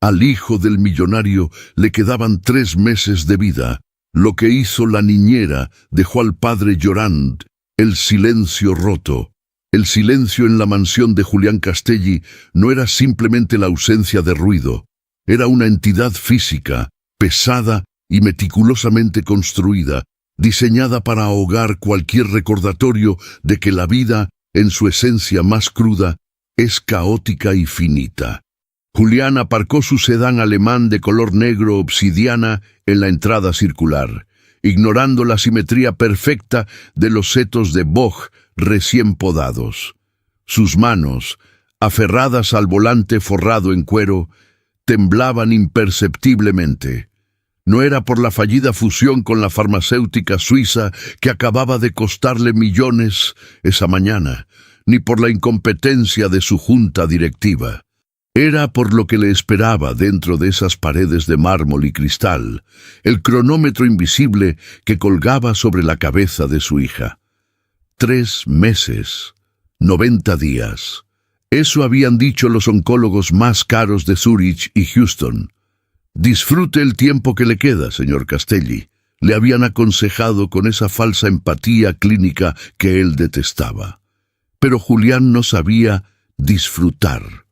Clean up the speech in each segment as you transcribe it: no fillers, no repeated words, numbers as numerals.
Al hijo del millonario le quedaban 3 meses de vida. Lo que hizo la niñera dejó al padre llorando. El silencio roto. El silencio en la mansión de Julián Castelli no era simplemente la ausencia de ruido. Era una entidad física, pesada y meticulosamente construida, diseñada para ahogar cualquier recordatorio de que la vida, en su esencia más cruda, es caótica y finita. Julián aparcó su sedán alemán de color negro obsidiana en la entrada circular, ignorando la simetría perfecta de los setos de boj recién podados. Sus manos, aferradas al volante forrado en cuero, temblaban imperceptiblemente. No era por la fallida fusión con la farmacéutica suiza que acababa de costarle millones esa mañana, ni por la incompetencia de su junta directiva. Era por lo que le esperaba dentro de esas paredes de mármol y cristal, el cronómetro invisible que colgaba sobre la cabeza de su hija. 3 meses, 90 días. Eso habían dicho los oncólogos más caros de Zúrich y Houston. «Disfrute el tiempo que le queda, señor Castelli», le habían aconsejado con esa falsa empatía clínica que él detestaba. Pero Julián no sabía disfrutar.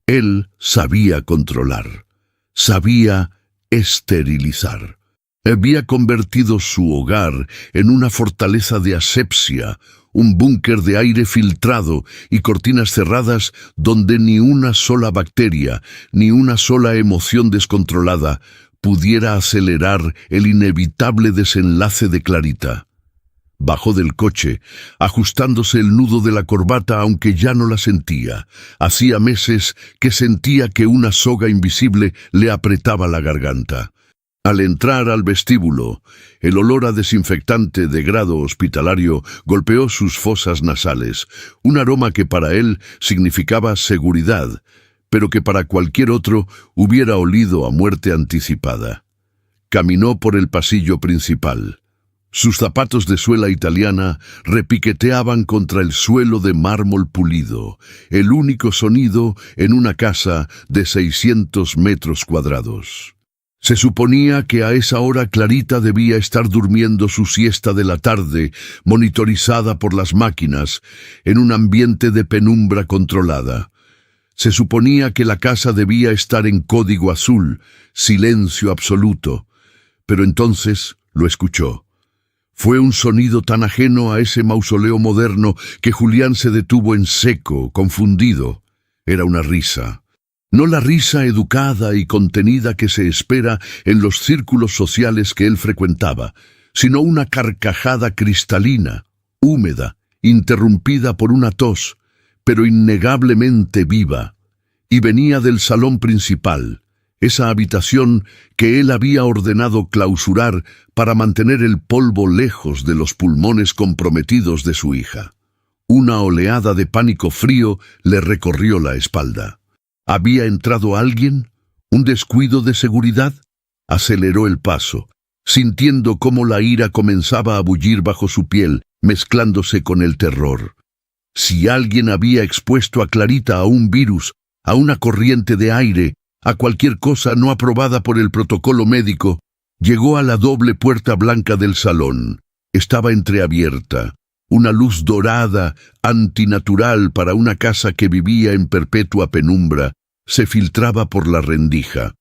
Él sabía controlar, sabía esterilizar. Había convertido su hogar en una fortaleza de asepsia, un búnker de aire filtrado y cortinas cerradas donde ni una sola bacteria, ni una sola emoción descontrolada pudiera acelerar el inevitable desenlace de Clarita. Bajó del coche, ajustándose el nudo de la corbata aunque ya no la sentía. Hacía meses que sentía que una soga invisible le apretaba la garganta. Al entrar al vestíbulo, el olor a desinfectante de grado hospitalario golpeó sus fosas nasales, un aroma que para él significaba seguridad, pero que para cualquier otro hubiera olido a muerte anticipada. Caminó por el pasillo principal. Sus zapatos de suela italiana repiqueteaban contra el suelo de mármol pulido, el único sonido en una casa de 600 metros cuadrados. Se suponía que a esa hora Clarita debía estar durmiendo su siesta de la tarde, monitorizada por las máquinas, en un ambiente de penumbra controlada. Se suponía que la casa debía estar en código azul, silencio absoluto, pero entonces lo escuchó. Fue un sonido tan ajeno a ese mausoleo moderno que Julián se detuvo en seco, confundido. Era una risa. No la risa educada y contenida que se espera en los círculos sociales que él frecuentaba, sino una carcajada cristalina, húmeda, interrumpida por una tos, pero innegablemente viva, y venía del salón principal, esa habitación que él había ordenado clausurar para mantener el polvo lejos de los pulmones comprometidos de su hija. Una oleada de pánico frío le recorrió la espalda. ¿Había entrado alguien? ¿Un descuido de seguridad? Aceleró el paso, sintiendo cómo la ira comenzaba a bullir bajo su piel, mezclándose con el terror. Si alguien había expuesto a Clarita a un virus, a una corriente de aire, a cualquier cosa no aprobada por el protocolo médico, llegó a la doble puerta blanca del salón. Estaba entreabierta. Una luz dorada, antinatural para una casa que vivía en perpetua penumbra, se filtraba por la rendija.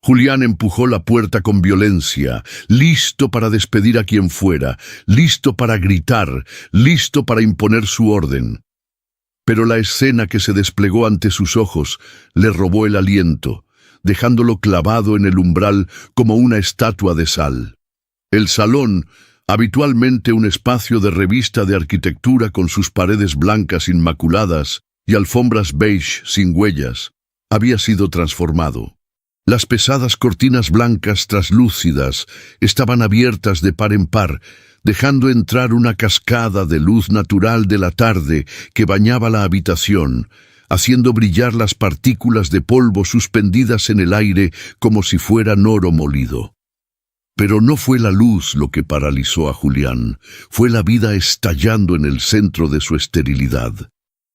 Julián empujó la puerta con violencia, listo para despedir a quien fuera, listo para gritar, listo para imponer su orden. Pero la escena que se desplegó ante sus ojos le robó el aliento, dejándolo clavado en el umbral como una estatua de sal. El salón, habitualmente un espacio de revista de arquitectura con sus paredes blancas inmaculadas y alfombras beige sin huellas, había sido transformado. Las pesadas cortinas blancas traslúcidas estaban abiertas de par en par, dejando entrar una cascada de luz natural de la tarde que bañaba la habitación, haciendo brillar las partículas de polvo suspendidas en el aire como si fueran oro molido. Pero no fue la luz lo que paralizó a Julián, fue la vida estallando en el centro de su esterilidad.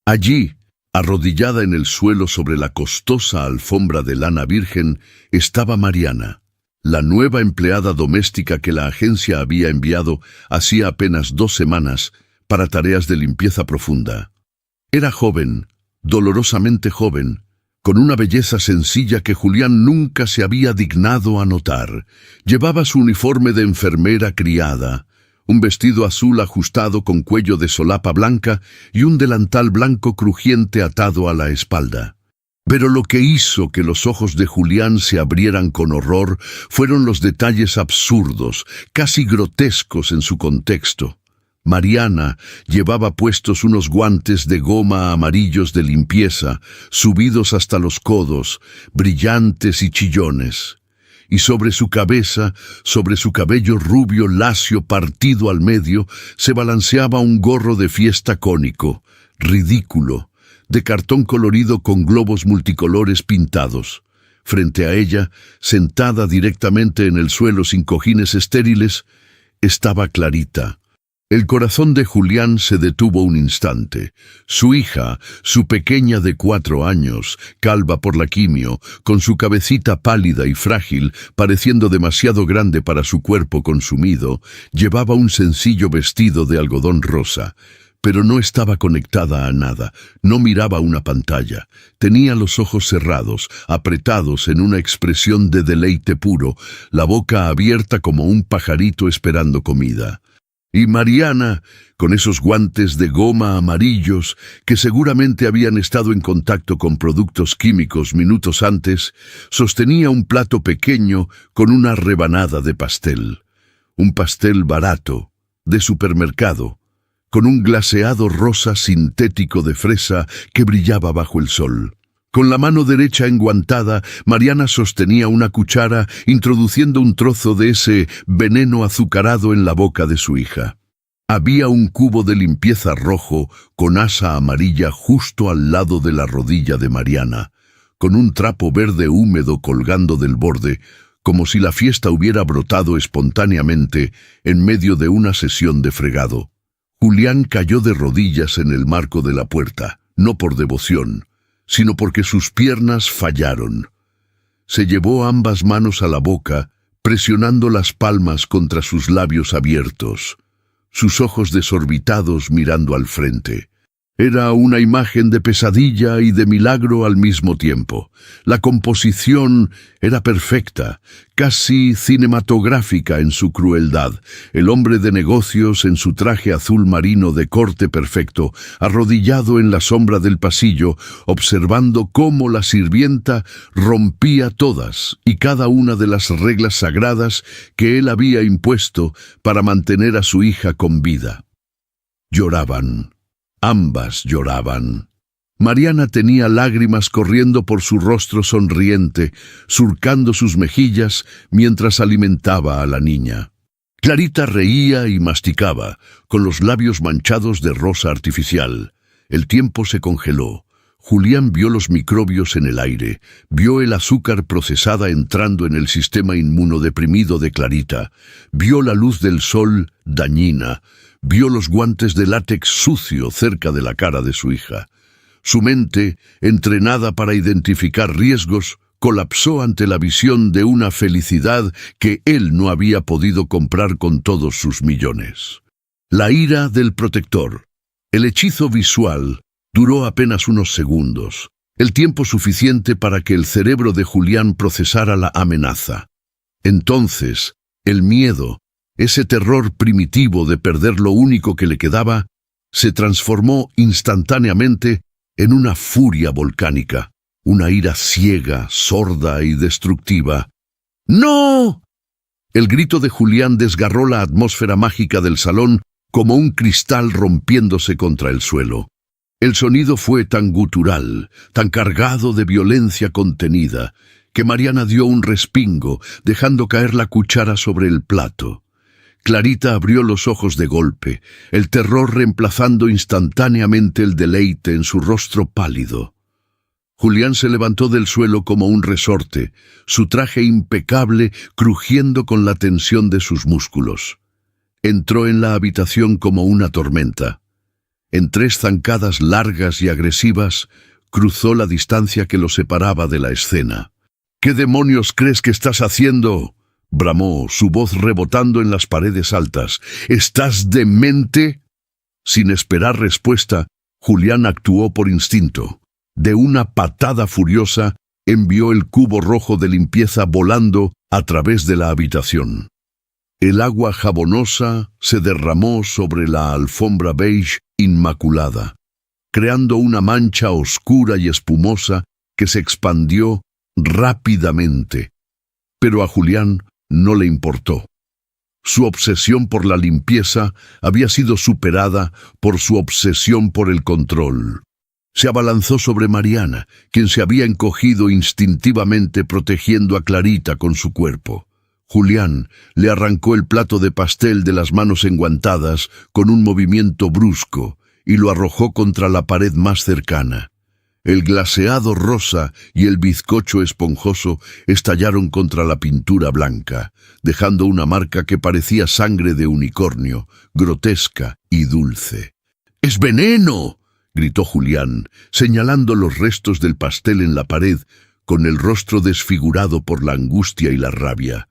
Allí, Arrodillada en el suelo sobre la costosa alfombra de lana virgen estaba Mariana, la nueva empleada doméstica que la agencia había enviado hacía apenas 2 semanas para tareas de limpieza profunda. Era joven, dolorosamente joven, con una belleza sencilla que Julián nunca se había dignado a notar. Llevaba su uniforme de enfermera criada, un vestido azul ajustado con cuello de solapa blanca y un delantal blanco crujiente atado a la espalda. Pero lo que hizo que los ojos de Julián se abrieran con horror fueron los detalles absurdos, casi grotescos en su contexto. Mariana llevaba puestos unos guantes de goma amarillos de limpieza, subidos hasta los codos, brillantes y chillones. Y sobre su cabeza, sobre su cabello rubio lacio partido al medio, se balanceaba un gorro de fiesta cónico, ridículo, de cartón colorido con globos multicolores pintados. Frente a ella, sentada directamente en el suelo sin cojines estériles, estaba Clarita. El corazón de Julián se detuvo un instante. Su hija, su pequeña de 4 años, calva por la quimio, con su cabecita pálida y frágil, pareciendo demasiado grande para su cuerpo consumido, llevaba un sencillo vestido de algodón rosa. Pero no estaba conectada a nada, no miraba una pantalla. Tenía los ojos cerrados, apretados en una expresión de deleite puro, la boca abierta como un pajarito esperando comida. Y Mariana, con esos guantes de goma amarillos que seguramente habían estado en contacto con productos químicos minutos antes, sostenía un plato pequeño con una rebanada de pastel. Un pastel barato, de supermercado, con un glaseado rosa sintético de fresa que brillaba bajo el sol. Con la mano derecha enguantada, Mariana sostenía una cuchara, introduciendo un trozo de ese veneno azucarado en la boca de su hija. Había un cubo de limpieza rojo con asa amarilla justo al lado de la rodilla de Mariana, con un trapo verde húmedo colgando del borde, como si la fiesta hubiera brotado espontáneamente en medio de una sesión de fregado. Julián cayó de rodillas en el marco de la puerta, no por devoción, sino porque sus piernas fallaron. Se llevó ambas manos a la boca, presionando las palmas contra sus labios abiertos, sus ojos desorbitados mirando al frente. Era una imagen de pesadilla y de milagro al mismo tiempo. La composición era perfecta, casi cinematográfica en su crueldad. El hombre de negocios en su traje azul marino de corte perfecto, arrodillado en la sombra del pasillo, observando cómo la sirvienta rompía todas y cada una de las reglas sagradas que él había impuesto para mantener a su hija con vida. Lloraban. Ambas lloraban. Mariana tenía lágrimas corriendo por su rostro sonriente, surcando sus mejillas mientras alimentaba a la niña. Clarita reía y masticaba, con los labios manchados de rosa artificial. El tiempo se congeló. Julián vio los microbios en el aire, vio el azúcar procesada entrando en el sistema inmunodeprimido de Clarita, vio la luz del sol dañina, vio los guantes de látex sucio cerca de la cara de su hija. Su mente, entrenada para identificar riesgos, colapsó ante la visión de una felicidad que él no había podido comprar con todos sus millones. La ira del protector. El hechizo visual duró apenas unos segundos, el tiempo suficiente para que el cerebro de Julián procesara la amenaza. Entonces, el miedo, ese terror primitivo de perder lo único que le quedaba, se transformó instantáneamente en una furia volcánica, una ira ciega, sorda y destructiva. ¡No! El grito de Julián desgarró la atmósfera mágica del salón como un cristal rompiéndose contra el suelo. El sonido fue tan gutural, tan cargado de violencia contenida, que Mariana dio un respingo, dejando caer la cuchara sobre el plato. Clarita abrió los ojos de golpe, el terror reemplazando instantáneamente el deleite en su rostro pálido. Julián se levantó del suelo como un resorte, su traje impecable crujiendo con la tensión de sus músculos. Entró en la habitación como una tormenta. En 3 zancadas largas y agresivas, cruzó la distancia que lo separaba de la escena. «¿Qué demonios crees que estás haciendo?», bramó, su voz rebotando en las paredes altas. «¿Estás demente?». Sin esperar respuesta, Julián actuó por instinto. De una patada furiosa, envió el cubo rojo de limpieza volando a través de la habitación. El agua jabonosa se derramó sobre la alfombra beige inmaculada, creando una mancha oscura y espumosa que se expandió rápidamente. Pero a Julián no le importó. Su obsesión por la limpieza había sido superada por su obsesión por el control. Se abalanzó sobre Mariana, quien se había encogido instintivamente protegiendo a Clarita con su cuerpo. Julián le arrancó el plato de pastel de las manos enguantadas con un movimiento brusco y lo arrojó contra la pared más cercana. El glaseado rosa y el bizcocho esponjoso estallaron contra la pintura blanca, dejando una marca que parecía sangre de unicornio, grotesca y dulce. «¡Es veneno!», gritó Julián, señalando los restos del pastel en la pared, con el rostro desfigurado por la angustia y la rabia.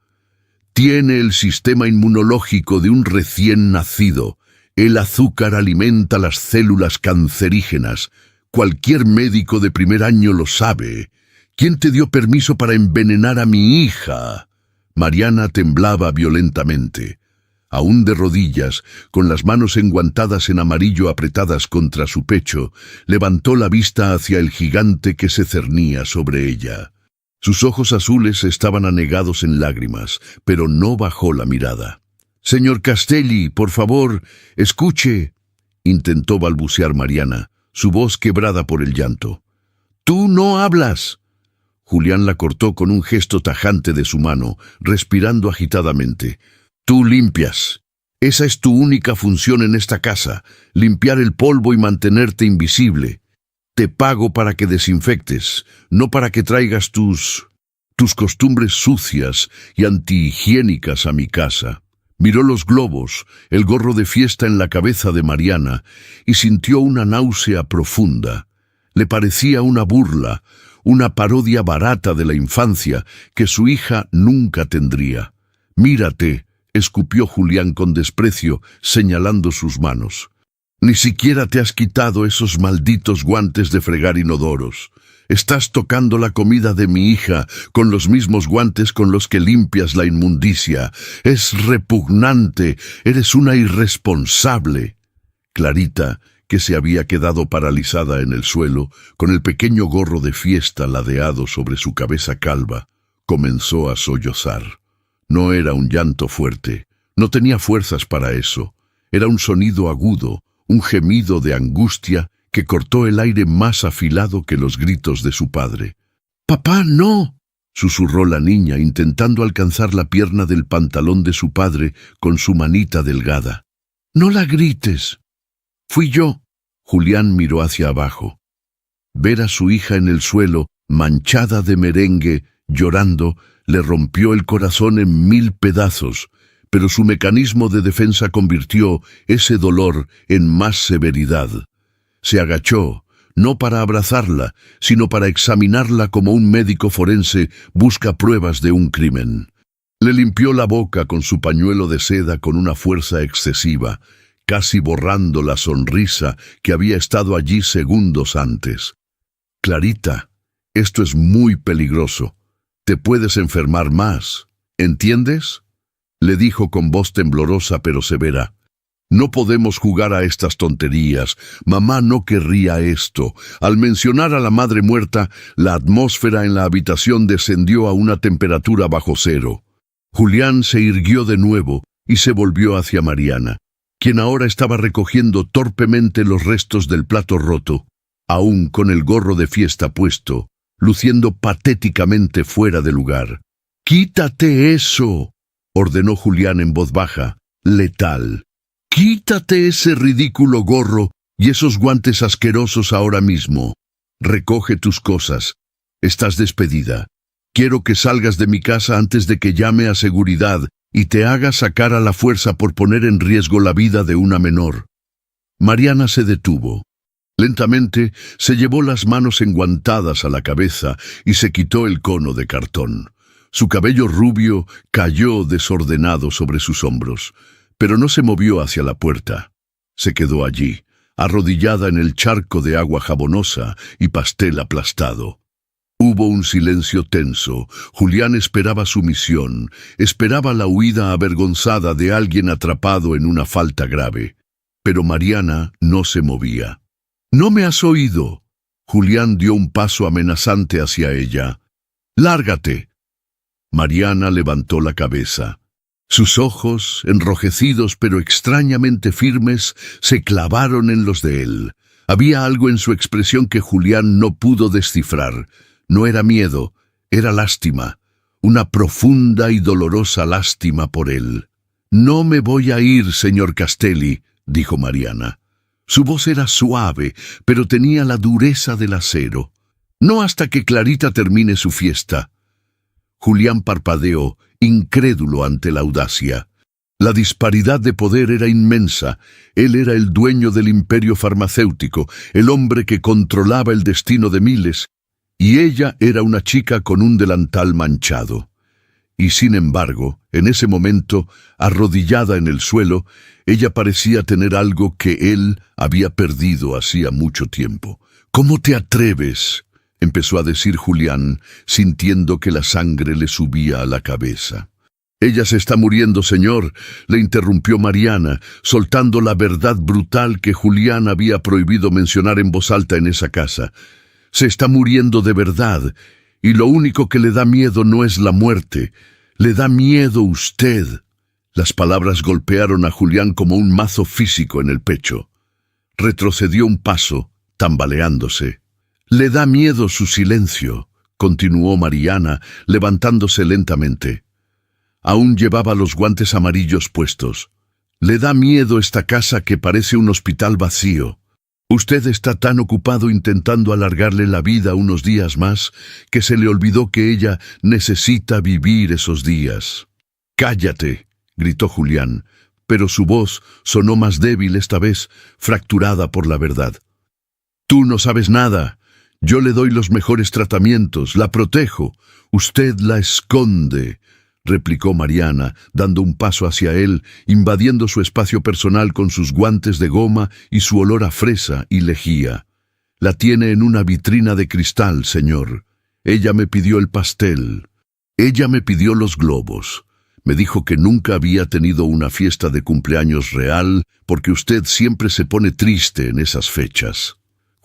«Tiene el sistema inmunológico de un recién nacido. El azúcar alimenta las células cancerígenas. Cualquier médico de primer año lo sabe. ¿Quién te dio permiso para envenenar a mi hija?». Mariana temblaba violentamente. Aún de rodillas, con las manos enguantadas en amarillo apretadas contra su pecho, levantó la vista hacia el gigante que se cernía sobre ella. Sus ojos azules estaban anegados en lágrimas, pero no bajó la mirada. «Señor Castelli, por favor, escuche», intentó balbucear Mariana, su voz quebrada por el llanto. «¡Tú no hablas!». Julián la cortó con un gesto tajante de su mano, respirando agitadamente. «Tú limpias. Esa es tu única función en esta casa, limpiar el polvo y mantenerte invisible. Te pago para que desinfectes, no para que traigas tus costumbres sucias y antihigiénicas a mi casa». Miró los globos, el gorro de fiesta en la cabeza de Mariana, y sintió una náusea profunda. Le parecía una burla, una parodia barata de la infancia que su hija nunca tendría. «Mírate», escupió Julián con desprecio, señalando sus manos. «Ni siquiera te has quitado esos malditos guantes de fregar inodoros. Estás tocando la comida de mi hija con los mismos guantes con los que limpias la inmundicia. Es repugnante, eres una irresponsable». Clarita, que se había quedado paralizada en el suelo, con el pequeño gorro de fiesta ladeado sobre su cabeza calva, comenzó a sollozar. No era un llanto fuerte, no tenía fuerzas para eso. Era un sonido agudo, un gemido de angustia que cortó el aire más afilado que los gritos de su padre. «¡Papá, no!», susurró la niña, intentando alcanzar la pierna del pantalón de su padre con su manita delgada. «No la grites. Fui yo». Julián miró hacia abajo. Ver a su hija en el suelo, manchada de merengue, llorando, le rompió el corazón en 1000 pedazos, pero su mecanismo de defensa convirtió ese dolor en más severidad. Se agachó, no para abrazarla, sino para examinarla como un médico forense busca pruebas de un crimen. Le limpió la boca con su pañuelo de seda con una fuerza excesiva, casi borrando la sonrisa que había estado allí segundos antes. «Clarita, esto es muy peligroso. Te puedes enfermar más. ¿Entiendes?», le dijo con voz temblorosa pero severa. «No podemos jugar a estas tonterías. Mamá no querría esto». Al mencionar a la madre muerta, la atmósfera en la habitación descendió a una temperatura bajo cero. Julián se irguió de nuevo y se volvió hacia Mariana, quien ahora estaba recogiendo torpemente los restos del plato roto, aún con el gorro de fiesta puesto, luciendo patéticamente fuera de lugar. «¡Quítate eso!», ordenó Julián en voz baja, letal. «Quítate ese ridículo gorro y esos guantes asquerosos ahora mismo. Recoge tus cosas. Estás despedida. Quiero que salgas de mi casa antes de que llame a seguridad y te haga sacar a la fuerza por poner en riesgo la vida de una menor». Mariana se detuvo. Lentamente se llevó las manos enguantadas a la cabeza y se quitó el cono de cartón. Su cabello rubio cayó desordenado sobre sus hombros, pero no se movió hacia la puerta. Se quedó allí, arrodillada en el charco de agua jabonosa y pastel aplastado. Hubo un silencio tenso. Julián esperaba su misión, esperaba la huida avergonzada de alguien atrapado en una falta grave. Pero Mariana no se movía. «¿No me has oído?» Julián dio un paso amenazante hacia ella. «¡Lárgate!» Mariana levantó la cabeza. Sus ojos, enrojecidos pero extrañamente firmes, se clavaron en los de él. Había algo en su expresión que Julián no pudo descifrar. No era miedo, era lástima, una profunda y dolorosa lástima por él. «No me voy a ir, señor Castelli», dijo Mariana. Su voz era suave, pero tenía la dureza del acero. «No hasta que Clarita termine su fiesta». Julián parpadeó, incrédulo ante la audacia. La disparidad de poder era inmensa. Él era el dueño del imperio farmacéutico, el hombre que controlaba el destino de miles, y ella era una chica con un delantal manchado. Y sin embargo, en ese momento, arrodillada en el suelo, ella parecía tener algo que él había perdido hacía mucho tiempo. «¿Cómo te atreves?», empezó a decir Julián, sintiendo que la sangre le subía a la cabeza. «Ella se está muriendo, señor», le interrumpió Mariana, soltando la verdad brutal que Julián había prohibido mencionar en voz alta en esa casa. «Se está muriendo de verdad, y lo único que le da miedo no es la muerte, le da miedo usted». Las palabras golpearon a Julián como un mazo físico en el pecho. Retrocedió un paso, tambaleándose. «Le da miedo su silencio», continuó Mariana, levantándose lentamente. Aún llevaba los guantes amarillos puestos. «Le da miedo esta casa que parece un hospital vacío. Usted está tan ocupado intentando alargarle la vida unos días más que se le olvidó que ella necesita vivir esos días». «Cállate», gritó Julián, pero su voz sonó más débil esta vez, fracturada por la verdad. «Tú no sabes nada. Yo le doy los mejores tratamientos, la protejo. Usted la esconde», replicó Mariana, dando un paso hacia él, invadiendo su espacio personal con sus guantes de goma y su olor a fresa y lejía. «La tiene en una vitrina de cristal, señor. Ella me pidió el pastel. Ella me pidió los globos. Me dijo que nunca había tenido una fiesta de cumpleaños real porque usted siempre se pone triste en esas fechas».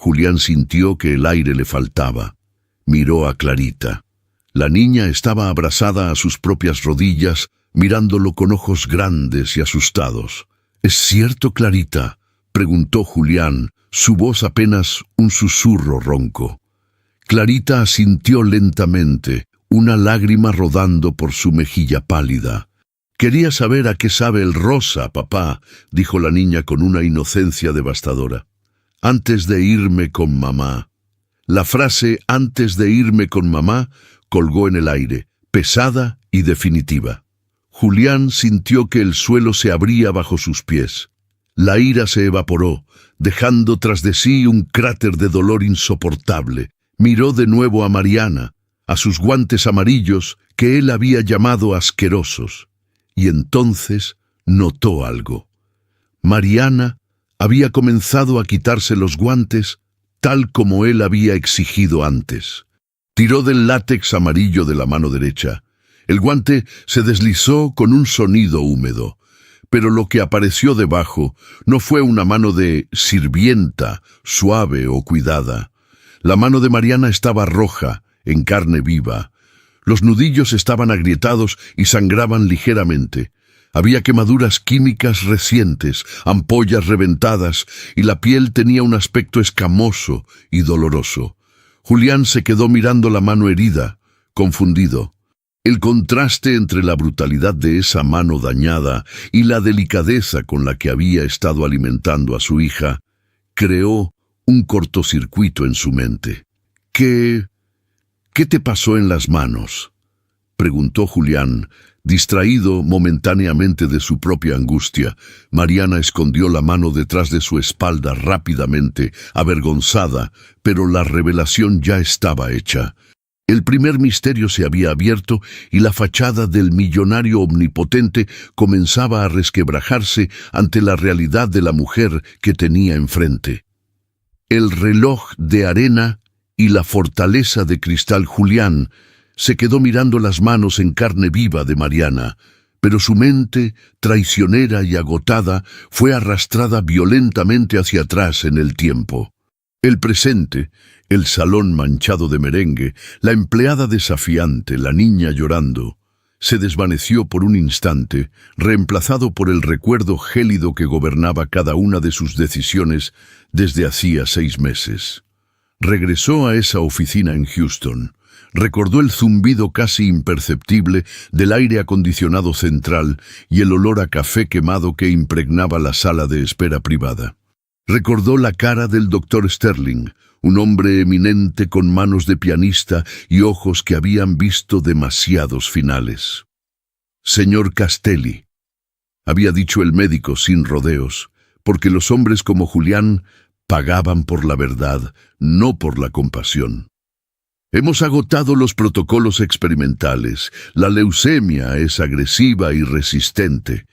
Julián sintió que el aire le faltaba. Miró a Clarita. La niña estaba abrazada a sus propias rodillas, mirándolo con ojos grandes y asustados. «¿Es cierto, Clarita?», preguntó Julián, su voz apenas un susurro ronco. Clarita asintió lentamente, una lágrima rodando por su mejilla pálida. «Quería saber a qué sabe el rosa, papá», dijo la niña con una inocencia devastadora. «Antes de irme con mamá». La frase «antes de irme con mamá» colgó en el aire, pesada y definitiva. Julián sintió que el suelo se abría bajo sus pies. La ira se evaporó, dejando tras de sí un cráter de dolor insoportable. Miró de nuevo a Mariana, a sus guantes amarillos que él había llamado asquerosos, y entonces notó algo. Mariana había comenzado a quitarse los guantes tal como él había exigido antes. Tiró del látex amarillo de la mano derecha. El guante se deslizó con un sonido húmedo, pero lo que apareció debajo no fue una mano de sirvienta, suave o cuidada. La mano de Mariana estaba roja, en carne viva. Los nudillos estaban agrietados y sangraban ligeramente. Había quemaduras químicas recientes, ampollas reventadas, y la piel tenía un aspecto escamoso y doloroso. Julián se quedó mirando la mano herida, confundido. El contraste entre la brutalidad de esa mano dañada y la delicadeza con la que había estado alimentando a su hija creó un cortocircuito en su mente. ¿Qué te pasó en las manos?», preguntó Julián. Distraído momentáneamente de su propia angustia, Mariana escondió la mano detrás de su espalda rápidamente, avergonzada, pero la revelación ya estaba hecha. El primer misterio se había abierto y la fachada del millonario omnipotente comenzaba a resquebrajarse ante la realidad de la mujer que tenía enfrente. El reloj de arena y la fortaleza de cristal. Julián se quedó mirando las manos en carne viva de Mariana, pero su mente, traicionera y agotada, fue arrastrada violentamente hacia atrás en el tiempo. El presente, el salón manchado de merengue, la empleada desafiante, la niña llorando, se desvaneció por un instante, reemplazado por el recuerdo gélido que gobernaba cada una de sus decisiones desde hacía 6 meses. Regresó a esa oficina en Houston. Recordó el zumbido casi imperceptible del aire acondicionado central y el olor a café quemado que impregnaba la sala de espera privada. Recordó la cara del Dr. Sterling, un hombre eminente con manos de pianista y ojos que habían visto demasiados finales. «Señor Castelli», había dicho el médico sin rodeos, porque los hombres como Julián pagaban por la verdad, no por la compasión. «Hemos agotado los protocolos experimentales. La leucemia es agresiva y resistente.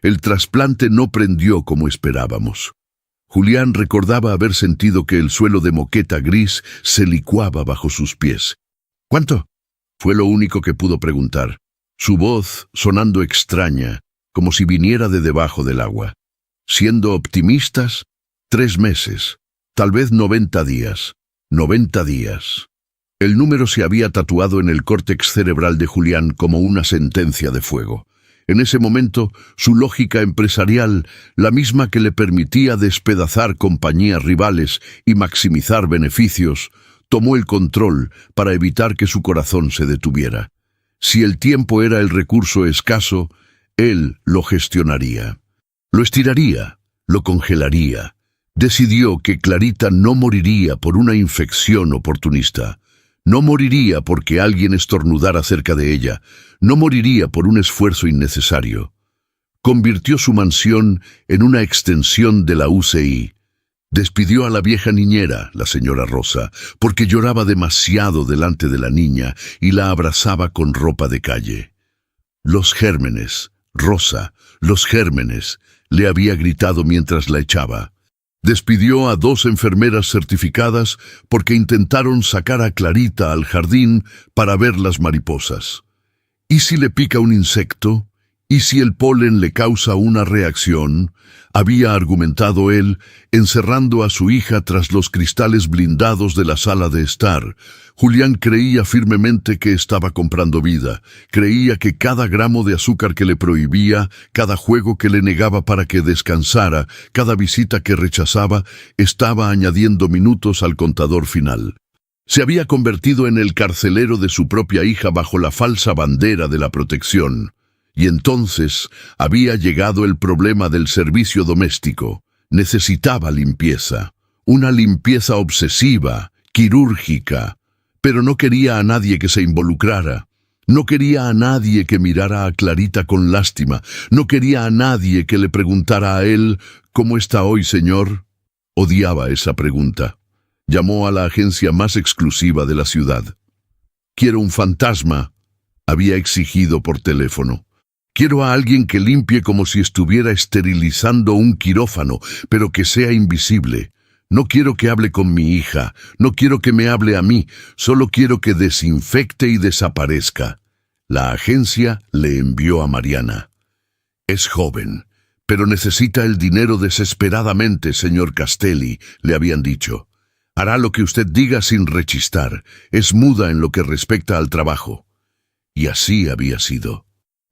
El trasplante no prendió como esperábamos». Julián recordaba haber sentido que el suelo de moqueta gris se licuaba bajo sus pies. «¿Cuánto?», fue lo único que pudo preguntar, su voz sonando extraña, como si viniera de debajo del agua. Siendo optimistas, 3 meses, tal vez 90 días. 90 días. El número se había tatuado en el córtex cerebral de Julián como una sentencia de fuego. En ese momento, su lógica empresarial, la misma que le permitía despedazar compañías rivales y maximizar beneficios, tomó el control para evitar que su corazón se detuviera. Si el tiempo era el recurso escaso, él lo gestionaría. Lo estiraría, lo congelaría. Decidió que Clarita no moriría por una infección oportunista. No moriría porque alguien estornudara cerca de ella. No moriría por un esfuerzo innecesario. Convirtió su mansión en una extensión de la UCI. Despidió a la vieja niñera, la señora Rosa, porque lloraba demasiado delante de la niña y la abrazaba con ropa de calle. «Los gérmenes, Rosa, los gérmenes», le había gritado mientras la echaba. Despidió a 2 enfermeras certificadas porque intentaron sacar a Clarita al jardín para ver las mariposas. ¿Y si le pica un insecto? ¿Y si el polen le causa una reacción?, había argumentado él, encerrando a su hija tras los cristales blindados de la sala de estar. Julián creía firmemente que estaba comprando vida. Creía que cada gramo de azúcar que le prohibía, cada juego que le negaba para que descansara, cada visita que rechazaba, estaba añadiendo minutos al contador final. Se había convertido en el carcelero de su propia hija bajo la falsa bandera de la protección. Y entonces había llegado el problema del servicio doméstico. Necesitaba limpieza, una limpieza obsesiva, quirúrgica, pero no quería a nadie que se involucrara. No quería a nadie que mirara a Clarita con lástima. No quería a nadie que le preguntara a él, «¿Cómo está hoy, señor?». Odiaba esa pregunta. Llamó a la agencia más exclusiva de la ciudad. «Quiero un fantasma», había exigido por teléfono. «Quiero a alguien que limpie como si estuviera esterilizando un quirófano, pero que sea invisible. No quiero que hable con mi hija, no quiero que me hable a mí, solo quiero que desinfecte y desaparezca». La agencia le envió a Mariana. «Es joven, pero necesita el dinero desesperadamente, señor Castelli», le habían dicho. «Hará lo que usted diga sin rechistar. Es muda en lo que respecta al trabajo». Y así había sido.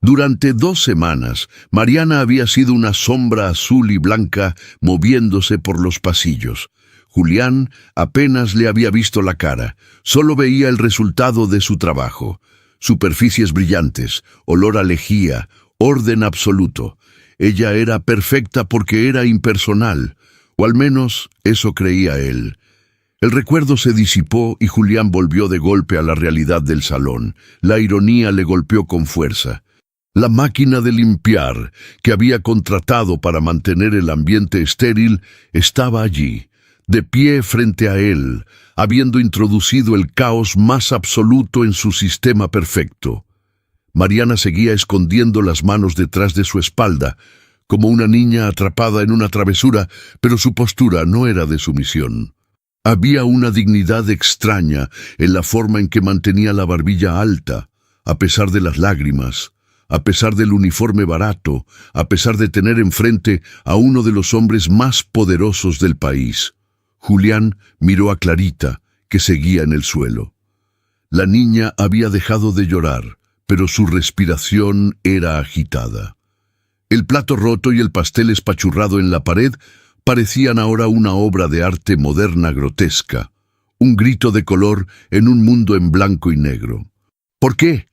Durante 2 semanas, Mariana había sido una sombra azul y blanca moviéndose por los pasillos. Julián apenas le había visto la cara, solo veía el resultado de su trabajo. Superficies brillantes, olor a lejía, orden absoluto. Ella era perfecta porque era impersonal, o al menos eso creía él. El recuerdo se disipó y Julián volvió de golpe a la realidad del salón. La ironía le golpeó con fuerza. La máquina de limpiar, que había contratado para mantener el ambiente estéril, estaba allí, de pie frente a él, habiendo introducido el caos más absoluto en su sistema perfecto. Mariana seguía escondiendo las manos detrás de su espalda, como una niña atrapada en una travesura, pero su postura no era de sumisión. Había una dignidad extraña en la forma en que mantenía la barbilla alta, a pesar de las lágrimas, a pesar del uniforme barato, a pesar de tener enfrente a uno de los hombres más poderosos del país. Julián miró a Clarita, que seguía en el suelo. La niña había dejado de llorar, pero su respiración era agitada. El plato roto y el pastel espachurrado en la pared parecían ahora una obra de arte moderna grotesca, un grito de color en un mundo en blanco y negro. «¿Por qué?»,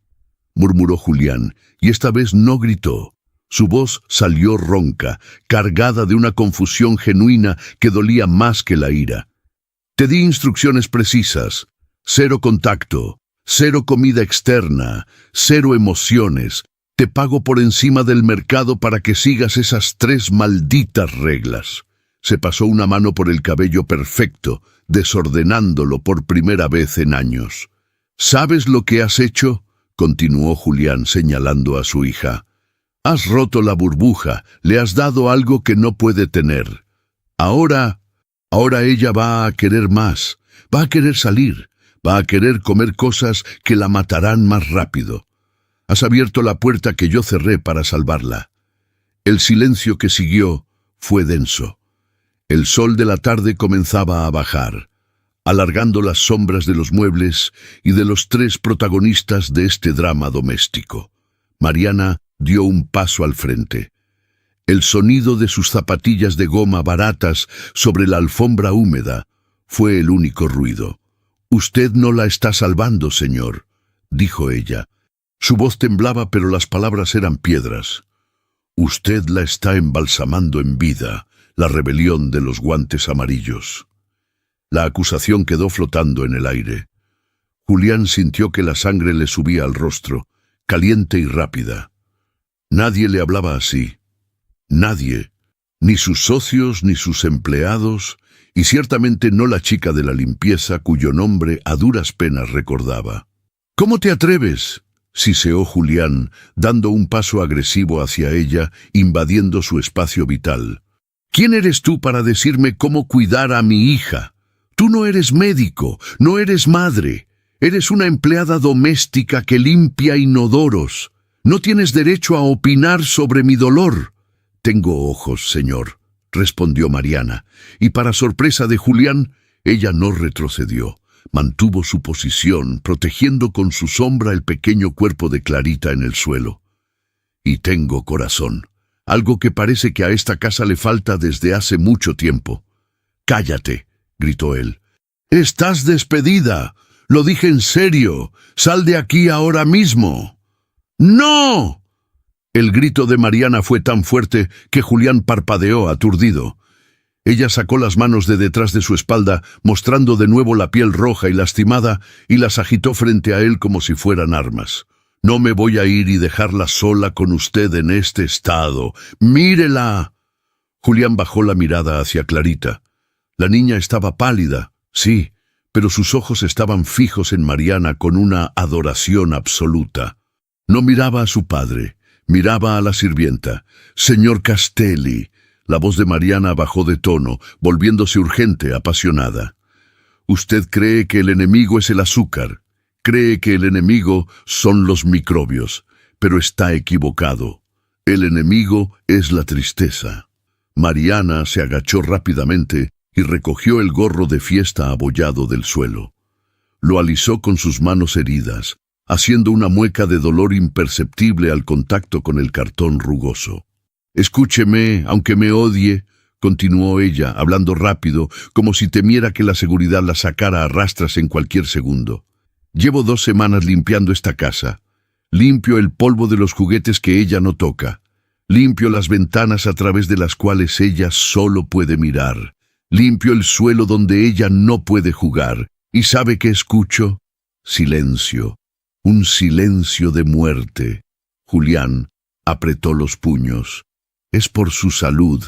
murmuró Julián, y esta vez no gritó. Su voz salió ronca, cargada de una confusión genuina que dolía más que la ira. «Te di instrucciones precisas. 0 contacto, 0 comida externa, 0 emociones. Te pago por encima del mercado para que sigas esas 3 malditas reglas». Se pasó una mano por el cabello perfecto, desordenándolo por primera vez en años. «¿Sabes lo que has hecho?», continuó Julián señalando a su hija. «Has roto la burbuja, le has dado algo que no puede tener. Ahora ella va a querer más, va a querer salir, va a querer comer cosas que la matarán más rápido. Has abierto la puerta que yo cerré para salvarla». El silencio que siguió fue denso. El sol de la tarde comenzaba a bajar, alargando las sombras de los muebles y de los 3 protagonistas de este drama doméstico. Mariana dio un paso al frente. El sonido de sus zapatillas de goma baratas sobre la alfombra húmeda fue el único ruido. «Usted no la está salvando, señor», dijo ella. Su voz temblaba, pero las palabras eran piedras. «Usted la está embalsamando en vida», la rebelión de los guantes amarillos. La acusación quedó flotando en el aire. Julián sintió que la sangre le subía al rostro, caliente y rápida. Nadie le hablaba así. Nadie. Ni sus socios, ni sus empleados, y ciertamente no la chica de la limpieza cuyo nombre a duras penas recordaba. «¿Cómo te atreves?», siseó Julián, dando un paso agresivo hacia ella, invadiendo su espacio vital. «¿Quién eres tú para decirme cómo cuidar a mi hija? Tú no eres médico, no eres madre. Eres una empleada doméstica que limpia inodoros. No tienes derecho a opinar sobre mi dolor». «Tengo ojos, señor», respondió Mariana, y para sorpresa de Julián, ella no retrocedió. Mantuvo su posición, protegiendo con su sombra el pequeño cuerpo de Clarita en el suelo. «Y tengo corazón. Algo que parece que a esta casa le falta desde hace mucho tiempo». «Cállate», gritó él. «Estás despedida. Lo dije en serio. Sal de aquí ahora mismo». «¡No!». El grito de Mariana fue tan fuerte que Julián parpadeó aturdido. Ella sacó las manos de detrás de su espalda, mostrando de nuevo la piel roja y lastimada, y las agitó frente a él como si fueran armas. «No me voy a ir y dejarla sola con usted en este estado. ¡Mírela!». Julián bajó la mirada hacia Clarita. La niña estaba pálida, sí, pero sus ojos estaban fijos en Mariana con una adoración absoluta. No miraba a su padre, miraba a la sirvienta. «Señor Castelli». La voz de Mariana bajó de tono, volviéndose urgente, apasionada. «Usted cree que el enemigo es el azúcar. Cree que el enemigo son los microbios, pero está equivocado. El enemigo es la tristeza». Mariana se agachó rápidamente y recogió el gorro de fiesta abollado del suelo. Lo alisó con sus manos heridas, haciendo una mueca de dolor imperceptible al contacto con el cartón rugoso. «Escúcheme, aunque me odie», continuó ella, hablando rápido, como si temiera que la seguridad la sacara a rastras en cualquier segundo. «Llevo 2 semanas limpiando esta casa. Limpio el polvo de los juguetes que ella no toca. Limpio las ventanas a través de las cuales ella solo puede mirar. Limpio el suelo donde ella no puede jugar. ¿Y sabe qué escucho? Silencio. Un silencio de muerte. Julián apretó los puños. Es por su salud.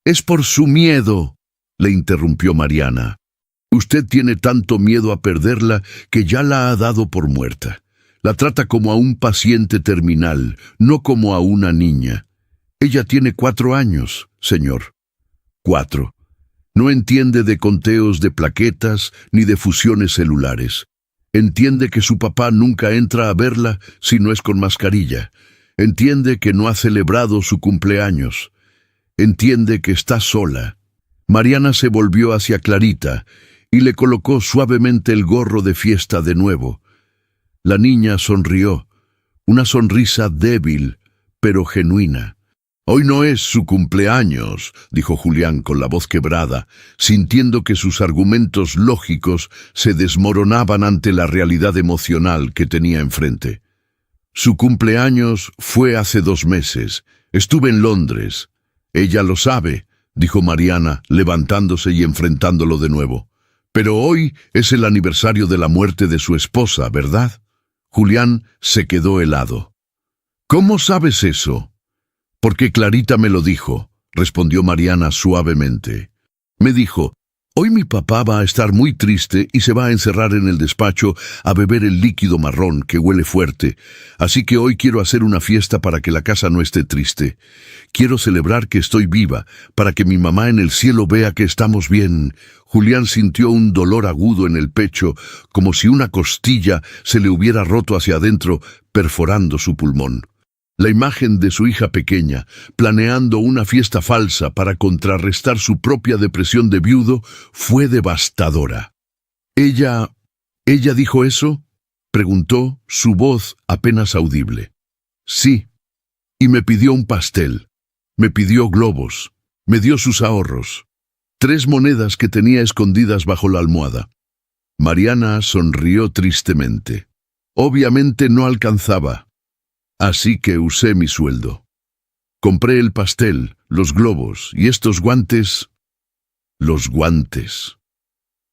Es por su miedo, le interrumpió Mariana. Usted tiene tanto miedo a perderla que ya la ha dado por muerta. La trata como a un paciente terminal, no como a una niña. Ella tiene 4 años, señor. 4. No entiende de conteos de plaquetas ni de fusiones celulares. Entiende que su papá nunca entra a verla si no es con mascarilla. Entiende que no ha celebrado su cumpleaños. Entiende que está sola. Mariana se volvió hacia Clarita y le colocó suavemente el gorro de fiesta de nuevo. La niña sonrió, una sonrisa débil, pero genuina. «Hoy no es su cumpleaños», dijo Julián con la voz quebrada, sintiendo que sus argumentos lógicos se desmoronaban ante la realidad emocional que tenía enfrente. «Su cumpleaños fue hace 2 meses. Estuve en Londres. Ella lo sabe», dijo Mariana, levantándose y enfrentándolo de nuevo. «Pero hoy es el aniversario de la muerte de su esposa, ¿verdad?» Julián se quedó helado. «¿Cómo sabes eso?» «Porque Clarita me lo dijo», respondió Mariana suavemente. «Me dijo, hoy mi papá va a estar muy triste y se va a encerrar en el despacho a beber el líquido marrón que huele fuerte, así que hoy quiero hacer una fiesta para que la casa no esté triste. Quiero celebrar que estoy viva, para que mi mamá en el cielo vea que estamos bien». Julián sintió un dolor agudo en el pecho, como si una costilla se le hubiera roto hacia adentro, perforando su pulmón. La imagen de su hija pequeña, planeando una fiesta falsa para contrarrestar su propia depresión de viudo, fue devastadora. ¿Ella dijo eso?», preguntó, su voz apenas audible. «Sí, y me pidió un pastel, me pidió globos, me dio sus ahorros, 3 monedas que tenía escondidas bajo la almohada». Mariana sonrió tristemente. Obviamente no alcanzaba. Así que usé mi sueldo. Compré el pastel, los globos y estos guantes. Los guantes.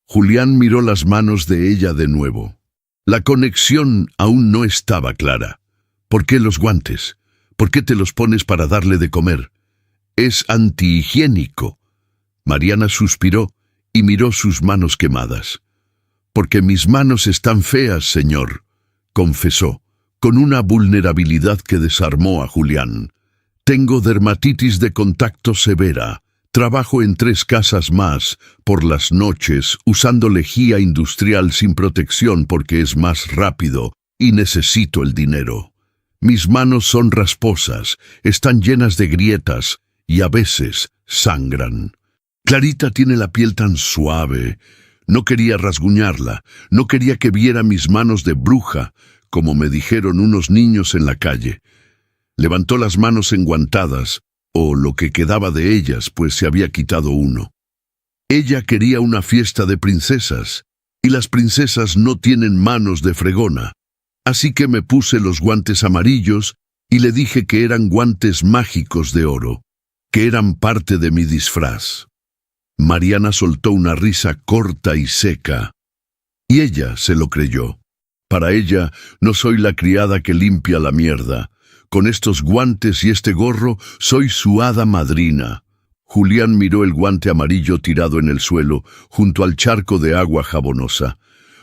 Julián miró las manos de ella de nuevo. La conexión aún no estaba clara. ¿Por qué los guantes? ¿Por qué te los pones para darle de comer? Es antihigiénico. Mariana suspiró y miró sus manos quemadas. «Porque mis manos están feas, señor», confesó, con una vulnerabilidad que desarmó a Julián. «Tengo dermatitis de contacto severa. Trabajo en 3 casas más, por las noches, usando lejía industrial sin protección porque es más rápido, y necesito el dinero. Mis manos son rasposas, están llenas de grietas, y a veces sangran. Clarita tiene la piel tan suave. No quería rasguñarla, no quería que viera mis manos de bruja, como me dijeron unos niños en la calle». Levantó las manos enguantadas, o lo que quedaba de ellas, pues se había quitado uno. Ella quería una fiesta de princesas, y las princesas no tienen manos de fregona. Así que me puse los guantes amarillos y le dije que eran guantes mágicos de oro, que eran parte de mi disfraz. Mariana soltó una risa corta y seca, y ella se lo creyó. Para ella, no soy la criada que limpia la mierda. Con estos guantes y este gorro, soy su hada madrina. Julián miró el guante amarillo tirado en el suelo, junto al charco de agua jabonosa.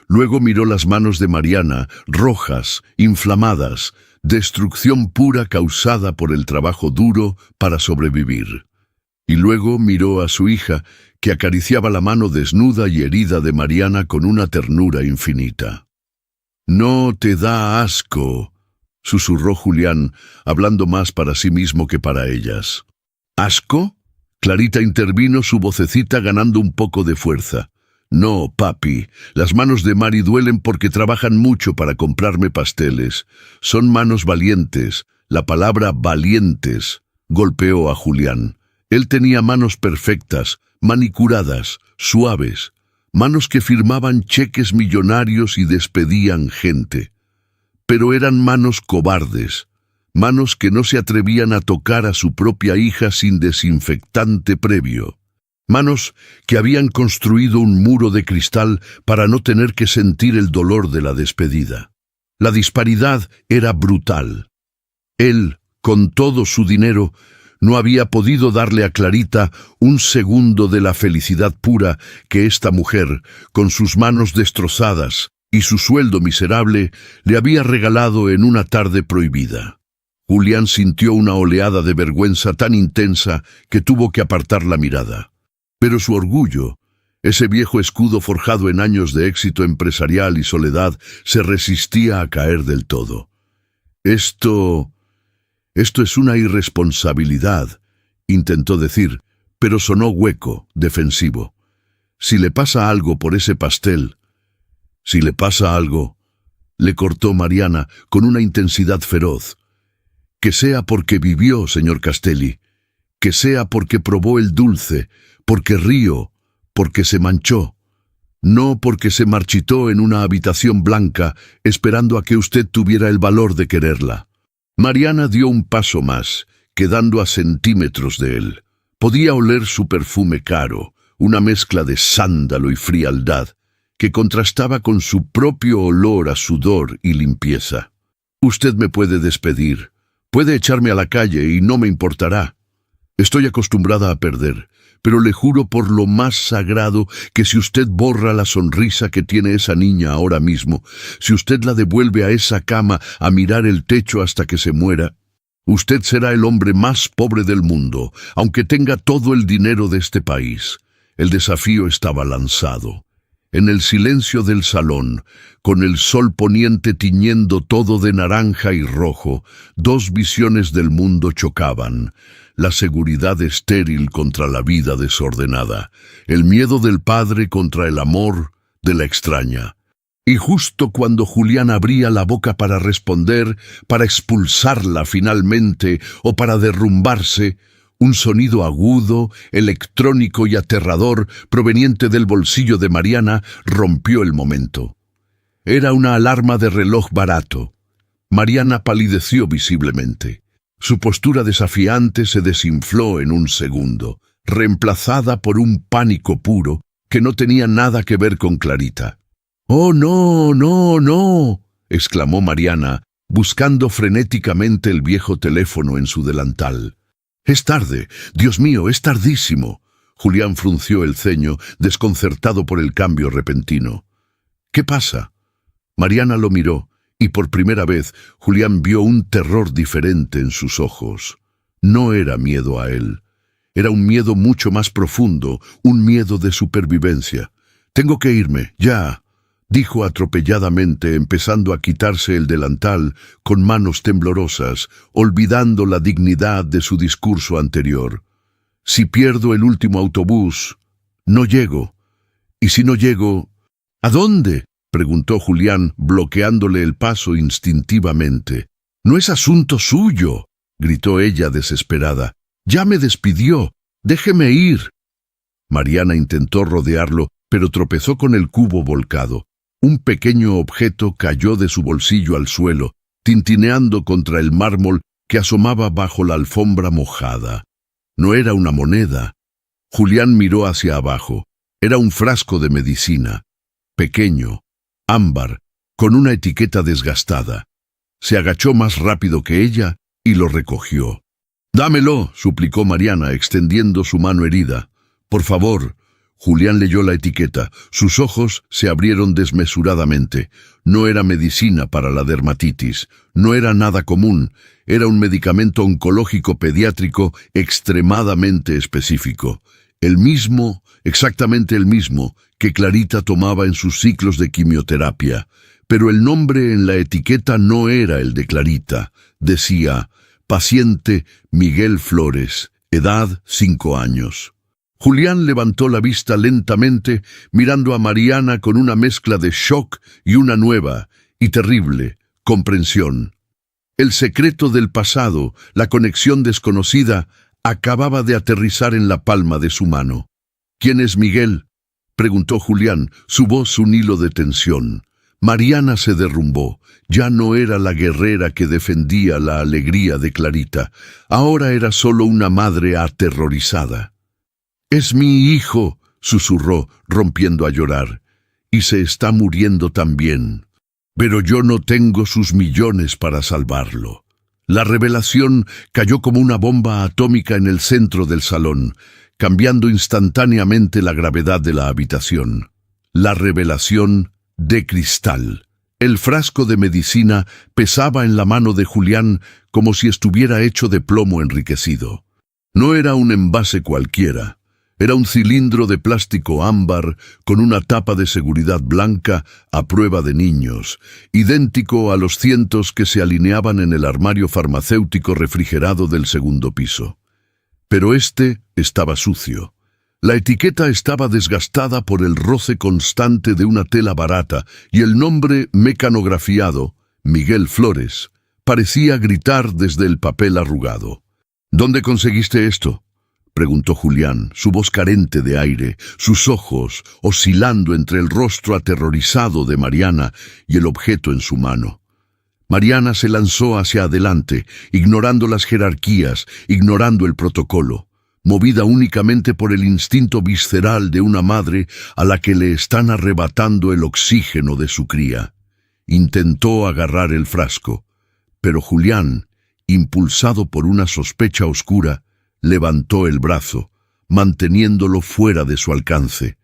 Luego miró las manos de Mariana, rojas, inflamadas, destrucción pura causada por el trabajo duro para sobrevivir. Y luego miró a su hija, que acariciaba la mano desnuda y herida de Mariana con una ternura infinita. «¿No te da asco?», susurró Julián, hablando más para sí mismo que para ellas. «¿Asco?», Clarita intervino, su vocecita ganando un poco de fuerza. «No, papi, las manos de Mari duelen porque trabajan mucho para comprarme pasteles. Son manos valientes, la palabra valientes», golpeó a Julián. Él tenía manos perfectas, manicuradas, suaves, manos que firmaban cheques millonarios y despedían gente. Pero eran manos cobardes, manos que no se atrevían a tocar a su propia hija sin desinfectante previo. Manos que habían construido un muro de cristal para no tener que sentir el dolor de la despedida. La disparidad era brutal. Él, con todo su dinero, no había podido darle a Clarita un segundo de la felicidad pura que esta mujer, con sus manos destrozadas y su sueldo miserable, le había regalado en una tarde prohibida. Julián sintió una oleada de vergüenza tan intensa que tuvo que apartar la mirada. Pero su orgullo, ese viejo escudo forjado en años de éxito empresarial y soledad, se resistía a caer del todo. Esto es una irresponsabilidad, intentó decir, pero sonó hueco, defensivo. Si le pasa algo por ese pastel, si le pasa algo, le cortó Mariana con una intensidad feroz. Que sea porque vivió, señor Castelli, que sea porque probó el dulce, porque rió, porque se manchó, no porque se marchitó en una habitación blanca esperando a que usted tuviera el valor de quererla. Mariana dio un paso más, quedando a centímetros de él. Podía oler su perfume caro, una mezcla de sándalo y frialdad, que contrastaba con su propio olor a sudor y limpieza. Usted me puede despedir, puede echarme a la calle y no me importará. Estoy acostumbrada a perder, pero le juro por lo más sagrado que si usted borra la sonrisa que tiene esa niña ahora mismo, si usted la devuelve a esa cama a mirar el techo hasta que se muera, usted será el hombre más pobre del mundo, aunque tenga todo el dinero de este país. El desafío estaba lanzado. En el silencio del salón, con el sol poniente tiñendo todo de naranja y rojo, dos visiones del mundo chocaban. La seguridad estéril contra la vida desordenada, el miedo del padre contra el amor de la extraña. Y justo cuando Julián abría la boca para responder, para expulsarla finalmente o para derrumbarse, un sonido agudo, electrónico y aterrador proveniente del bolsillo de Mariana rompió el momento. Era una alarma de reloj barato. Mariana palideció visiblemente. Su postura desafiante se desinfló en un segundo, reemplazada por un pánico puro que no tenía nada que ver con Clarita. «¡Oh, no, no, no!», exclamó Mariana, buscando frenéticamente el viejo teléfono en su delantal. «Es tarde. Dios mío, es tardísimo». Julián frunció el ceño, desconcertado por el cambio repentino. «¿Qué pasa?». Mariana lo miró, y por primera vez Julián vio un terror diferente en sus ojos. No era miedo a él. Era un miedo mucho más profundo, un miedo de supervivencia. «Tengo que irme, ya», dijo atropelladamente, empezando a quitarse el delantal con manos temblorosas, olvidando la dignidad de su discurso anterior. «Si pierdo el último autobús, no llego. Y si no llego, ¿a dónde?», preguntó Julián, bloqueándole el paso instintivamente. «No es asunto suyo», gritó ella desesperada. «Ya me despidió. Déjeme ir». Mariana intentó rodearlo, pero tropezó con el cubo volcado. Un pequeño objeto cayó de su bolsillo al suelo, tintineando contra el mármol que asomaba bajo la alfombra mojada. No era una moneda. Julián miró hacia abajo. Era un frasco de medicina, pequeño, ámbar, con una etiqueta desgastada. Se agachó más rápido que ella y lo recogió. «Dámelo», suplicó Mariana, extendiendo su mano herida. «Por favor». Julián leyó la etiqueta. Sus ojos se abrieron desmesuradamente. No era medicina para la dermatitis. No era nada común. Era un medicamento oncológico pediátrico extremadamente específico. El mismo, exactamente el mismo, que Clarita tomaba en sus ciclos de quimioterapia. Pero el nombre en la etiqueta no era el de Clarita. Decía, paciente Miguel Flores, edad 5 años. Julián levantó la vista lentamente, mirando a Mariana con una mezcla de shock y una nueva y terrible comprensión. El secreto del pasado, la conexión desconocida, acababa de aterrizar en la palma de su mano. «¿Quién es Miguel?», preguntó Julián, su voz un hilo de tensión. Mariana se derrumbó. Ya no era la guerrera que defendía la alegría de Clarita. Ahora era solo una madre aterrorizada. «Es mi hijo», susurró, rompiendo a llorar, «y se está muriendo también. Pero yo no tengo sus millones para salvarlo». La revelación cayó como una bomba atómica en el centro del salón, cambiando instantáneamente la gravedad de la habitación. La revelación de cristal. El frasco de medicina pesaba en la mano de Julián como si estuviera hecho de plomo enriquecido. No era un envase cualquiera. Era un cilindro de plástico ámbar con una tapa de seguridad blanca a prueba de niños, idéntico a los cientos que se alineaban en el armario farmacéutico refrigerado del segundo piso. Pero este estaba sucio. La etiqueta estaba desgastada por el roce constante de una tela barata y el nombre mecanografiado, Miguel Flores, parecía gritar desde el papel arrugado. «¿Dónde conseguiste esto?», preguntó Julián, su voz carente de aire, sus ojos oscilando entre el rostro aterrorizado de Mariana y el objeto en su mano. Mariana se lanzó hacia adelante, ignorando las jerarquías, ignorando el protocolo, movida únicamente por el instinto visceral de una madre a la que le están arrebatando el oxígeno de su cría. Intentó agarrar el frasco, pero Julián, impulsado por una sospecha oscura, levantó el brazo, manteniéndolo fuera de su alcance.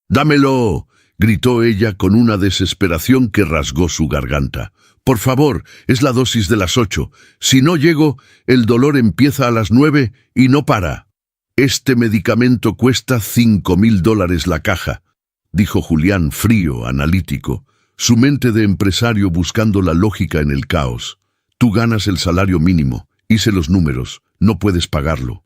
«¡Dámelo!», gritó ella con una desesperación que rasgó su garganta. «Por favor, es la dosis de las 8. Si no llego, el dolor empieza a las 9 y no para». «Este medicamento cuesta $5,000 la caja», dijo Julián frío, analítico, su mente de empresario buscando la lógica en el caos. «Tú ganas el salario mínimo, hice los números, no puedes pagarlo.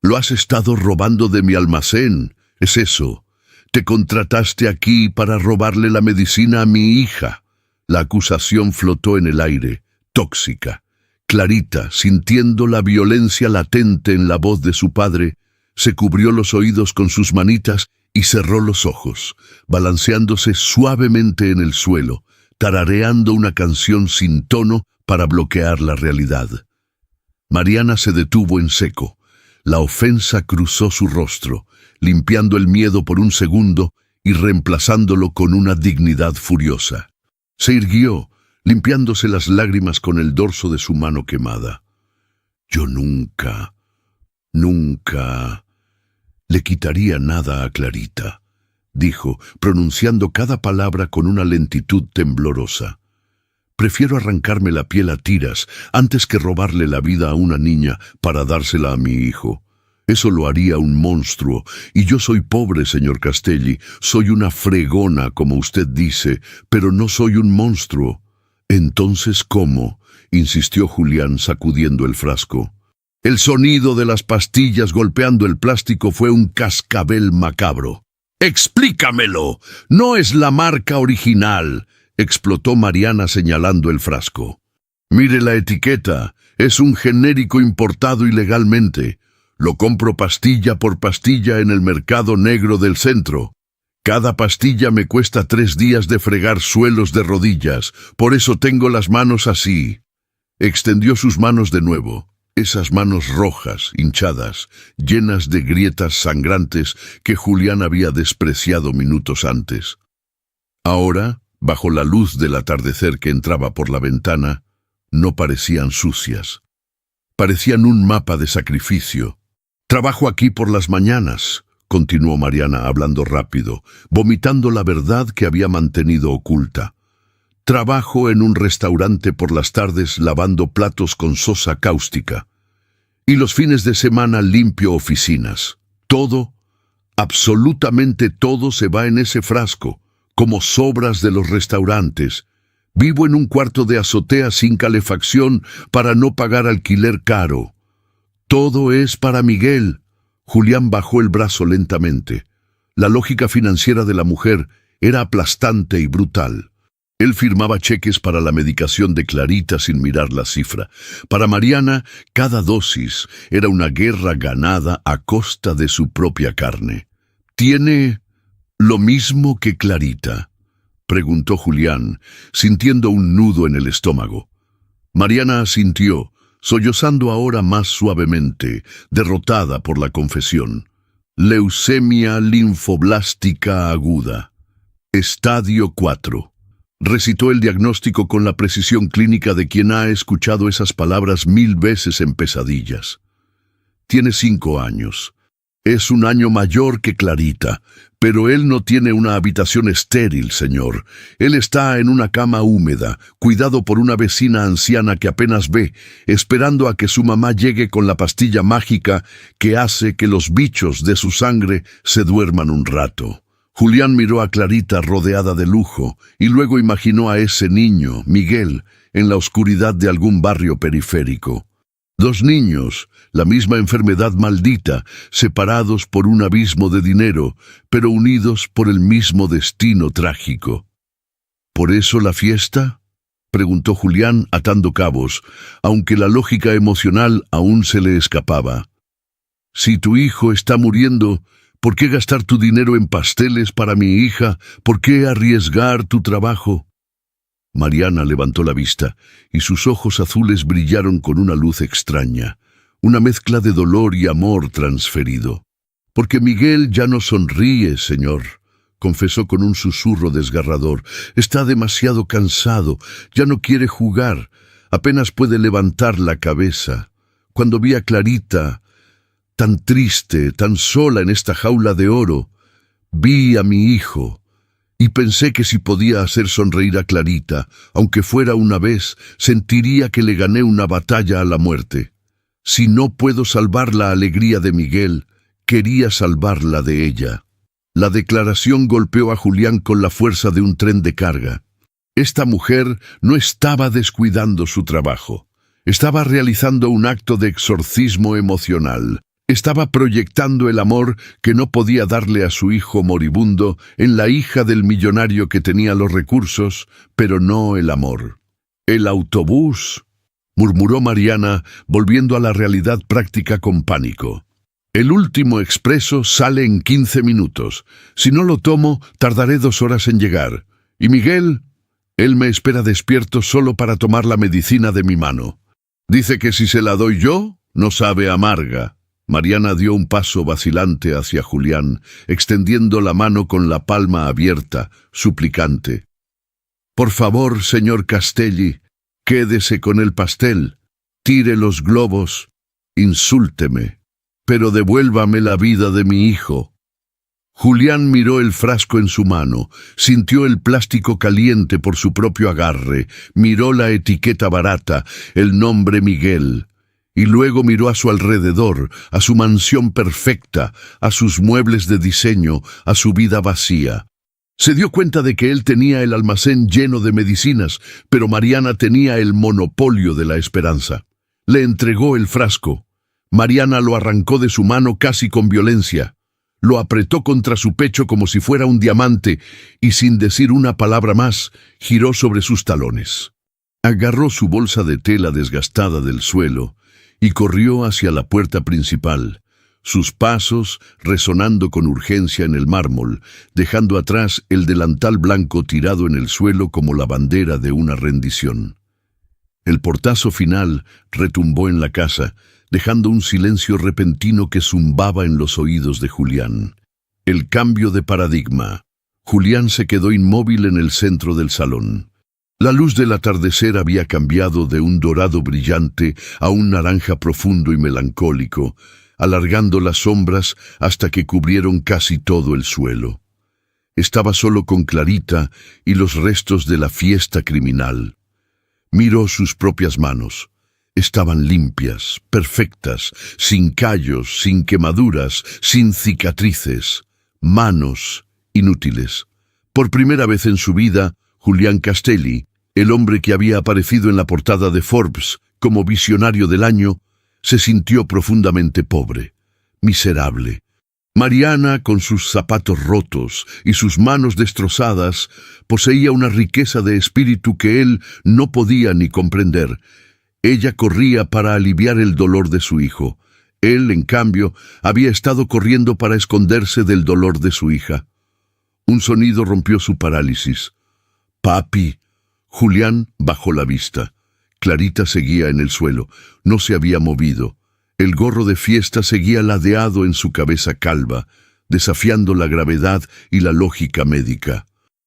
Lo has estado robando de mi almacén, es eso. Te contrataste aquí para robarle la medicina a mi hija». La acusación flotó en el aire, tóxica. Clarita, sintiendo la violencia latente en la voz de su padre, se cubrió los oídos con sus manitas y cerró los ojos, balanceándose suavemente en el suelo, tarareando una canción sin tono para bloquear la realidad. Mariana se detuvo en seco. La ofensa cruzó su rostro, limpiando el miedo por un segundo y reemplazándolo con una dignidad furiosa. Se irguió, limpiándose las lágrimas con el dorso de su mano quemada. «Yo nunca le quitaría nada a Clarita», dijo, pronunciando cada palabra con una lentitud temblorosa. «Prefiero arrancarme la piel a tiras antes que robarle la vida a una niña para dársela a mi hijo. Eso lo haría un monstruo, y yo soy pobre, señor Castelli, soy una fregona, como usted dice, pero no soy un monstruo». «Entonces, ¿cómo?», insistió Julián sacudiendo el frasco. El sonido de las pastillas golpeando el plástico fue un cascabel macabro. «¡Explícamelo! No es la marca original», explotó Mariana señalando el frasco. «Mire la etiqueta, es un genérico importado ilegalmente. Lo compro pastilla por pastilla en el mercado negro del centro. Cada pastilla me cuesta 3 días de fregar suelos de rodillas, por eso tengo las manos así». Extendió sus manos de nuevo. Esas manos rojas, hinchadas, llenas de grietas sangrantes que Julián había despreciado minutos antes. Ahora, bajo la luz del atardecer que entraba por la ventana, no parecían sucias. Parecían un mapa de sacrificio. «Trabajo aquí por las mañanas», continuó Mariana hablando rápido, vomitando la verdad que había mantenido oculta. «Trabajo en un restaurante por las tardes lavando platos con sosa cáustica. Y los fines de semana limpio oficinas. Todo, absolutamente todo se va en ese frasco, como sobras de los restaurantes. Vivo en un cuarto de azotea sin calefacción para no pagar alquiler caro. Todo es para Miguel». Julián bajó el brazo lentamente. La lógica financiera de la mujer era aplastante y brutal. Él firmaba cheques para la medicación de Clarita sin mirar la cifra. Para Mariana, cada dosis era una guerra ganada a costa de su propia carne. «¿Tiene lo mismo que Clarita?», preguntó Julián, sintiendo un nudo en el estómago. Mariana asintió, sollozando ahora más suavemente, derrotada por la confesión. Leucemia linfoblástica aguda. Estadio 4. Recitó el diagnóstico con la precisión clínica de quien ha escuchado esas palabras 1000 veces en pesadillas. Tiene 5 años. Es un año mayor que Clarita, pero él no tiene una habitación estéril, señor. Él está en una cama húmeda, cuidado por una vecina anciana que apenas ve, esperando a que su mamá llegue con la pastilla mágica que hace que los bichos de su sangre se duerman un rato. Julián miró a Clarita rodeada de lujo y luego imaginó a ese niño, Miguel, en la oscuridad de algún barrio periférico. 2 niños, la misma enfermedad maldita, separados por un abismo de dinero, pero unidos por el mismo destino trágico. ¿Por eso la fiesta?, preguntó Julián atando cabos, aunque la lógica emocional aún se le escapaba. Si tu hijo está muriendo, ¿por qué gastar tu dinero en pasteles para mi hija? ¿Por qué arriesgar tu trabajo? Mariana levantó la vista, y sus ojos azules brillaron con una luz extraña, una mezcla de dolor y amor transferido. Porque Miguel ya no sonríe, señor, confesó con un susurro desgarrador. Está demasiado cansado, ya no quiere jugar, apenas puede levantar la cabeza. Cuando vi a Clarita, tan triste, tan sola en esta jaula de oro, vi a mi hijo, y pensé que si podía hacer sonreír a Clarita, aunque fuera una vez, sentiría que le gané una batalla a la muerte. Si no puedo salvar la alegría de Miguel, quería salvarla de ella. La declaración golpeó a Julián con la fuerza de un tren de carga. Esta mujer no estaba descuidando su trabajo. Estaba realizando un acto de exorcismo emocional. Estaba proyectando el amor que no podía darle a su hijo moribundo en la hija del millonario que tenía los recursos, pero no el amor. «El autobús», murmuró Mariana, volviendo a la realidad práctica con pánico. «El último expreso sale en 15 minutos. Si no lo tomo, tardaré 2 horas en llegar. ¿Y Miguel? Él me espera despierto solo para tomar la medicina de mi mano. Dice que si se la doy yo, no sabe amarga». Mariana dio un paso vacilante hacia Julián, extendiendo la mano con la palma abierta, suplicante. «Por favor, señor Castelli, quédese con el pastel, tire los globos, insúlteme, pero devuélvame la vida de mi hijo». Julián miró el frasco en su mano, sintió el plástico caliente por su propio agarre, miró la etiqueta barata, el nombre Miguel, y luego miró a su alrededor, a su mansión perfecta, a sus muebles de diseño, a su vida vacía. Se dio cuenta de que él tenía el almacén lleno de medicinas, pero Mariana tenía el monopolio de la esperanza. Le entregó el frasco. Mariana lo arrancó de su mano casi con violencia. Lo apretó contra su pecho como si fuera un diamante y sin decir una palabra más, giró sobre sus talones. Agarró su bolsa de tela desgastada del suelo y corrió hacia la puerta principal, sus pasos resonando con urgencia en el mármol, dejando atrás el delantal blanco tirado en el suelo como la bandera de una rendición. El portazo final retumbó en la casa, dejando un silencio repentino que zumbaba en los oídos de Julián. El cambio de paradigma. Julián se quedó inmóvil en el centro del salón. La luz del atardecer había cambiado de un dorado brillante a un naranja profundo y melancólico, alargando las sombras hasta que cubrieron casi todo el suelo. Estaba solo con Clarita y los restos de la fiesta criminal. Miró sus propias manos. Estaban limpias, perfectas, sin callos, sin quemaduras, sin cicatrices. Manos inútiles. Por primera vez en su vida, Julián Castelli, el hombre que había aparecido en la portada de Forbes como visionario del año, se sintió profundamente pobre, miserable. Mariana, con sus zapatos rotos y sus manos destrozadas, poseía una riqueza de espíritu que él no podía ni comprender. Ella corría para aliviar el dolor de su hijo. Él, en cambio, había estado corriendo para esconderse del dolor de su hija. Un sonido rompió su parálisis. «Papi». Julián bajó la vista. Clarita seguía en el suelo. No se había movido. El gorro de fiesta seguía ladeado en su cabeza calva, desafiando la gravedad y la lógica médica.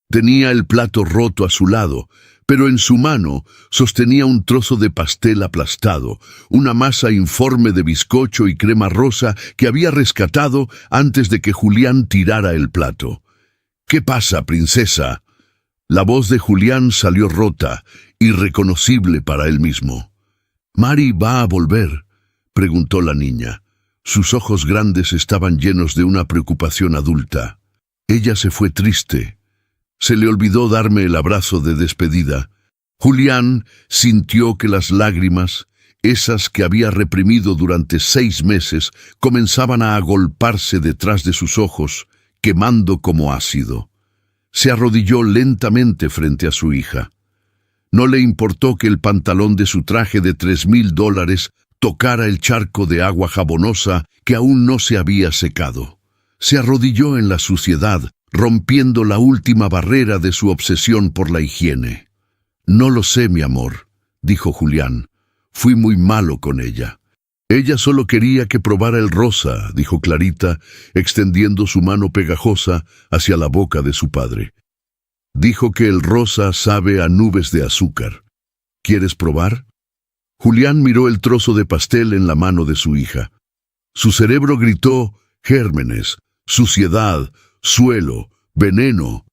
Tenía el plato roto a su lado, pero en su mano sostenía un trozo de pastel aplastado, una masa informe de bizcocho y crema rosa que había rescatado antes de que Julián tirara el plato. «¿Qué pasa, princesa?». La voz de Julián salió rota, irreconocible para él mismo. «¿Mari va a volver?», preguntó la niña. Sus ojos grandes estaban llenos de una preocupación adulta. Ella se fue triste. Se le olvidó darme el abrazo de despedida. Julián sintió que las lágrimas, esas que había reprimido durante 6 meses, comenzaban a agolparse detrás de sus ojos, quemando como ácido. Se arrodilló lentamente frente a su hija. No le importó que el pantalón de su traje de $3,000 tocara el charco de agua jabonosa que aún no se había secado. Se arrodilló en la suciedad, rompiendo la última barrera de su obsesión por la higiene. «No lo sé, mi amor», dijo Julián. «Fui muy malo con ella». «Ella solo quería que probara el rosa», dijo Clarita, extendiendo su mano pegajosa hacia la boca de su padre. «Dijo que el rosa sabe a nubes de azúcar. ¿Quieres probar?». Julián miró el trozo de pastel en la mano de su hija. Su cerebro gritó gérmenes, suciedad, suelo, veneno.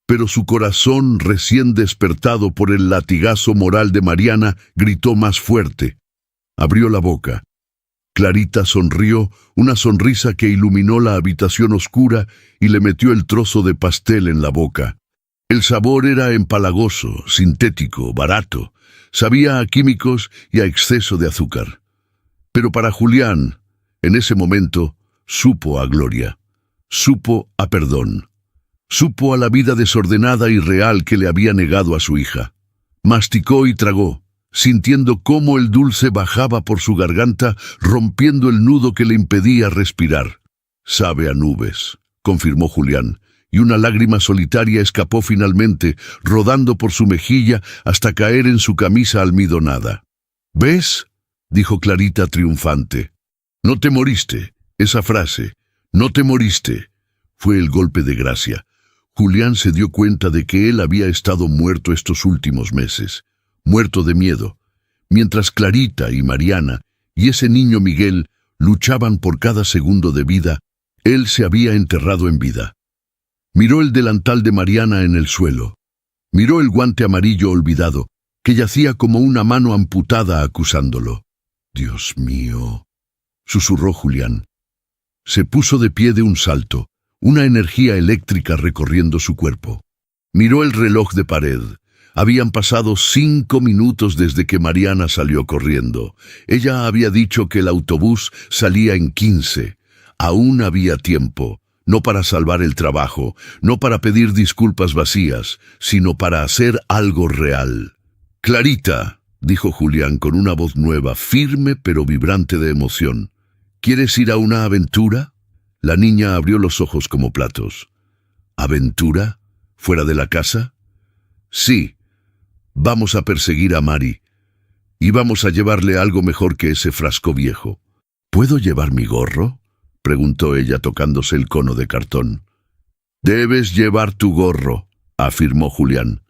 Pero su corazón, recién despertado por el latigazo moral de Mariana, gritó más fuerte. Abrió la boca. Clarita sonrió, una sonrisa que iluminó la habitación oscura y le metió el trozo de pastel en la boca. El sabor era empalagoso, sintético, barato. Sabía a químicos y a exceso de azúcar. Pero para Julián, en ese momento, supo a gloria. Supo a perdón. Supo a la vida desordenada y real que le había negado a su hija. Masticó y tragó, sintiendo cómo el dulce bajaba por su garganta, rompiendo el nudo que le impedía respirar. «Sabe a nubes», confirmó Julián, y una lágrima solitaria escapó finalmente, rodando por su mejilla hasta caer en su camisa almidonada. «¿Ves?», dijo Clarita triunfante. «No te moriste». Esa frase, «no te moriste», fue el golpe de gracia. Julián se dio cuenta de que él había estado muerto estos últimos meses, muerto de miedo, mientras Clarita y Mariana y ese niño Miguel luchaban por cada segundo de vida, él se había enterrado en vida. Miró el delantal de Mariana en el suelo. Miró el guante amarillo olvidado, que yacía como una mano amputada acusándolo. «Dios mío», susurró Julián. Se puso de pie de un salto, una energía eléctrica recorriendo su cuerpo. Miró el reloj de pared. Habían pasado 5 minutos desde que Mariana salió corriendo. Ella había dicho que el autobús salía en 15. Aún había tiempo, no para salvar el trabajo, no para pedir disculpas vacías, sino para hacer algo real. «Clarita», dijo Julián con una voz nueva, firme pero vibrante de emoción. «¿Quieres ir a una aventura?». La niña abrió los ojos como platos. «¿Aventura? ¿Fuera de la casa?». «Sí. Vamos a perseguir a Mari. Y vamos a llevarle algo mejor que ese frasco viejo». «¿Puedo llevar mi gorro?», preguntó ella tocándose el cono de cartón. «Debes llevar tu gorro», afirmó Julián.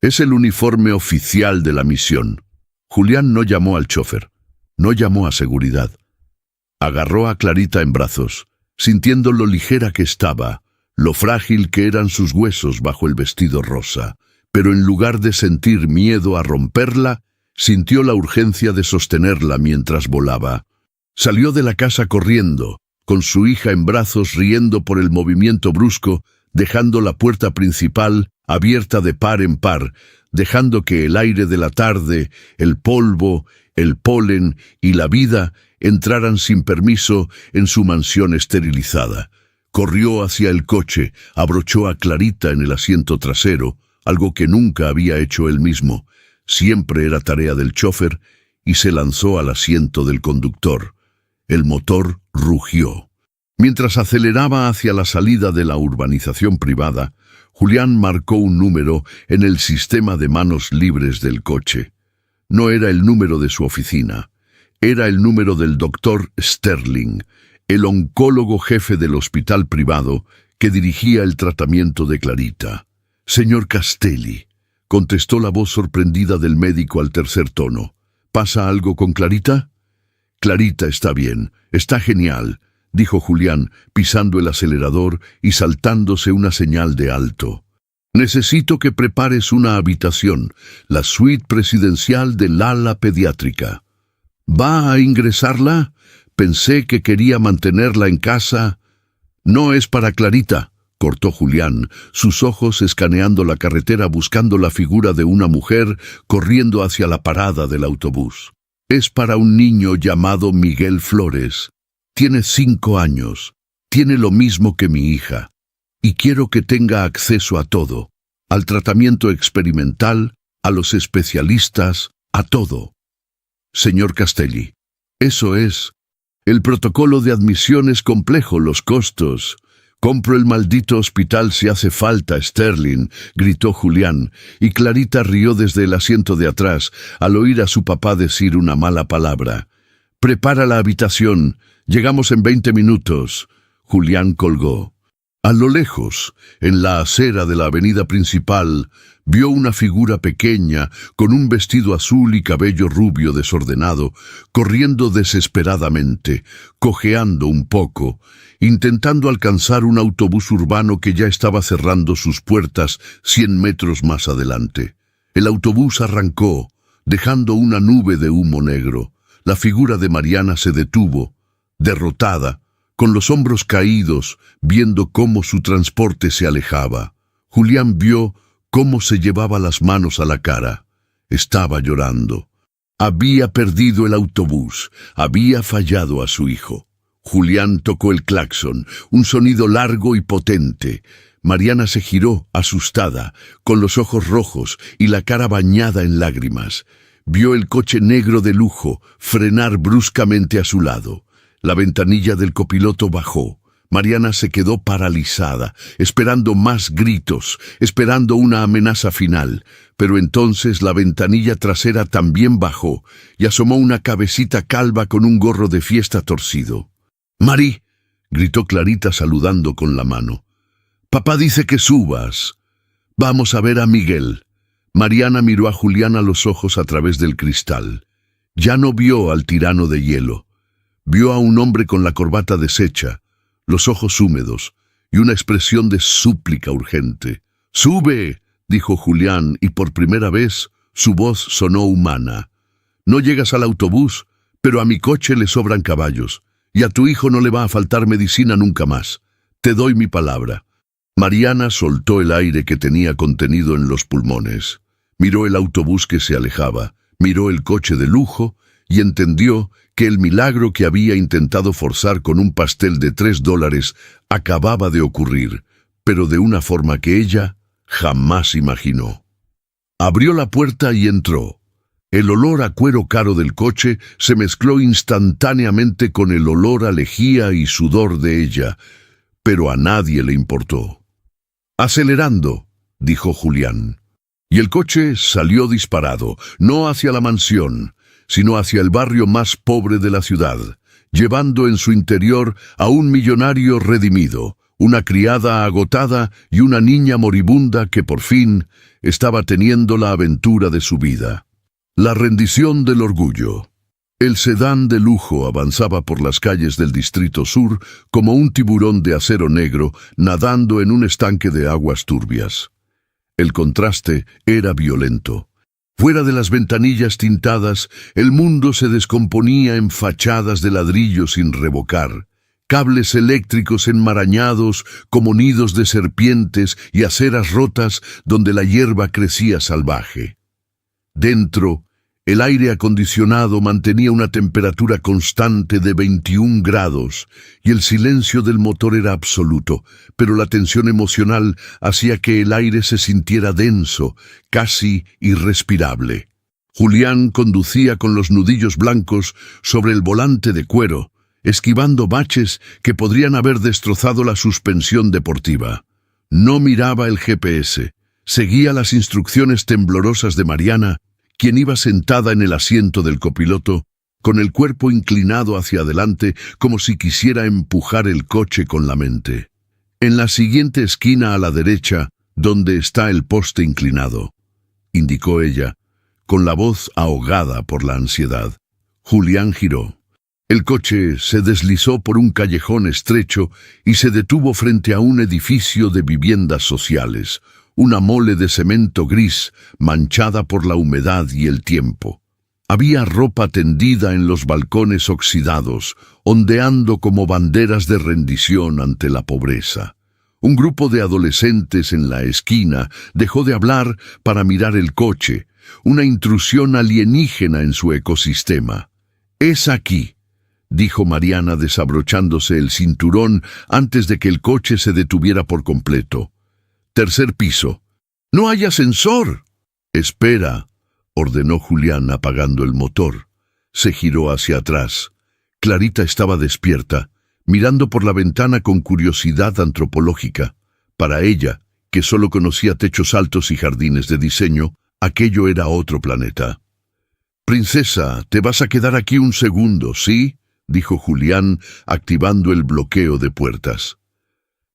«Es el uniforme oficial de la misión». Julián no llamó al chofer. No llamó a seguridad. Agarró a Clarita en brazos, sintiendo lo ligera que estaba, lo frágil que eran sus huesos bajo el vestido rosa, pero en lugar de sentir miedo a romperla, sintió la urgencia de sostenerla mientras volaba. Salió de la casa corriendo, con su hija en brazos riendo por el movimiento brusco, dejando la puerta principal abierta de par en par, dejando que el aire de la tarde, el polvo, el polen y la vida entraran sin permiso en su mansión esterilizada. Corrió hacia el coche, abrochó a Clarita en el asiento trasero, algo que nunca había hecho él mismo, siempre era tarea del chofer, y se lanzó al asiento del conductor. El motor rugió. Mientras aceleraba hacia la salida de la urbanización privada, Julián marcó un número en el sistema de manos libres del coche. No era el número de su oficina. Era el número del doctor Sterling, el oncólogo jefe del hospital privado que dirigía el tratamiento de Clarita. «Señor Castelli», contestó la voz sorprendida del médico al tercer tono. «¿Pasa algo con Clarita?» «Clarita está bien, está genial», dijo Julián, pisando el acelerador y saltándose una señal de alto. «Necesito que prepares una habitación, la suite presidencial del ala pediátrica». «¿Va a ingresarla? Pensé que quería mantenerla en casa». «No es para Clarita», cortó Julián, sus ojos escaneando la carretera buscando la figura de una mujer corriendo hacia la parada del autobús. «Es para un niño llamado Miguel Flores. Tiene 5 años. Tiene lo mismo que mi hija. Y quiero que tenga acceso a todo. Al tratamiento experimental, a los especialistas, a todo». «Señor Castelli, eso es. El protocolo de admisión es complejo, los costos». «Compro el maldito hospital si hace falta, Sterling», gritó Julián, y Clarita rió desde el asiento de atrás al oír a su papá decir una mala palabra. «Prepara la habitación. Llegamos en 20 minutos». Julián colgó. A lo lejos, en la acera de la avenida principal, vio una figura pequeña, con un vestido azul y cabello rubio desordenado, corriendo desesperadamente, cojeando un poco, intentando alcanzar un autobús urbano que ya estaba cerrando sus puertas 100 metros más adelante. El autobús arrancó, dejando una nube de humo negro. La figura de Mariana se detuvo, derrotada, con los hombros caídos, viendo cómo su transporte se alejaba. Julián vio cómo se llevaba las manos a la cara. Estaba llorando. Había perdido el autobús, había fallado a su hijo. Julián tocó el claxon, un sonido largo y potente. Mariana se giró, asustada, con los ojos rojos y la cara bañada en lágrimas. Vio el coche negro de lujo frenar bruscamente a su lado. La ventanilla del copiloto bajó. Mariana se quedó paralizada, esperando más gritos, esperando una amenaza final. Pero entonces la ventanilla trasera también bajó y asomó una cabecita calva con un gorro de fiesta torcido. «Mari», gritó Clarita saludando con la mano. «Papá dice que subas. Vamos a ver a Miguel». Mariana miró a Julián a los ojos a través del cristal. Ya no vio al tirano de hielo. Vio a un hombre con la corbata deshecha, los ojos húmedos y una expresión de súplica urgente. «¡Sube!», dijo Julián, y por primera vez su voz sonó humana. «No llegas al autobús, pero a mi coche le sobran caballos, y a tu hijo no le va a faltar medicina nunca más. Te doy mi palabra». Mariana soltó el aire que tenía contenido en los pulmones. Miró el autobús que se alejaba, miró el coche de lujo y entendió que el milagro que había intentado forzar con un pastel de $3 acababa de ocurrir, pero de una forma que ella jamás imaginó. Abrió la puerta y entró. El olor a cuero caro del coche se mezcló instantáneamente con el olor a lejía y sudor de ella, pero a nadie le importó. «Acelerando», dijo Julián. Y el coche salió disparado, no hacia la mansión, sino hacia el barrio más pobre de la ciudad, llevando en su interior a un millonario redimido, una criada agotada y una niña moribunda que por fin estaba teniendo la aventura de su vida. La rendición del orgullo. El sedán de lujo avanzaba por las calles del Distrito Sur como un tiburón de acero negro nadando en un estanque de aguas turbias. El contraste era violento. Fuera de las ventanillas tintadas, el mundo se descomponía en fachadas de ladrillo sin revocar, cables eléctricos enmarañados como nidos de serpientes y aceras rotas donde la hierba crecía salvaje. Dentro, el aire acondicionado mantenía una temperatura constante de 21 grados y el silencio del motor era absoluto, pero la tensión emocional hacía que el aire se sintiera denso, casi irrespirable. Julián conducía con los nudillos blancos sobre el volante de cuero, esquivando baches que podrían haber destrozado la suspensión deportiva. No miraba el GPS, seguía las instrucciones temblorosas de Mariana, quien iba sentada en el asiento del copiloto, con el cuerpo inclinado hacia adelante como si quisiera empujar el coche con la mente. En la siguiente esquina a la derecha, donde está el poste inclinado, indicó ella, con la voz ahogada por la ansiedad. Julián giró. El coche se deslizó por un callejón estrecho y se detuvo frente a un edificio de viviendas sociales, una mole de cemento gris manchada por la humedad y el tiempo. Había ropa tendida en los balcones oxidados, ondeando como banderas de rendición ante la pobreza. Un grupo de adolescentes en la esquina dejó de hablar para mirar el coche, una intrusión alienígena en su ecosistema. «Es aquí», dijo Mariana desabrochándose el cinturón antes de que el coche se detuviera por completo. «Tercer piso». «¡No hay ascensor!». «Espera», ordenó Julián apagando el motor. Se giró hacia atrás. Clarita estaba despierta, mirando por la ventana con curiosidad antropológica. Para ella, que solo conocía techos altos y jardines de diseño, aquello era otro planeta. «Princesa, te vas a quedar aquí un segundo, ¿sí?», dijo Julián, activando el bloqueo de puertas.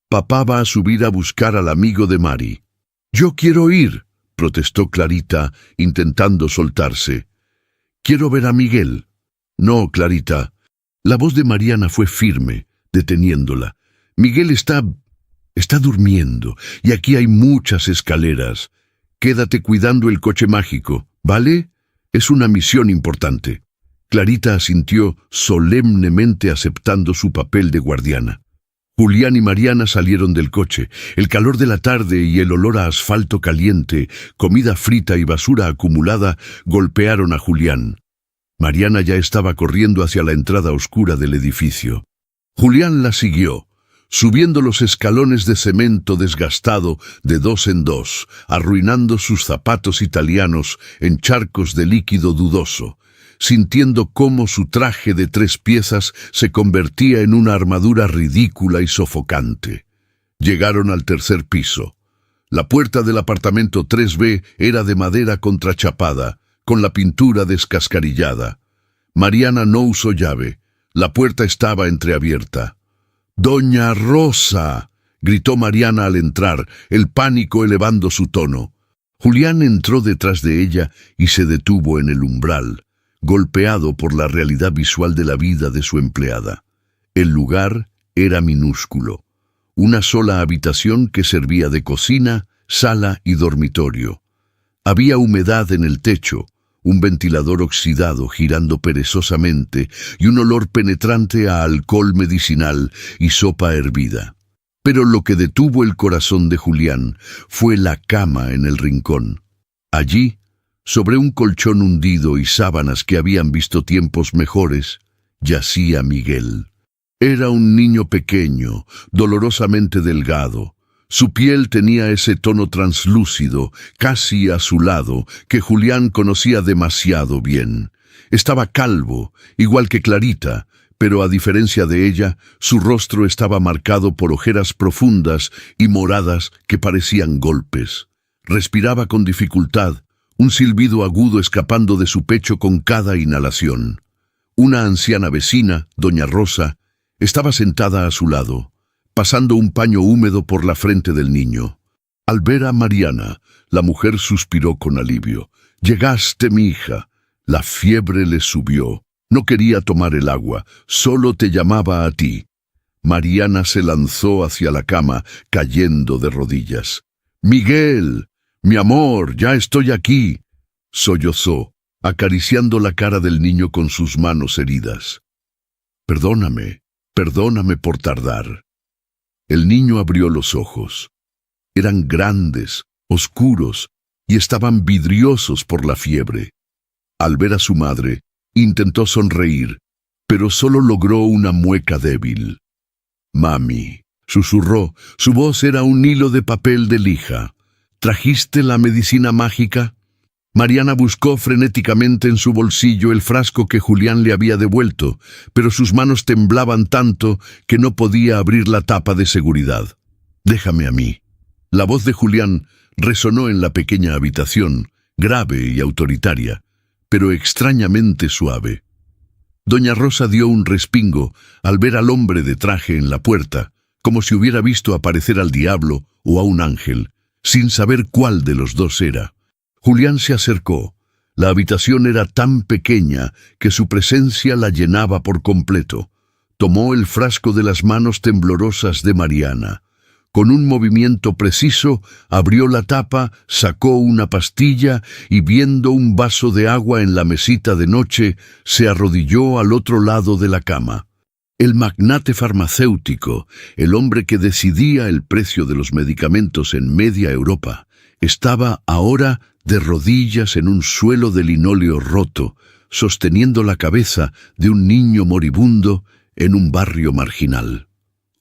«Papá va a subir a buscar al amigo de Mari». «Yo quiero ir», protestó Clarita, intentando soltarse. «Quiero ver a Miguel». «No, Clarita». La voz de Mariana fue firme, deteniéndola. «Miguel está durmiendo, y aquí hay muchas escaleras. Quédate cuidando el coche mágico, ¿vale? Es una misión importante». Clarita asintió solemnemente aceptando su papel de guardiana. Julián y Mariana salieron del coche. El calor de la tarde y el olor a asfalto caliente, comida frita y basura acumulada golpearon a Julián. Mariana ya estaba corriendo hacia la entrada oscura del edificio. Julián la siguió, subiendo los escalones de cemento desgastado de dos en dos, arruinando sus zapatos italianos en charcos de líquido dudoso, sintiendo cómo su traje de 3 piezas se convertía en una armadura ridícula y sofocante. Llegaron al tercer piso. La puerta del apartamento 3B era de madera contrachapada, con la pintura descascarillada. Mariana no usó llave. La puerta estaba entreabierta. «¡Doña Rosa!», gritó Mariana al entrar, el pánico elevando su tono. Julián entró detrás de ella y se detuvo en el umbral, golpeado por la realidad visual de la vida de su empleada. El lugar era minúsculo. Una sola habitación que servía de cocina, sala y dormitorio. Había humedad en el techo, un ventilador oxidado girando perezosamente y un olor penetrante a alcohol medicinal y sopa hervida. Pero lo que detuvo el corazón de Julián fue la cama en el rincón. Allí, sobre un colchón hundido y sábanas que habían visto tiempos mejores, yacía Miguel. Era un niño pequeño, dolorosamente delgado. Su piel tenía ese tono translúcido, casi azulado, que Julián conocía demasiado bien. Estaba calvo, igual que Clarita, pero a diferencia de ella, su rostro estaba marcado por ojeras profundas y moradas que parecían golpes. Respiraba con dificultad, un silbido agudo escapando de su pecho con cada inhalación. Una anciana vecina, doña Rosa, estaba sentada a su lado, pasando un paño húmedo por la frente del niño. Al ver a Mariana, la mujer suspiró con alivio. «Llegaste, mi hija». La fiebre le subió. No quería tomar el agua, solo te llamaba a ti. Mariana se lanzó hacia la cama, cayendo de rodillas. «Miguel, mi amor, ya estoy aquí», sollozó, acariciando la cara del niño con sus manos heridas. «Perdóname por tardar». El niño abrió los ojos. Eran grandes, oscuros, y estaban vidriosos por la fiebre. Al ver a su madre, intentó sonreír, pero solo logró una mueca débil. «Mami», susurró, su voz era un hilo de papel de lija. «¿Trajiste la medicina mágica?». Mariana buscó frenéticamente en su bolsillo el frasco que Julián le había devuelto, pero sus manos temblaban tanto que no podía abrir la tapa de seguridad. «Déjame a mí». La voz de Julián resonó en la pequeña habitación, grave y autoritaria, pero extrañamente suave. Doña Rosa dio un respingo al ver al hombre de traje en la puerta, como si hubiera visto aparecer al diablo o a un ángel, sin saber cuál de los dos era. Julián se acercó. La habitación era tan pequeña que su presencia la llenaba por completo. Tomó el frasco de las manos temblorosas de Mariana. Con un movimiento preciso, abrió la tapa, sacó una pastilla y, viendo un vaso de agua en la mesita de noche, se arrodilló al otro lado de la cama. El magnate farmacéutico, el hombre que decidía el precio de los medicamentos en media Europa, estaba ahora de rodillas en un suelo de linóleo roto, sosteniendo la cabeza de un niño moribundo en un barrio marginal.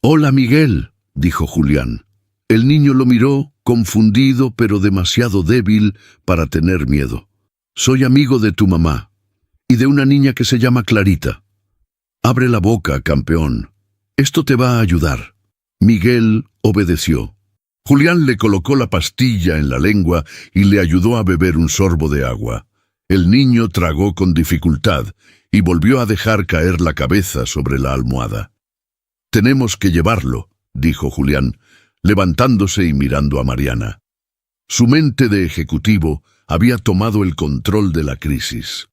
«Hola, Miguel», dijo Julián. El niño lo miró, confundido pero demasiado débil para tener miedo. «Soy amigo de tu mamá y de una niña que se llama Clarita. Abre la boca, campeón. Esto te va a ayudar». Miguel obedeció. Julián le colocó la pastilla en la lengua y le ayudó a beber un sorbo de agua. El niño tragó con dificultad y volvió a dejar caer la cabeza sobre la almohada. «Tenemos que llevarlo», dijo Julián, levantándose y mirando a Mariana. Su mente de ejecutivo había tomado el control de la crisis.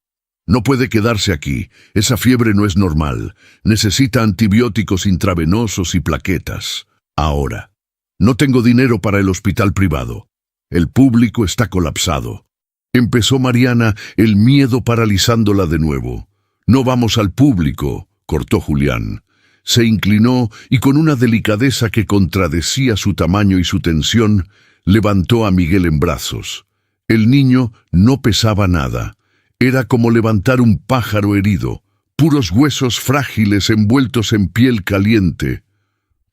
«No puede quedarse aquí. Esa fiebre no es normal. Necesita antibióticos intravenosos y plaquetas. Ahora. No tengo dinero para el hospital privado. El público está colapsado». Empezó Mariana, el miedo paralizándola de nuevo. «No vamos al público», cortó Julián. Se inclinó y, con una delicadeza que contradecía su tamaño y su tensión, levantó a Miguel en brazos. El niño no pesaba nada. Era como levantar un pájaro herido, puros huesos frágiles envueltos en piel caliente.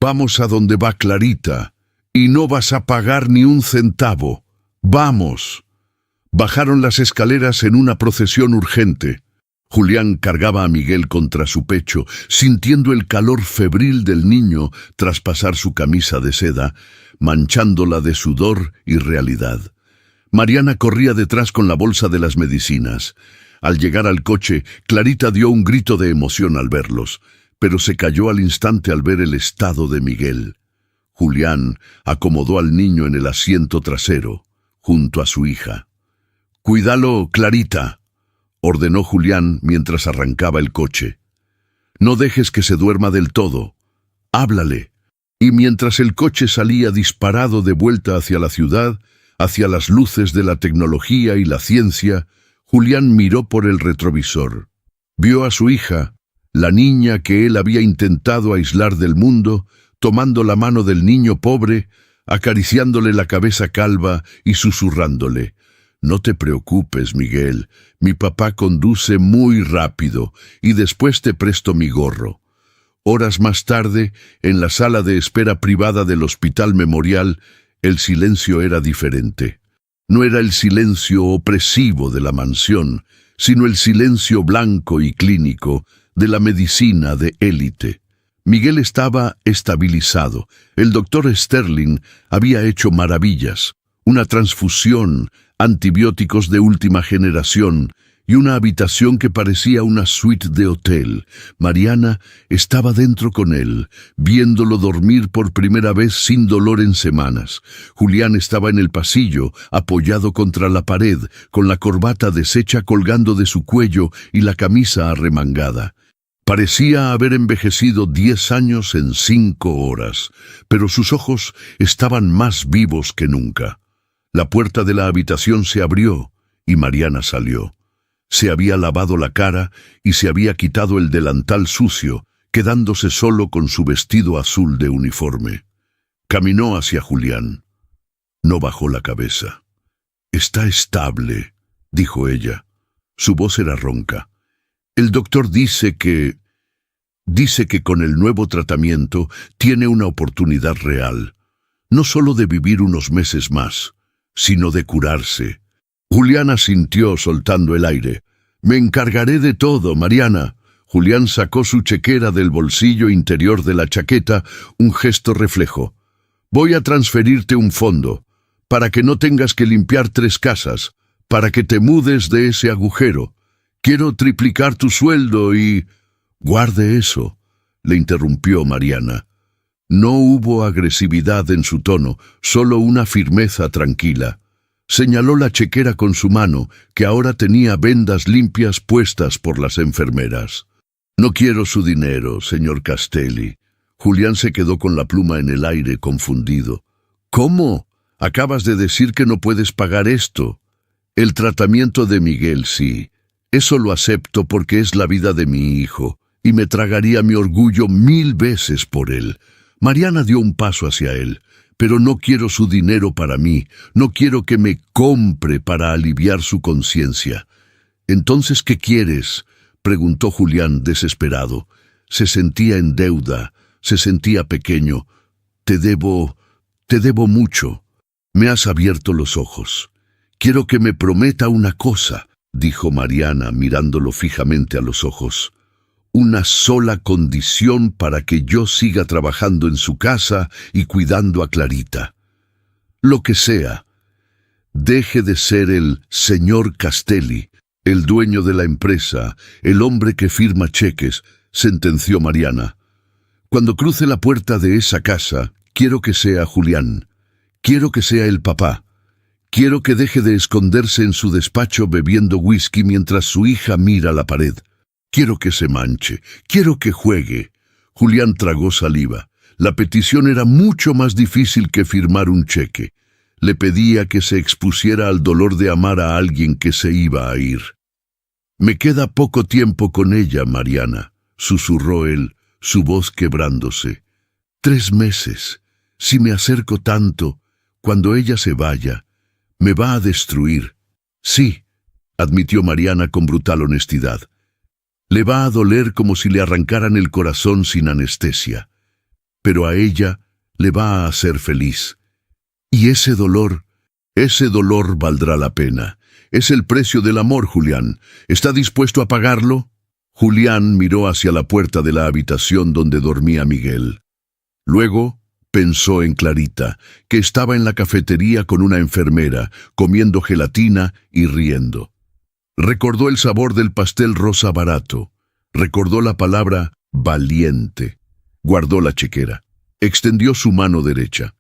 «Vamos a donde va Clarita, y no vas a pagar ni un centavo. ¡Vamos!». Bajaron las escaleras en una procesión urgente. Julián cargaba a Miguel contra su pecho, sintiendo el calor febril del niño traspasar su camisa de seda, manchándola de sudor y realidad. Mariana corría detrás con la bolsa de las medicinas. Al llegar al coche, Clarita dio un grito de emoción al verlos, pero se calló al instante al ver el estado de Miguel. Julián acomodó al niño en el asiento trasero, junto a su hija. «Cuídalo, Clarita», ordenó Julián mientras arrancaba el coche. «No dejes que se duerma del todo. Háblale». Y mientras el coche salía disparado de vuelta hacia la ciudad, hacia las luces de la tecnología y la ciencia, Julián miró por el retrovisor. Vio a su hija, la niña que él había intentado aislar del mundo, tomando la mano del niño pobre, acariciándole la cabeza calva y susurrándole: «No te preocupes, Miguel, mi papá conduce muy rápido y después te presto mi gorro». Horas más tarde, en la sala de espera privada del Hospital Memorial, el silencio era diferente. No era el silencio opresivo de la mansión, sino el silencio blanco y clínico de la medicina de élite. Miguel estaba estabilizado. El doctor Sterling había hecho maravillas. Una transfusión, antibióticos de última generación y una habitación que parecía una suite de hotel. Mariana estaba dentro con él, viéndolo dormir por primera vez sin dolor en semanas. Julián estaba en el pasillo, apoyado contra la pared, con la corbata deshecha colgando de su cuello y la camisa arremangada. Parecía haber envejecido 10 años en 5 horas, pero sus ojos estaban más vivos que nunca. La puerta de la habitación se abrió y Mariana salió. Se había lavado la cara y se había quitado el delantal sucio, quedándose solo con su vestido azul de uniforme. Caminó hacia Julián. No bajó la cabeza. «Está estable», dijo ella. Su voz era ronca. «El doctor dice que con el nuevo tratamiento tiene una oportunidad real, no solo de vivir unos meses más, sino de curarse». Julián asintió soltando el aire. «Me encargaré de todo, Mariana». Julián sacó su chequera del bolsillo interior de la chaqueta, un gesto reflejo. «Voy a transferirte un fondo, para que no tengas que limpiar 3 casas, para que te mudes de ese agujero. Quiero triplicar tu sueldo y...» Guarde eso, le interrumpió Mariana. No hubo agresividad en su tono, solo una firmeza tranquila. Señaló la chequera con su mano, que ahora tenía vendas limpias puestas por las enfermeras. No quiero su dinero, señor Castelli. Julián se quedó con la pluma en el aire, confundido. ¿Cómo? Acabas de decir que no puedes pagar esto. El tratamiento de Miguel, sí. Eso lo acepto porque es la vida de mi hijo, y me tragaría mi orgullo 1000 veces por él. Mariana dio un paso hacia él. Pero no quiero su dinero para mí, no quiero que me compre para aliviar su conciencia. ¿Entonces qué quieres?, preguntó Julián desesperado. Se sentía en deuda, se sentía pequeño. Te debo mucho. Me has abierto los ojos. Quiero que me prometa una cosa, dijo Mariana mirándolo fijamente a los ojos. Una sola condición para que yo siga trabajando en su casa y cuidando a Clarita. Lo que sea. Deje de ser el señor Castelli, el dueño de la empresa, el hombre que firma cheques, sentenció Mariana. Cuando cruce la puerta de esa casa, quiero que sea Julián. Quiero que sea el papá. Quiero que deje de esconderse en su despacho bebiendo whisky mientras su hija mira la pared. Quiero que se manche, quiero que juegue. Julián tragó saliva. La petición era mucho más difícil que firmar un cheque. Le pedía que se expusiera al dolor de amar a alguien que se iba a ir. Me queda poco tiempo con ella, Mariana, susurró él, su voz quebrándose. 3 meses. Si me acerco tanto, cuando ella se vaya, me va a destruir. Sí, admitió Mariana con brutal honestidad. Le va a doler como si le arrancaran el corazón sin anestesia. Pero a ella le va a hacer feliz. Y ese dolor valdrá la pena. Es el precio del amor, Julián. ¿Está dispuesto a pagarlo? Julián miró hacia la puerta de la habitación donde dormía Miguel. Luego pensó en Clarita, que estaba en la cafetería con una enfermera, comiendo gelatina y riendo. Recordó el sabor del pastel rosa barato. Recordó la palabra valiente. Guardó la chequera. Extendió su mano derecha.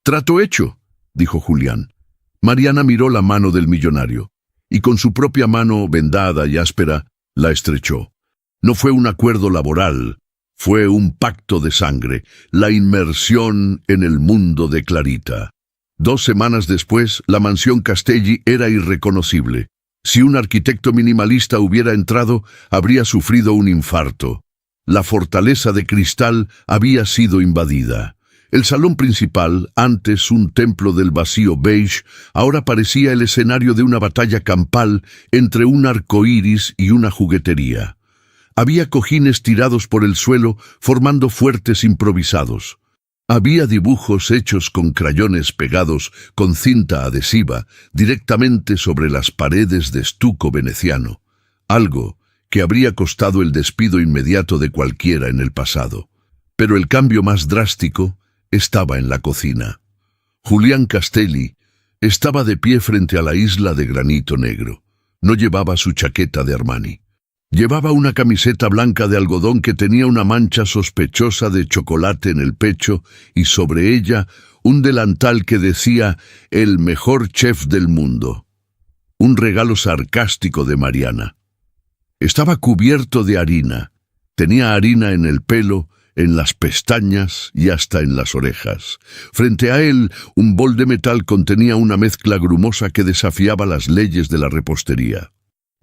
«Trato hecho», dijo Julián. Mariana miró la mano del millonario, y con su propia mano vendada y áspera, la estrechó. No fue un acuerdo laboral, fue un pacto de sangre, la inmersión en el mundo de Clarita. 2 semanas después, la mansión Castelli era irreconocible. Si un arquitecto minimalista hubiera entrado, habría sufrido un infarto. La fortaleza de cristal había sido invadida. El salón principal, antes un templo del vacío beige, ahora parecía el escenario de una batalla campal entre un arco iris y una juguetería. Había cojines tirados por el suelo, formando fuertes improvisados. Había dibujos hechos con crayones pegados con cinta adhesiva directamente sobre las paredes de estuco veneciano, algo que habría costado el despido inmediato de cualquiera en el pasado. Pero el cambio más drástico estaba en la cocina. Julián Castelli estaba de pie frente a la isla de granito negro. No llevaba su chaqueta de Armani. Llevaba una camiseta blanca de algodón que tenía una mancha sospechosa de chocolate en el pecho y sobre ella un delantal que decía «El mejor chef del mundo». Un regalo sarcástico de Mariana. Estaba cubierto de harina. Tenía harina en el pelo, en las pestañas y hasta en las orejas. Frente a él, un bol de metal contenía una mezcla grumosa que desafiaba las leyes de la repostería.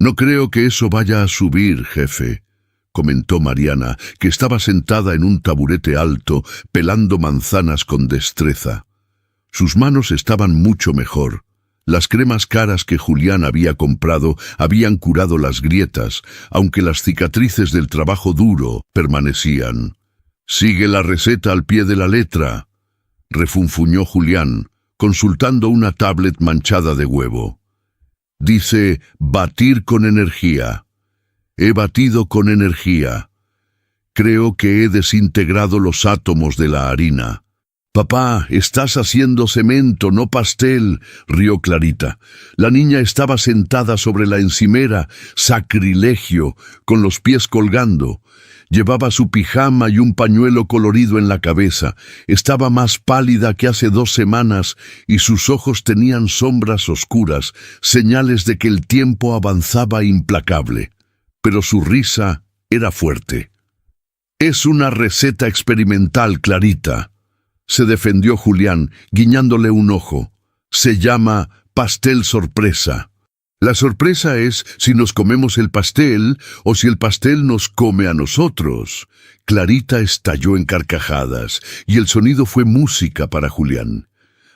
«No creo que eso vaya a subir, jefe», comentó Mariana, que estaba sentada en un taburete alto, pelando manzanas con destreza. Sus manos estaban mucho mejor. Las cremas caras que Julián había comprado habían curado las grietas, aunque las cicatrices del trabajo duro permanecían. «Sigue la receta al pie de la letra», refunfuñó Julián, consultando una tablet manchada de huevo. Dice batir con energía. He batido con energía. Creo que he desintegrado los átomos de la harina. «Papá, estás haciendo cemento, no pastel», rió Clarita. La niña estaba sentada sobre la encimera, sacrilegio, con los pies colgando. Llevaba su pijama y un pañuelo colorido en la cabeza. Estaba más pálida que hace 2 semanas y sus ojos tenían sombras oscuras, señales de que el tiempo avanzaba implacable. Pero su risa era fuerte. «Es una receta experimental, Clarita», se defendió Julián, guiñándole un ojo. «Se llama pastel sorpresa. La sorpresa es si nos comemos el pastel o si el pastel nos come a nosotros». Clarita estalló en carcajadas y el sonido fue música para Julián.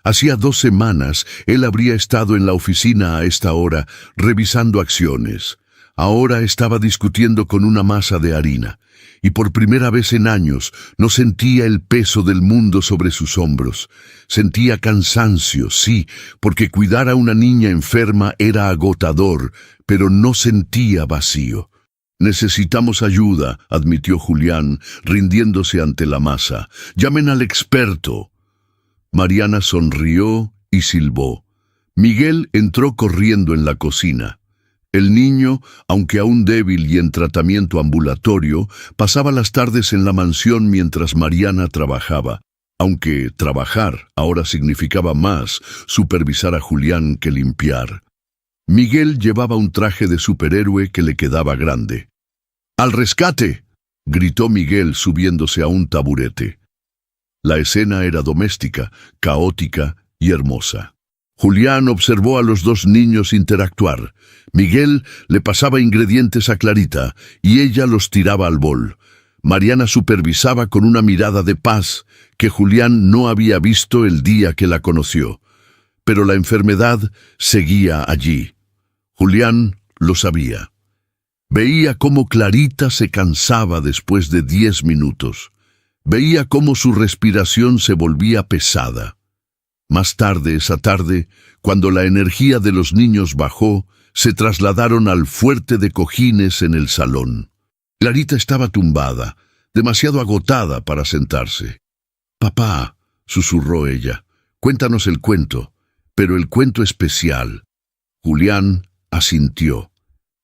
Hacía 2 semanas él habría estado en la oficina a esta hora revisando acciones. Ahora estaba discutiendo con una masa de harina. Y por primera vez en años no sentía el peso del mundo sobre sus hombros. Sentía cansancio, sí, porque cuidar a una niña enferma era agotador, pero no sentía vacío. «Necesitamos ayuda», admitió Julián, rindiéndose ante la masa. «Llamen al experto». Mariana sonrió y silbó. Miguel entró corriendo en la cocina. El niño, aunque aún débil y en tratamiento ambulatorio, pasaba las tardes en la mansión mientras Mariana trabajaba, aunque trabajar ahora significaba más supervisar a Julián que limpiar. Miguel llevaba un traje de superhéroe que le quedaba grande. «¡Al rescate!», gritó Miguel subiéndose a un taburete. La escena era doméstica, caótica y hermosa. Julián observó a los 2 niños interactuar. Miguel le pasaba ingredientes a Clarita y ella los tiraba al bol. Mariana supervisaba con una mirada de paz que Julián no había visto el día que la conoció. Pero la enfermedad seguía allí. Julián lo sabía. Veía cómo Clarita se cansaba después de 10 minutos. Veía cómo su respiración se volvía pesada. Más tarde esa tarde, cuando la energía de los niños bajó, se trasladaron al fuerte de cojines en el salón. Clarita estaba tumbada, demasiado agotada para sentarse. «Papá», susurró ella, «cuéntanos el cuento, pero el cuento especial». Julián asintió.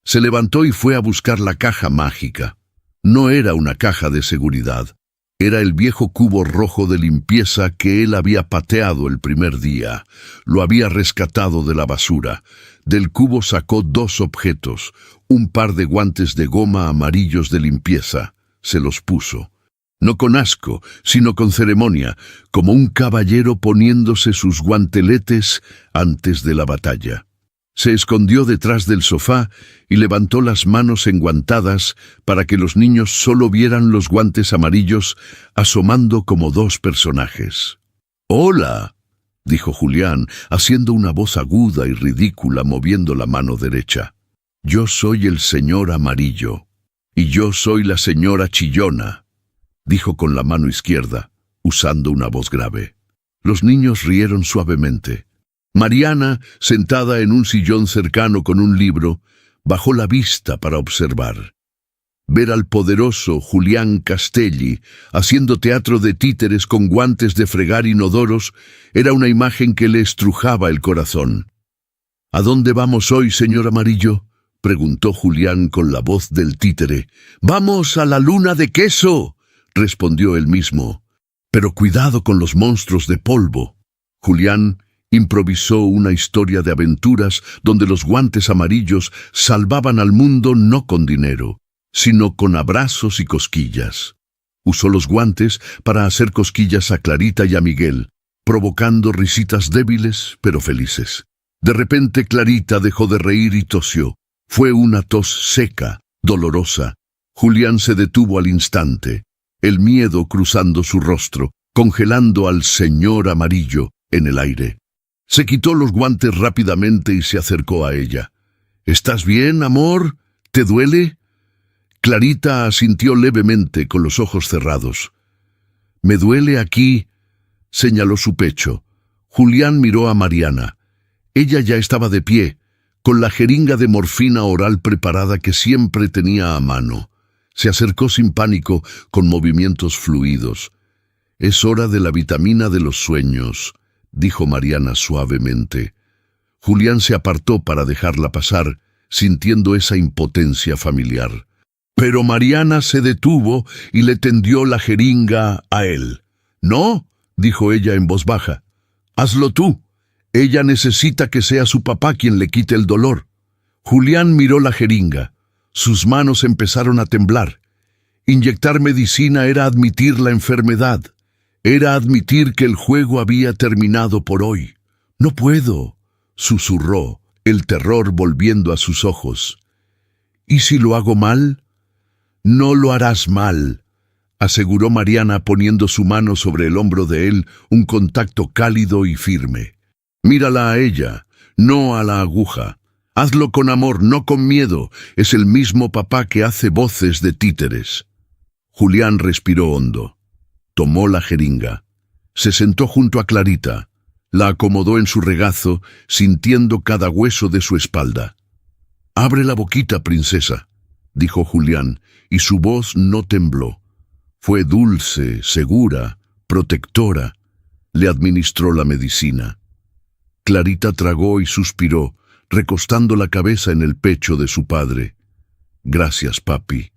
Se levantó y fue a buscar la caja mágica. No era una caja de seguridad. Era el viejo cubo rojo de limpieza que él había pateado el primer día. Lo había rescatado de la basura. Del cubo sacó 2 objetos, un par de guantes de goma amarillos de limpieza. Se los puso. No con asco, sino con ceremonia, como un caballero poniéndose sus guanteletes antes de la batalla. Se escondió detrás del sofá y levantó las manos enguantadas para que los niños solo vieran los guantes amarillos asomando como 2 personajes. «¡Hola!», dijo Julián, haciendo una voz aguda y ridícula moviendo la mano derecha. «Yo soy el señor Amarillo, y yo soy la señora Chillona», dijo con la mano izquierda, usando una voz grave. Los niños rieron suavemente. Mariana, sentada en un sillón cercano con un libro, bajó la vista para observar. Ver al poderoso Julián Castelli haciendo teatro de títeres con guantes de fregar inodoros era una imagen que le estrujaba el corazón. «¿A dónde vamos hoy, señor Amarillo?», preguntó Julián con la voz del títere. «¡Vamos a la luna de queso!», respondió él mismo. «Pero cuidado con los monstruos de polvo». Julián improvisó una historia de aventuras donde los guantes amarillos salvaban al mundo no con dinero, sino con abrazos y cosquillas. Usó los guantes para hacer cosquillas a Clarita y a Miguel, provocando risitas débiles pero felices. De repente Clarita dejó de reír y tosió. Fue una tos seca, dolorosa. Julián se detuvo al instante, el miedo cruzando su rostro, congelando al señor Amarillo en el aire. Se quitó los guantes rápidamente y se acercó a ella. «¿Estás bien, amor? ¿Te duele?» Clarita asintió levemente con los ojos cerrados. «Me duele aquí», señaló su pecho. Julián miró a Mariana. Ella ya estaba de pie, con la jeringa de morfina oral preparada que siempre tenía a mano. Se acercó sin pánico, con movimientos fluidos. Es hora de la vitamina de los sueños, dijo Mariana suavemente. Julián se apartó para dejarla pasar, sintiendo esa impotencia familiar. Pero Mariana se detuvo y le tendió la jeringa a él. «No», dijo ella en voz baja, «hazlo tú. Ella necesita que sea su papá quien le quite el dolor». Julián miró la jeringa. Sus manos empezaron a temblar. Inyectar medicina era admitir la enfermedad. Era admitir que el juego había terminado por hoy. «No puedo», susurró, el terror volviendo a sus ojos. «¿Y si lo hago mal?» «No lo harás mal», aseguró Mariana poniendo su mano sobre el hombro de él, un contacto cálido y firme. «Mírala a ella, no a la aguja. Hazlo con amor, no con miedo. Es el mismo papá que hace voces de títeres». Julián respiró hondo. Tomó la jeringa. Se sentó junto a Clarita. La acomodó en su regazo, sintiendo cada hueso de su espalda. «Abre la boquita, princesa», dijo Julián, y su voz no tembló. Fue dulce, segura, protectora. Le administró la medicina. Clarita tragó y suspiró, recostando la cabeza en el pecho de su padre. «Gracias, papi»,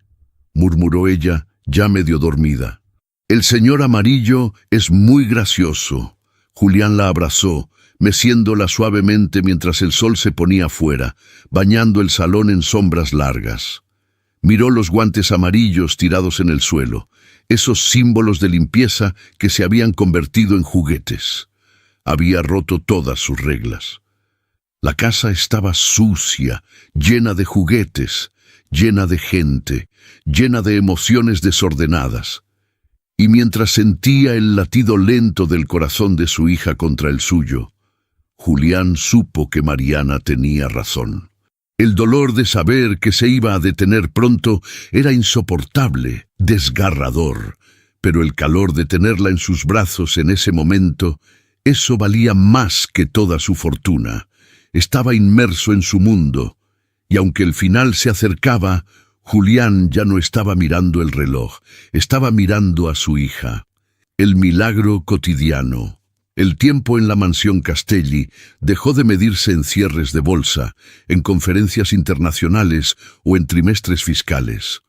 murmuró ella, ya medio dormida. «El señor Amarillo es muy gracioso». Julián la abrazó, meciéndola suavemente mientras el sol se ponía afuera, bañando el salón en sombras largas. Miró los guantes amarillos tirados en el suelo, esos símbolos de limpieza que se habían convertido en juguetes. Había roto todas sus reglas. La casa estaba sucia, llena de juguetes, llena de gente, llena de emociones desordenadas. Y mientras sentía el latido lento del corazón de su hija contra el suyo, Julián supo que Mariana tenía razón. El dolor de saber que se iba a detener pronto era insoportable, desgarrador, pero el calor de tenerla en sus brazos en ese momento, eso valía más que toda su fortuna. Estaba inmerso en su mundo, y aunque el final se acercaba, Julián ya no estaba mirando el reloj, estaba mirando a su hija. El milagro cotidiano. El tiempo en la mansión Castelli dejó de medirse en cierres de bolsa, en conferencias internacionales o en trimestres fiscales.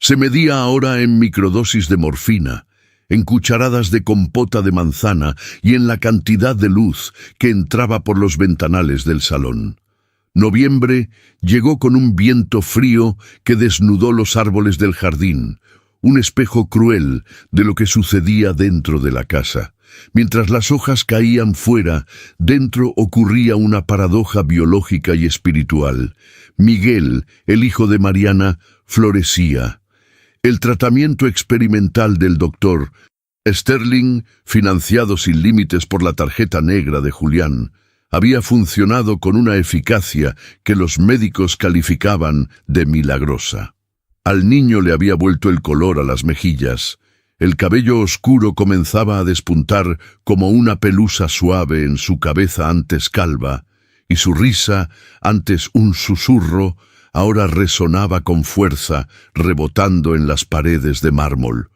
Se medía ahora en microdosis de morfina, en cucharadas de compota de manzana y en la cantidad de luz que entraba por los ventanales del salón. Noviembre llegó con un viento frío que desnudó los árboles del jardín, un espejo cruel de lo que sucedía dentro de la casa. Mientras las hojas caían fuera, dentro ocurría una paradoja biológica y espiritual. Miguel, el hijo de Mariana, florecía. El tratamiento experimental del doctor Sterling, financiado sin límites por la tarjeta negra de Julián, había funcionado con una eficacia que los médicos calificaban de milagrosa. Al niño le había vuelto el color a las mejillas. El cabello oscuro comenzaba a despuntar como una pelusa suave en su cabeza antes calva, y su risa, antes un susurro, ahora resonaba con fuerza, rebotando en las paredes de mármol.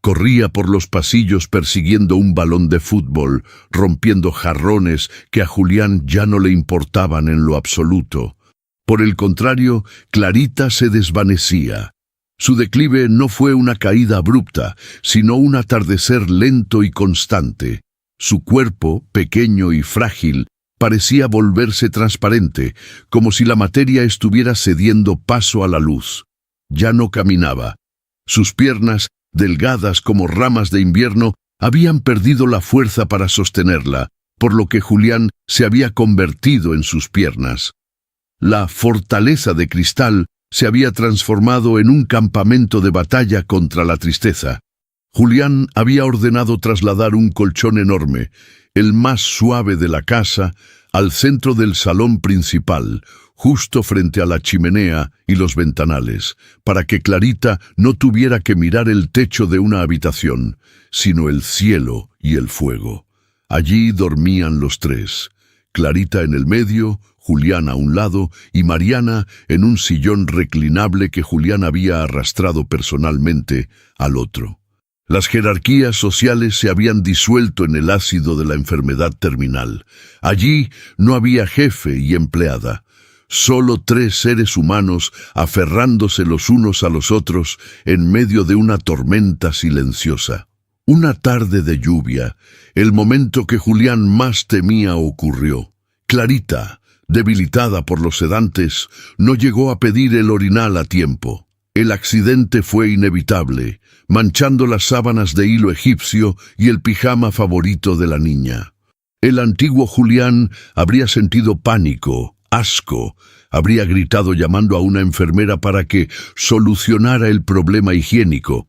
Corría por los pasillos persiguiendo un balón de fútbol, rompiendo jarrones que a Julián ya no le importaban en lo absoluto. Por el contrario, Clarita se desvanecía. Su declive no fue una caída abrupta, sino un atardecer lento y constante. Su cuerpo, pequeño y frágil, parecía volverse transparente, como si la materia estuviera cediendo paso a la luz. Ya no caminaba. Sus piernas, delgadas como ramas de invierno, habían perdido la fuerza para sostenerla, por lo que Julián se había convertido en sus piernas. La fortaleza de cristal se había transformado en un campamento de batalla contra la tristeza. Julián había ordenado trasladar un colchón enorme, el más suave de la casa, al centro del salón principal, justo frente a la chimenea y los ventanales, para que Clarita no tuviera que mirar el techo de una habitación, sino el cielo y el fuego. Allí dormían los tres, Clarita en el medio, Julián a un lado y Mariana en un sillón reclinable que Julián había arrastrado personalmente al otro. Las jerarquías sociales se habían disuelto en el ácido de la enfermedad terminal. Allí no había jefe y empleada. Solo 3 seres humanos aferrándose los unos a los otros en medio de una tormenta silenciosa. Una tarde de lluvia, el momento que Julián más temía ocurrió. Clarita, debilitada por los sedantes, no llegó a pedir el orinal a tiempo. El accidente fue inevitable, manchando las sábanas de hilo egipcio y el pijama favorito de la niña. El antiguo Julián habría sentido pánico, asco, habría gritado llamando a una enfermera para que solucionara el problema higiénico.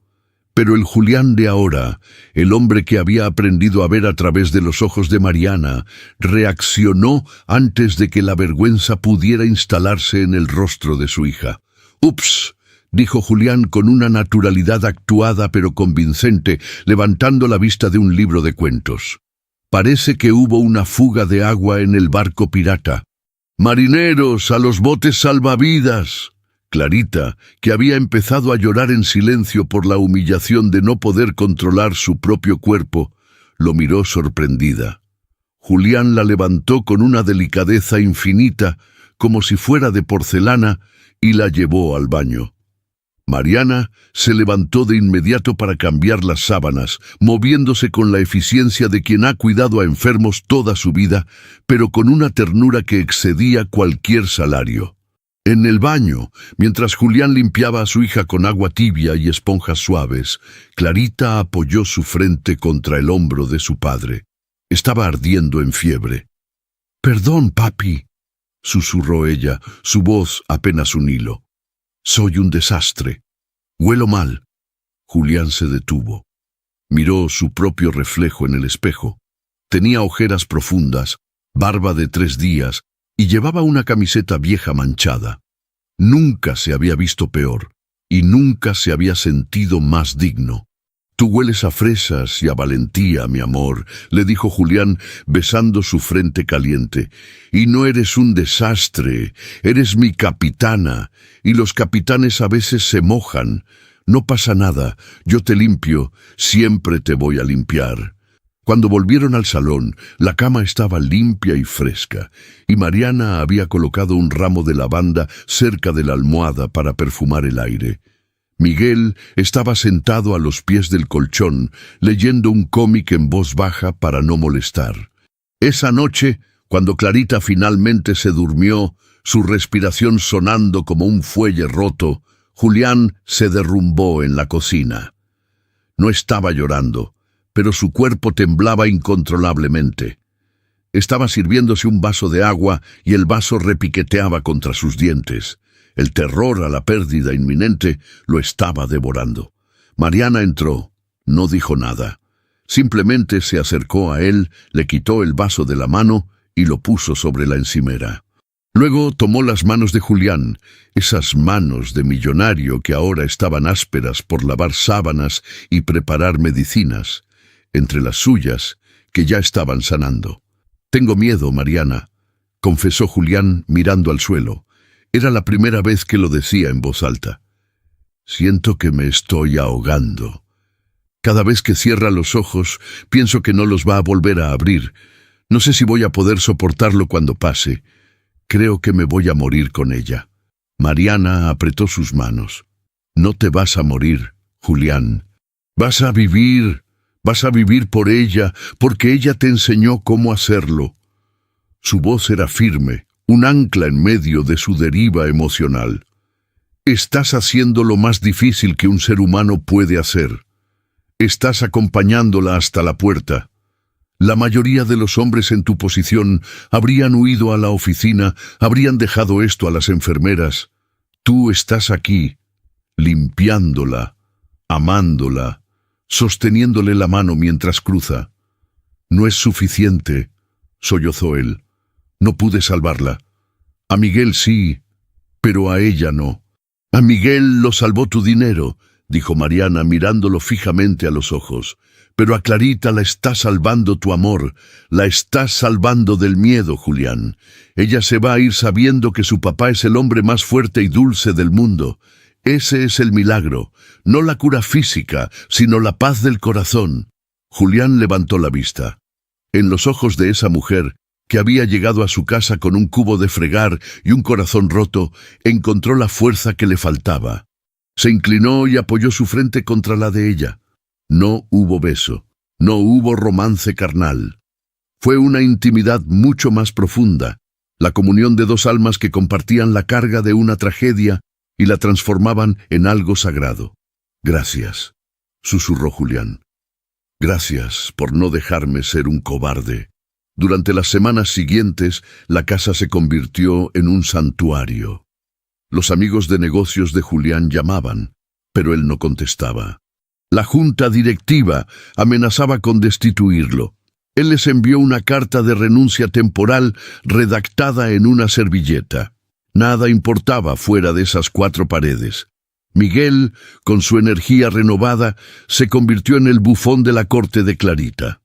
Pero el Julián de ahora, el hombre que había aprendido a ver a través de los ojos de Mariana, reaccionó antes de que la vergüenza pudiera instalarse en el rostro de su hija. «Ups», dijo Julián con una naturalidad actuada pero convincente, levantando la vista de un libro de cuentos. «Parece que hubo una fuga de agua en el barco pirata. ¡Marineros, a los botes salvavidas!». Clarita, que había empezado a llorar en silencio por la humillación de no poder controlar su propio cuerpo, lo miró sorprendida. Julián la levantó con una delicadeza infinita, como si fuera de porcelana, y la llevó al baño. Mariana se levantó de inmediato para cambiar las sábanas, moviéndose con la eficiencia de quien ha cuidado a enfermos toda su vida, pero con una ternura que excedía cualquier salario. En el baño, mientras Julián limpiaba a su hija con agua tibia y esponjas suaves, Clarita apoyó su frente contra el hombro de su padre. Estaba ardiendo en fiebre. «Perdón, papi», susurró ella, su voz apenas un hilo. «Soy un desastre. Huelo mal». Julián se detuvo. Miró su propio reflejo en el espejo. Tenía ojeras profundas, barba de 3 días, y llevaba una camiseta vieja manchada. Nunca se había visto peor, y nunca se había sentido más digno. «Tú hueles a fresas y a valentía, mi amor», le dijo Julián, besando su frente caliente. «Y no eres un desastre, eres mi capitana, y los capitanes a veces se mojan. No pasa nada, yo te limpio, siempre te voy a limpiar». Cuando volvieron al salón, la cama estaba limpia y fresca, y Mariana había colocado un ramo de lavanda cerca de la almohada para perfumar el aire. Miguel estaba sentado a los pies del colchón, leyendo un cómic en voz baja para no molestar. Esa noche, cuando Clarita finalmente se durmió, su respiración sonando como un fuelle roto, Julián se derrumbó en la cocina. No estaba llorando, pero su cuerpo temblaba incontrolablemente. Estaba sirviéndose un vaso de agua y el vaso repiqueteaba contra sus dientes. El terror a la pérdida inminente lo estaba devorando. Mariana entró. No dijo nada. Simplemente se acercó a él, le quitó el vaso de la mano y lo puso sobre la encimera. Luego tomó las manos de Julián, esas manos de millonario que ahora estaban ásperas por lavar sábanas y preparar medicinas, entre las suyas, que ya estaban sanando. «Tengo miedo, Mariana», confesó Julián mirando al suelo. Era la primera vez que lo decía en voz alta. «Siento que me estoy ahogando. Cada vez que cierra los ojos, pienso que no los va a volver a abrir. No sé si voy a poder soportarlo cuando pase. Creo que me voy a morir con ella». Mariana apretó sus manos. «No te vas a morir, Julián. Vas a vivir por ella, porque ella te enseñó cómo hacerlo». Su voz era firme, un ancla en medio de su deriva emocional. «Estás haciendo lo más difícil que un ser humano puede hacer. Estás acompañándola hasta la puerta. La mayoría de los hombres en tu posición habrían huido a la oficina, habrían dejado esto a las enfermeras. Tú estás aquí, limpiándola, amándola, sosteniéndole la mano mientras cruza. No es suficiente», sollozó él. «No pude salvarla. A Miguel sí, pero a ella no». «A Miguel lo salvó tu dinero», dijo Mariana mirándolo fijamente a los ojos. «Pero a Clarita la está salvando tu amor, la estás salvando del miedo, Julián. Ella se va a ir sabiendo que su papá es el hombre más fuerte y dulce del mundo. Ese es el milagro, no la cura física, sino la paz del corazón. Julián levantó la vista. En los ojos de esa mujer, que había llegado a su casa con un cubo de fregar y un corazón roto, encontró la fuerza que le faltaba. Se inclinó y apoyó su frente contra la de ella. No hubo beso, no hubo romance carnal. Fue una intimidad mucho más profunda, la comunión de dos almas que compartían la carga de una tragedia y la transformaban en algo sagrado. «Gracias», susurró Julián. «Gracias por no dejarme ser un cobarde». Durante las semanas siguientes, la casa se convirtió en un santuario. Los amigos de negocios de Julián llamaban, pero él no contestaba. La junta directiva amenazaba con destituirlo. Él les envió una carta de renuncia temporal redactada en una servilleta. Nada importaba fuera de esas 4 paredes. Miguel, con su energía renovada, se convirtió en el bufón de la corte de Clarita.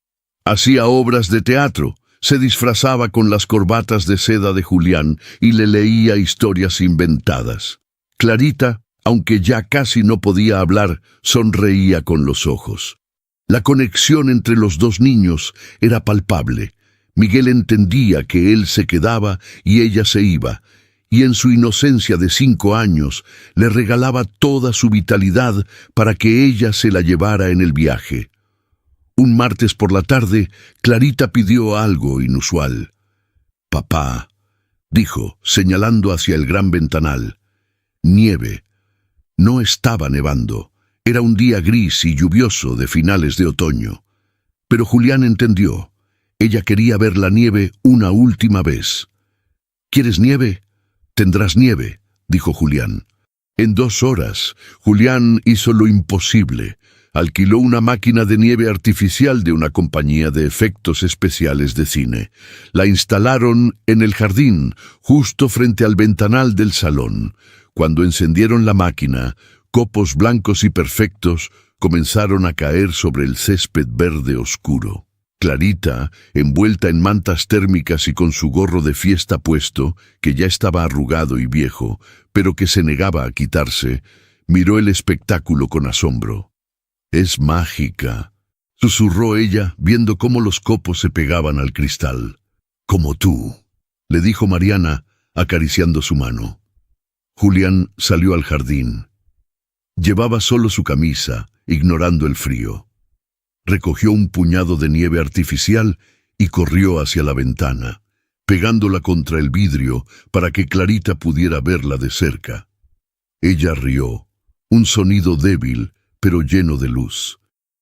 Hacía obras de teatro, se disfrazaba con las corbatas de seda de Julián y le leía historias inventadas. Clarita, aunque ya casi no podía hablar, sonreía con los ojos. La conexión entre los dos niños era palpable. Miguel entendía que él se quedaba y ella se iba, y en su inocencia de 5 años le regalaba toda su vitalidad para que ella se la llevara en el viaje. Un martes por la tarde, Clarita pidió algo inusual. «Papá», dijo, señalando hacia el gran ventanal. «Nieve». No estaba nevando. Era un día gris y lluvioso de finales de otoño. Pero Julián entendió. Ella quería ver la nieve una última vez. «¿Quieres nieve? Tendrás nieve», dijo Julián. En 2 horas, Julián hizo lo imposible. Alquiló una máquina de nieve artificial de una compañía de efectos especiales de cine. La instalaron en el jardín, justo frente al ventanal del salón. Cuando encendieron la máquina, copos blancos y perfectos comenzaron a caer sobre el césped verde oscuro. Clarita, envuelta en mantas térmicas y con su gorro de fiesta puesto, que ya estaba arrugado y viejo, pero que se negaba a quitarse, miró el espectáculo con asombro. «Es mágica», susurró ella, viendo cómo los copos se pegaban al cristal. «Como tú», le dijo Mariana, acariciando su mano. Julián salió al jardín. Llevaba solo su camisa, ignorando el frío. Recogió un puñado de nieve artificial y corrió hacia la ventana, pegándola contra el vidrio para que Clarita pudiera verla de cerca. Ella rió, un sonido débil, pero lleno de luz.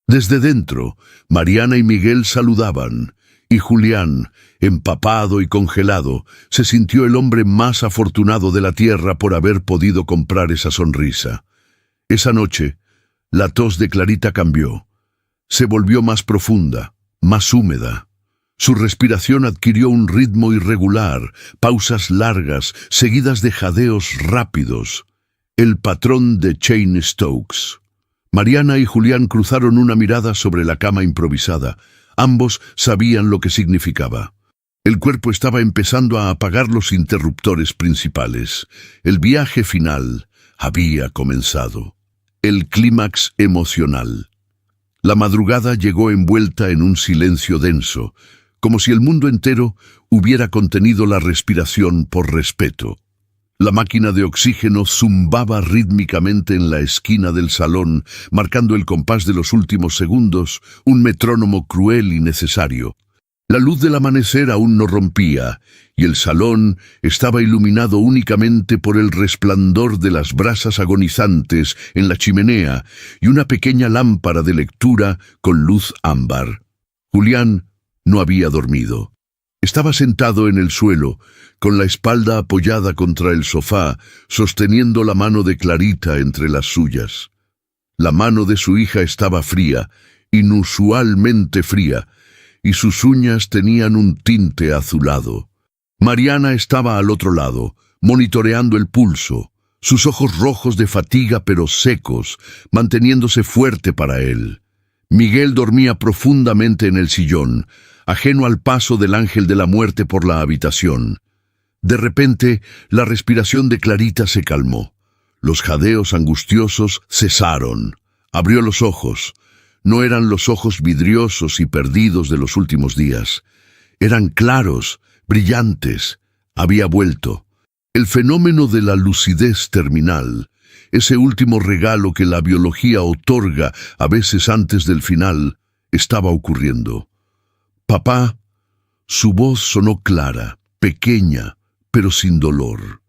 Desde dentro, Mariana y Miguel saludaban, y Julián, empapado y congelado, se sintió el hombre más afortunado de la tierra por haber podido comprar esa sonrisa. Esa noche, la tos de Clarita cambió. Se volvió más profunda, más húmeda. Su respiración adquirió un ritmo irregular, pausas largas, seguidas de jadeos rápidos. El patrón de Cheyne-Stokes. Mariana y Julián cruzaron una mirada sobre la cama improvisada. Ambos sabían lo que significaba. El cuerpo estaba empezando a apagar los interruptores principales. El viaje final había comenzado. El clímax emocional. La madrugada llegó envuelta en un silencio denso, como si el mundo entero hubiera contenido la respiración por respeto. La máquina de oxígeno zumbaba rítmicamente en la esquina del salón, marcando el compás de los últimos segundos, un metrónomo cruel y necesario. La luz del amanecer aún no rompía, y el salón estaba iluminado únicamente por el resplandor de las brasas agonizantes en la chimenea y una pequeña lámpara de lectura con luz ámbar. Julián no había dormido. Estaba sentado en el suelo, con la espalda apoyada contra el sofá, sosteniendo la mano de Clarita entre las suyas. La mano de su hija estaba fría, inusualmente fría, y sus uñas tenían un tinte azulado. Mariana estaba al otro lado, monitoreando el pulso, sus ojos rojos de fatiga pero secos, manteniéndose fuerte para él. Miguel dormía profundamente en el sillón, ajeno al paso del ángel de la muerte por la habitación. De repente, la respiración de Clarita se calmó. Los jadeos angustiosos cesaron. Abrió los ojos. No eran los ojos vidriosos y perdidos de los últimos días. Eran claros, brillantes. Había vuelto. El fenómeno de la lucidez terminal, ese último regalo que la biología otorga a veces antes del final, estaba ocurriendo. Papá, su voz sonó clara, pequeña, pero sin dolor.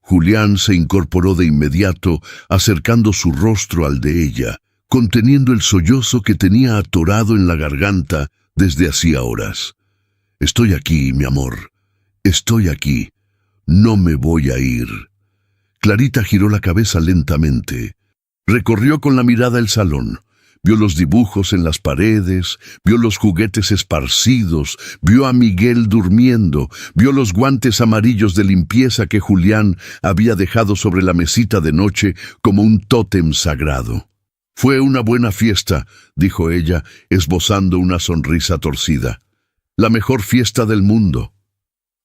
Julián se incorporó de inmediato, acercando su rostro al de ella, conteniendo el sollozo que tenía atorado en la garganta desde hacía horas. Estoy aquí, mi amor. Estoy aquí. No me voy a ir. Clarita giró la cabeza lentamente. Recorrió con la mirada el salón. Vio los dibujos en las paredes, vio los juguetes esparcidos, vio a Miguel durmiendo, vio los guantes amarillos de limpieza que Julián había dejado sobre la mesita de noche como un tótem sagrado. Fue una buena fiesta, dijo ella, esbozando una sonrisa torcida. La mejor fiesta del mundo.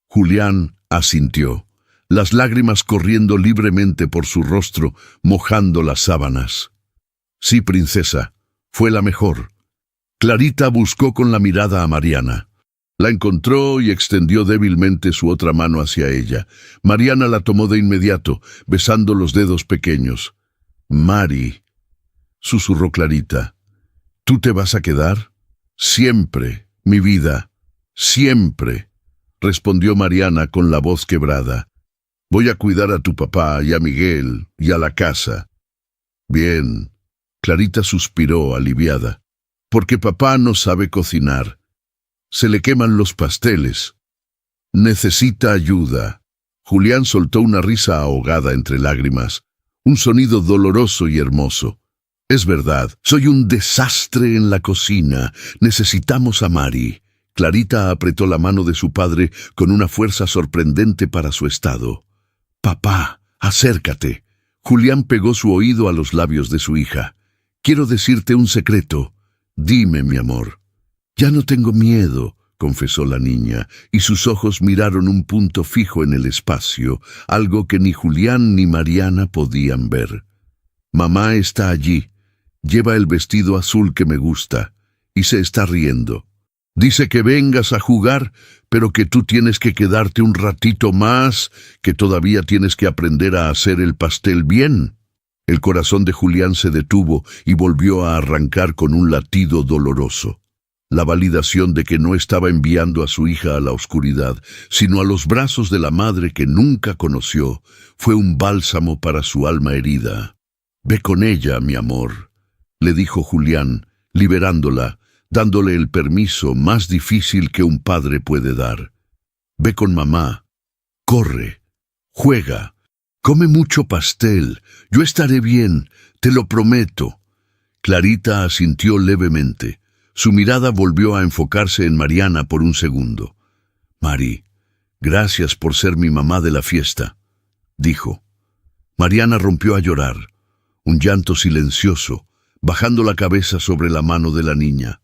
Julián asintió, las lágrimas corriendo libremente por su rostro, mojando las sábanas. Sí, princesa. Fue la mejor. Clarita buscó con la mirada a Mariana. La encontró y extendió débilmente su otra mano hacia ella. Mariana la tomó de inmediato, besando los dedos pequeños. «Mari», susurró Clarita, «¿tú te vas a quedar?» «Siempre, mi vida, siempre», respondió Mariana con la voz quebrada. «Voy a cuidar a tu papá y a Miguel y a la casa». «Bien». Clarita suspiró, aliviada. «Porque papá no sabe cocinar. Se le queman los pasteles. Necesita ayuda». Julián soltó una risa ahogada entre lágrimas, un sonido doloroso y hermoso. «Es verdad, soy un desastre en la cocina. Necesitamos a Mari». Clarita apretó la mano de su padre con una fuerza sorprendente para su estado. «Papá, acércate». Julián pegó su oído a los labios de su hija. «Quiero decirte un secreto. Dime, mi amor». «Ya no tengo miedo», confesó la niña, y sus ojos miraron un punto fijo en el espacio, algo que ni Julián ni Mariana podían ver. «Mamá está allí. Lleva el vestido azul que me gusta, y se está riendo. Dice que vengas a jugar, pero que tú tienes que quedarte un ratito más, que todavía tienes que aprender a hacer el pastel bien». El corazón de Julián se detuvo y volvió a arrancar con un latido doloroso. La validación de que no estaba enviando a su hija a la oscuridad, sino a los brazos de la madre que nunca conoció, fue un bálsamo para su alma herida. «Ve con ella, mi amor», le dijo Julián, liberándola, dándole el permiso más difícil que un padre puede dar. «Ve con mamá. Corre. Juega. Come mucho pastel. Yo estaré bien, te lo prometo». Clarita asintió levemente. Su mirada volvió a enfocarse en Mariana por un segundo. «Mari, gracias por ser mi mamá de la fiesta», dijo. Mariana rompió a llorar, un llanto silencioso, bajando la cabeza sobre la mano de la niña.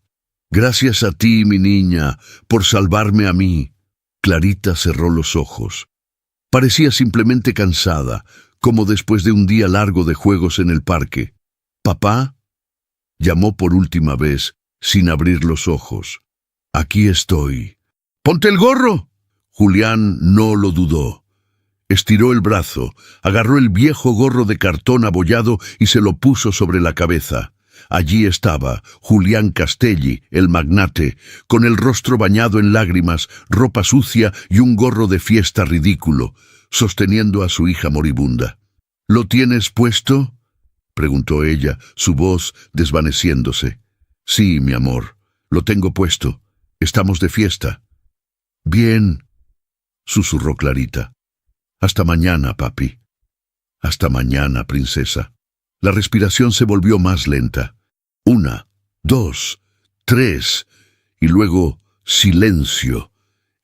«Gracias a ti, mi niña, por salvarme a mí». Clarita cerró los ojos. Parecía simplemente cansada, como después de un día largo de juegos en el parque. «¿Papá?», llamó por última vez, sin abrir los ojos. «Aquí estoy». «¡Ponte el gorro!». Julián no lo dudó. Estiró el brazo, agarró el viejo gorro de cartón abollado y se lo puso sobre la cabeza. Allí estaba Julián Castelli, el magnate, con el rostro bañado en lágrimas, ropa sucia y un gorro de fiesta ridículo, sosteniendo a su hija moribunda. «¿Lo tienes puesto?», preguntó ella, su voz desvaneciéndose. «Sí, mi amor, lo tengo puesto. Estamos de fiesta». «Bien», susurró Clarita. «Hasta mañana, papi». «Hasta mañana, princesa». La respiración se volvió más lenta. 1, 2, 3, y luego silencio.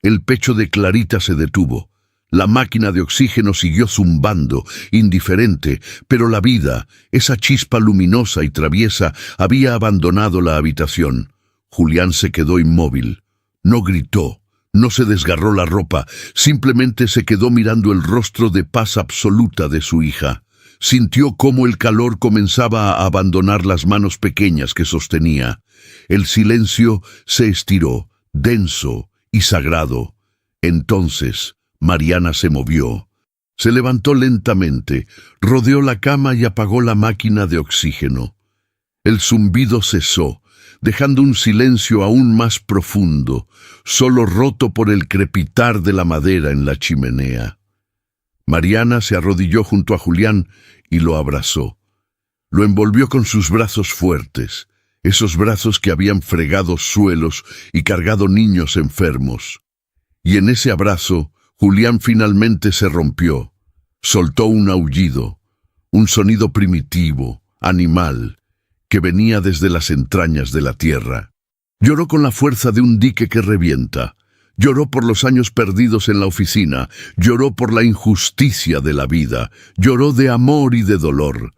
El pecho de Clarita se detuvo. La máquina de oxígeno siguió zumbando, indiferente, pero la vida, esa chispa luminosa y traviesa, había abandonado la habitación. Julián se quedó inmóvil. No gritó, no se desgarró la ropa, simplemente se quedó mirando el rostro de paz absoluta de su hija. sintió cómo el calor comenzaba a abandonar las manos pequeñas que sostenía. El silencio se estiró, denso y sagrado. Entonces, Mariana se movió. Se levantó lentamente, rodeó la cama y apagó la máquina de oxígeno. El zumbido cesó, dejando un silencio aún más profundo, solo roto por el crepitar de la madera en la chimenea. Mariana se arrodilló junto a Julián y lo abrazó. Lo envolvió con sus brazos fuertes, esos brazos que habían fregado suelos y cargado niños enfermos. Y en ese abrazo, Julián finalmente se rompió. Soltó un aullido, un sonido primitivo, animal, que venía desde las entrañas de la tierra. Lloró con la fuerza de un dique que revienta. Lloró por los años perdidos en la oficina, lloró por la injusticia de la vida, lloró de amor y de dolor.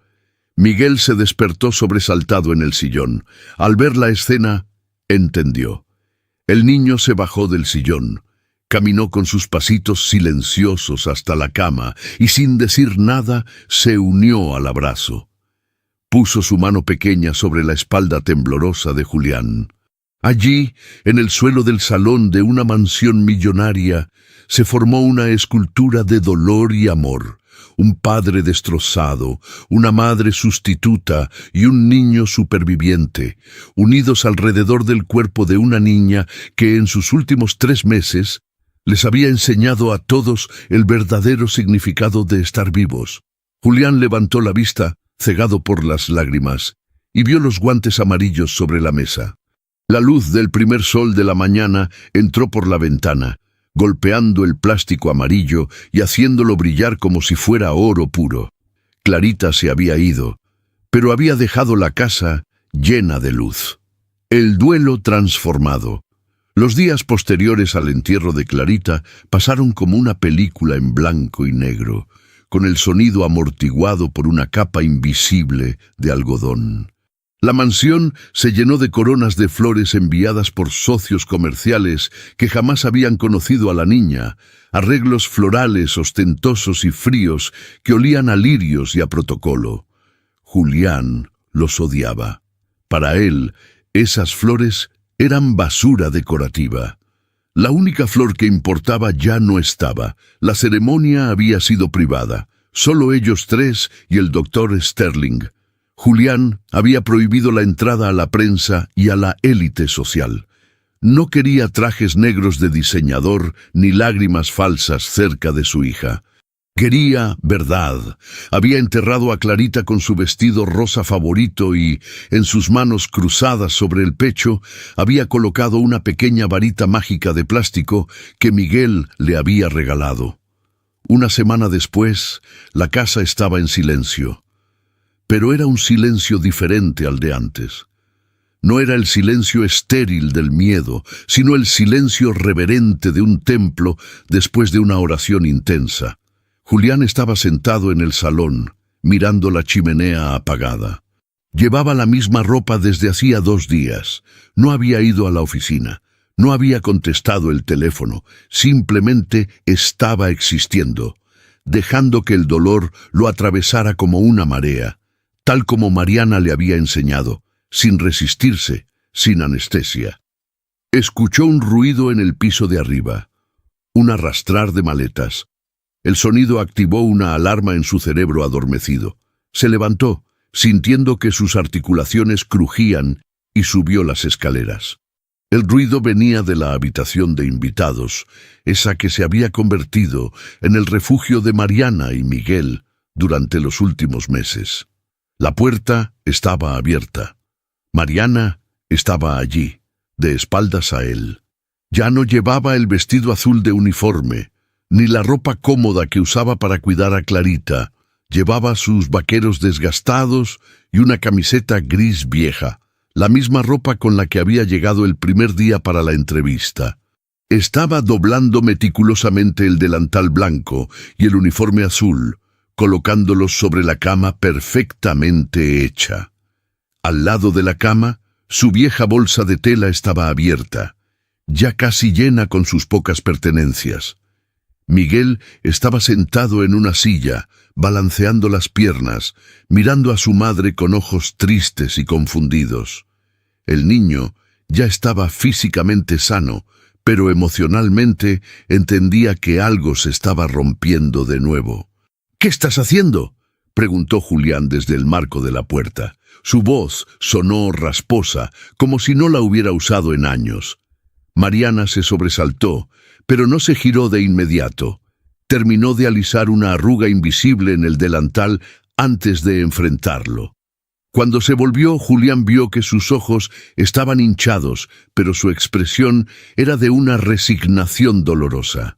Miguel se despertó sobresaltado en el sillón. Al ver la escena, entendió. El niño se bajó del sillón, caminó con sus pasitos silenciosos hasta la cama y sin decir nada se unió al abrazo. Puso su mano pequeña sobre la espalda temblorosa de Julián. Allí, en el suelo del salón de una mansión millonaria, se formó una escultura de dolor y amor. Un padre destrozado, una madre sustituta y un niño superviviente, unidos alrededor del cuerpo de una niña que en sus últimos 3 meses les había enseñado a todos el verdadero significado de estar vivos. Julián levantó la vista, cegado por las lágrimas, y vio los guantes amarillos sobre la mesa. La luz del primer sol de la mañana entró por la ventana, golpeando el plástico amarillo y haciéndolo brillar como si fuera oro puro. Clarita se había ido, pero había dejado la casa llena de luz. El duelo transformado. Los días posteriores al entierro de Clarita pasaron como una película en blanco y negro, con el sonido amortiguado por una capa invisible de algodón. La mansión se llenó de coronas de flores enviadas por socios comerciales que jamás habían conocido a la niña, arreglos florales ostentosos y fríos que olían a lirios y a protocolo. Julián los odiaba. Para él, esas flores eran basura decorativa. La única flor que importaba ya no estaba. La ceremonia había sido privada. Solo ellos 3 y el doctor Sterling. Julián había prohibido la entrada a la prensa y a la élite social. No quería trajes negros de diseñador ni lágrimas falsas cerca de su hija. Quería verdad. Había enterrado a Clarita con su vestido rosa favorito y, en sus manos cruzadas sobre el pecho, había colocado una pequeña varita mágica de plástico que Miguel le había regalado. Una semana después, la casa estaba en silencio. Pero era un silencio diferente al de antes. No era el silencio estéril del miedo, sino el silencio reverente de un templo después de una oración intensa. Julián estaba sentado en el salón, mirando la chimenea apagada. Llevaba la misma ropa desde hacía 2 días. No había ido a la oficina. No había contestado el teléfono. Simplemente estaba existiendo, dejando que el dolor lo atravesara como una marea. Tal como Mariana le había enseñado, sin resistirse, sin anestesia. Escuchó un ruido en el piso de arriba, un arrastrar de maletas. El sonido activó una alarma en su cerebro adormecido. Se levantó, sintiendo que sus articulaciones crujían, y subió las escaleras. El ruido venía de la habitación de invitados, esa que se había convertido en el refugio de Mariana y Miguel durante los últimos meses. La puerta estaba abierta. Mariana estaba allí, de espaldas a él. Ya no llevaba el vestido azul de uniforme, ni la ropa cómoda que usaba para cuidar a Clarita. Llevaba sus vaqueros desgastados y una camiseta gris vieja, la misma ropa con la que había llegado el primer día para la entrevista. Estaba doblando meticulosamente el delantal blanco y el uniforme azul, colocándolos sobre la cama perfectamente hecha. Al lado de la cama, su vieja bolsa de tela estaba abierta, ya casi llena con sus pocas pertenencias. Miguel estaba sentado en una silla, balanceando las piernas, mirando a su madre con ojos tristes y confundidos. El niño ya estaba físicamente sano, pero emocionalmente entendía que algo se estaba rompiendo de nuevo. «¿Qué estás haciendo?», preguntó Julián desde el marco de la puerta. Su voz sonó rasposa, como si no la hubiera usado en años. Mariana se sobresaltó, pero no se giró de inmediato. Terminó de alisar una arruga invisible en el delantal antes de enfrentarlo. Cuando se volvió, Julián vio que sus ojos estaban hinchados, pero su expresión era de una resignación dolorosa.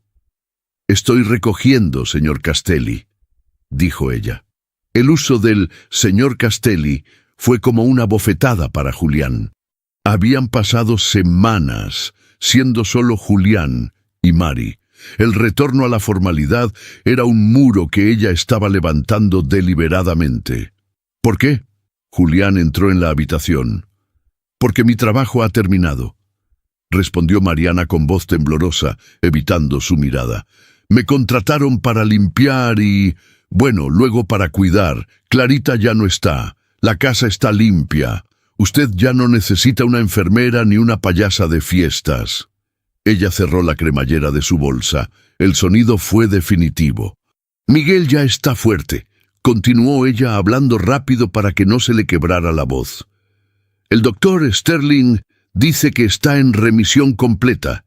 «Estoy recogiendo, señor Castelli», dijo ella. El uso del «señor Castelli» fue como una bofetada para Julián. Habían pasado semanas, siendo solo Julián y Mari. El retorno a la formalidad era un muro que ella estaba levantando deliberadamente. «¿Por qué?», Julián entró en la habitación. «Porque mi trabajo ha terminado», respondió Mariana con voz temblorosa, evitando su mirada. «Me contrataron para limpiar y, bueno, luego para cuidar. Clarita ya no está. La casa está limpia. Usted ya no necesita una enfermera ni una payasa de fiestas». Ella cerró la cremallera de su bolsa. El sonido fue definitivo. «Miguel ya está fuerte», continuó ella hablando rápido para que no se le quebrara la voz. «El doctor Sterling dice que está en remisión completa.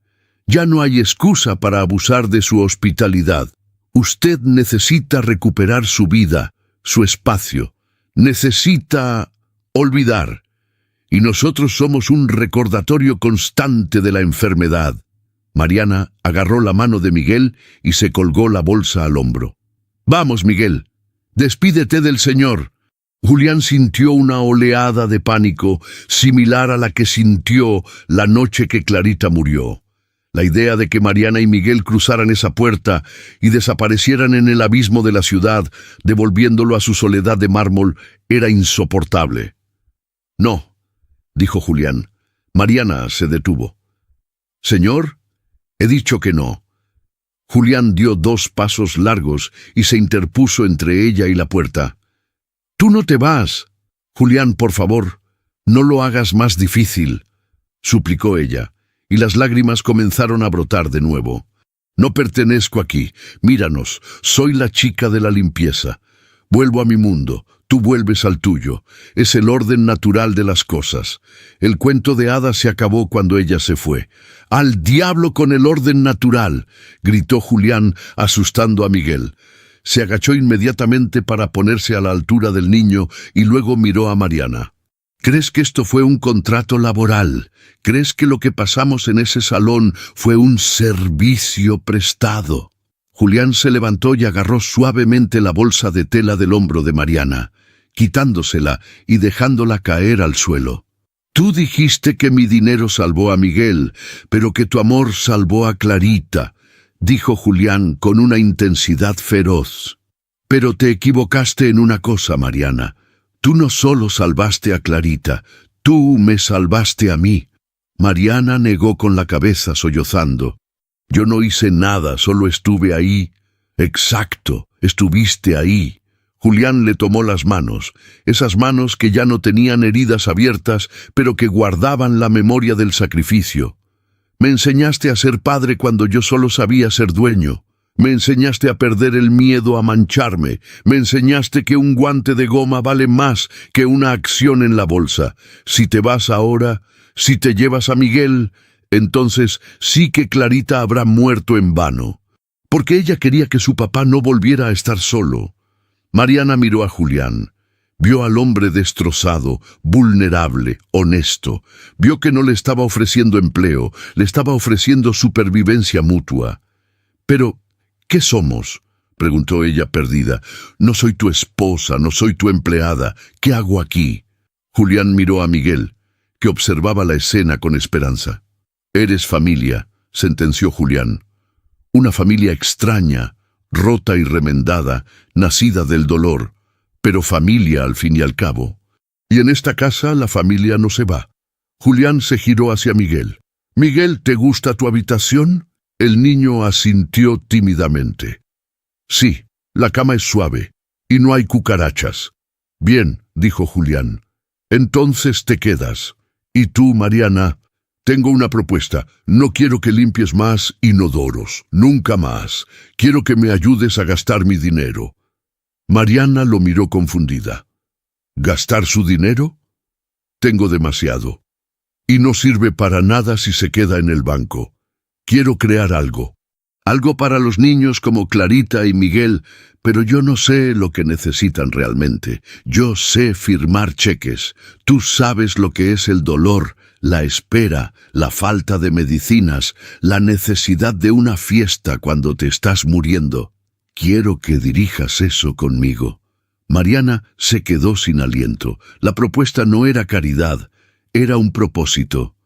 Ya no hay excusa para abusar de su hospitalidad. Usted necesita recuperar su vida, su espacio. Necesita olvidar. Y nosotros somos un recordatorio constante de la enfermedad». Mariana agarró la mano de Miguel y se colgó la bolsa al hombro. «Vamos, Miguel. Despídete del señor». Julián sintió una oleada de pánico similar a la que sintió la noche que Clarita murió. La idea de que Mariana y Miguel cruzaran esa puerta y desaparecieran en el abismo de la ciudad, devolviéndolo a su soledad de mármol, era insoportable. «No», dijo Julián. Mariana se detuvo. «Señor, he dicho que no». Julián dio 2 pasos largos y se interpuso entre ella y la puerta. «Tú no te vas». «Julián, por favor, no lo hagas más difícil», suplicó ella, y las lágrimas comenzaron a brotar de nuevo. «No pertenezco aquí. Míranos, soy la chica de la limpieza. Vuelvo a mi mundo, tú vuelves al tuyo. Es el orden natural de las cosas. El cuento de hadas se acabó cuando ella se fue. ¡Al diablo con el orden natural!», gritó Julián, asustando a Miguel. Se agachó inmediatamente para ponerse a la altura del niño y luego miró a Mariana. «¿Crees que esto fue un contrato laboral? ¿Crees que lo que pasamos en ese salón fue un servicio prestado?» Julián se levantó y agarró suavemente la bolsa de tela del hombro de Mariana, quitándosela y dejándola caer al suelo. «Tú dijiste que mi dinero salvó a Miguel, pero que tu amor salvó a Clarita», dijo Julián con una intensidad feroz. «Pero te equivocaste en una cosa, Mariana. Tú no solo salvaste a Clarita, tú me salvaste a mí». Mariana negó con la cabeza sollozando. «Yo no hice nada, solo estuve ahí». «Exacto, estuviste ahí». Julián le tomó las manos, esas manos que ya no tenían heridas abiertas, pero que guardaban la memoria del sacrificio. «Me enseñaste a ser padre cuando yo solo sabía ser dueño. Me enseñaste a perder el miedo a mancharme. Me enseñaste que un guante de goma vale más que una acción en la bolsa. Si te vas ahora, si te llevas a Miguel, entonces sí que Clarita habrá muerto en vano». Porque ella quería que su papá no volviera a estar solo. Mariana miró a Julián. Vio al hombre destrozado, vulnerable, honesto. Vio que no le estaba ofreciendo empleo, le estaba ofreciendo supervivencia mutua. «Pero, ¿qué somos?», preguntó ella perdida. «No soy tu esposa, no soy tu empleada. ¿Qué hago aquí?». Julián miró a Miguel, que observaba la escena con esperanza. «Eres familia», sentenció Julián. «Una familia extraña, rota y remendada, nacida del dolor, pero familia al fin y al cabo. Y en esta casa la familia no se va». Julián se giró hacia Miguel. «Miguel, ¿te gusta tu habitación?». El niño asintió tímidamente. Sí, la cama es suave, y no hay cucarachas. Bien, dijo Julián. Entonces te quedas. Y tú, Mariana, tengo una propuesta. No quiero que limpies más inodoros, nunca más. Quiero que me ayudes a gastar mi dinero. Mariana lo miró confundida. ¿Gastar su dinero? Tengo demasiado. Y no sirve para nada si se queda en el banco. Quiero crear algo. Algo para los niños como Clarita y Miguel, pero yo no sé lo que necesitan realmente. Yo sé firmar cheques. Tú sabes lo que es el dolor, la espera, la falta de medicinas, la necesidad de una fiesta cuando te estás muriendo. Quiero que dirijas eso conmigo. Mariana se quedó sin aliento. La propuesta no era caridad, era un propósito.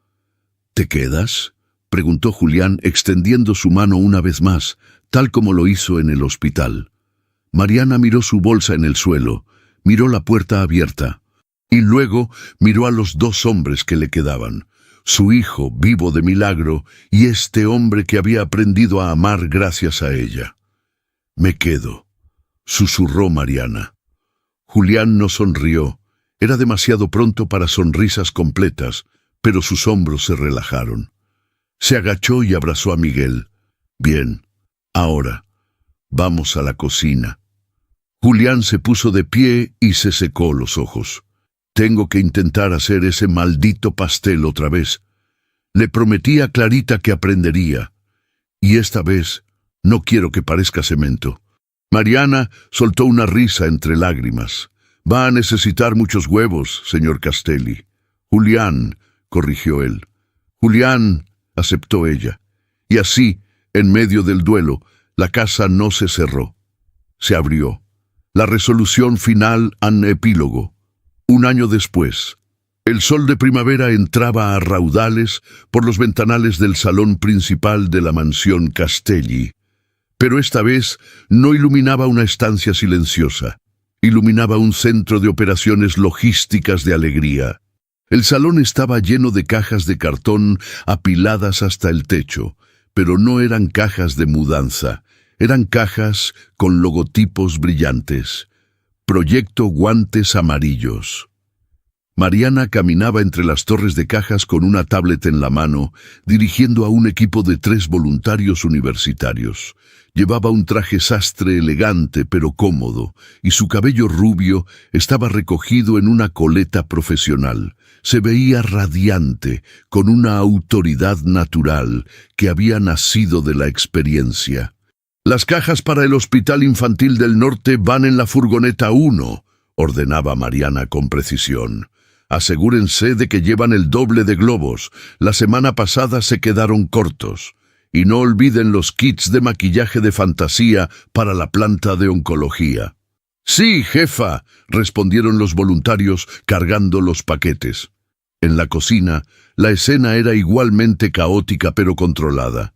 ¿Te quedas?, preguntó Julián, extendiendo su mano una vez más, tal como lo hizo en el hospital. Mariana miró su bolsa en el suelo, miró la puerta abierta, y luego miró a los dos hombres que le quedaban, su hijo vivo de milagro y este hombre que había aprendido a amar gracias a ella. Me quedo, susurró Mariana. Julián no sonrió. Era demasiado pronto para sonrisas completas, pero sus hombros se relajaron. Se agachó y abrazó a Miguel. Bien, ahora, vamos a la cocina. Julián se puso de pie y se secó los ojos. Tengo que intentar hacer ese maldito pastel otra vez. Le prometí a Clarita que aprendería. Y esta vez no quiero que parezca cemento. Mariana soltó una risa entre lágrimas. Va a necesitar muchos huevos, señor Castelli. Julián, corrigió él. Julián, aceptó ella. Y así, en medio del duelo, la casa no se cerró. Se abrió. La resolución final an epílogo. Un año después, el sol de primavera entraba a raudales por los ventanales del salón principal de la mansión Castelli. Pero esta vez no iluminaba una estancia silenciosa. Iluminaba un centro de operaciones logísticas de alegría. El salón estaba lleno de cajas de cartón apiladas hasta el techo, pero no eran cajas de mudanza, eran cajas con logotipos brillantes. Proyecto Guantes Amarillos. Mariana caminaba entre las torres de cajas con una tablet en la mano, dirigiendo a un equipo de 3 voluntarios universitarios. Llevaba un traje sastre elegante pero cómodo, y su cabello rubio estaba recogido en una coleta profesional. Se veía radiante, con una autoridad natural que había nacido de la experiencia. Las cajas para el Hospital Infantil del Norte van en la furgoneta 1, ordenaba Mariana con precisión. Asegúrense de que llevan el doble de globos. La semana pasada se quedaron cortos. Y no olviden los kits de maquillaje de fantasía para la planta de oncología. Sí, jefa, respondieron los voluntarios cargando los paquetes. En la cocina, la escena era igualmente caótica pero controlada.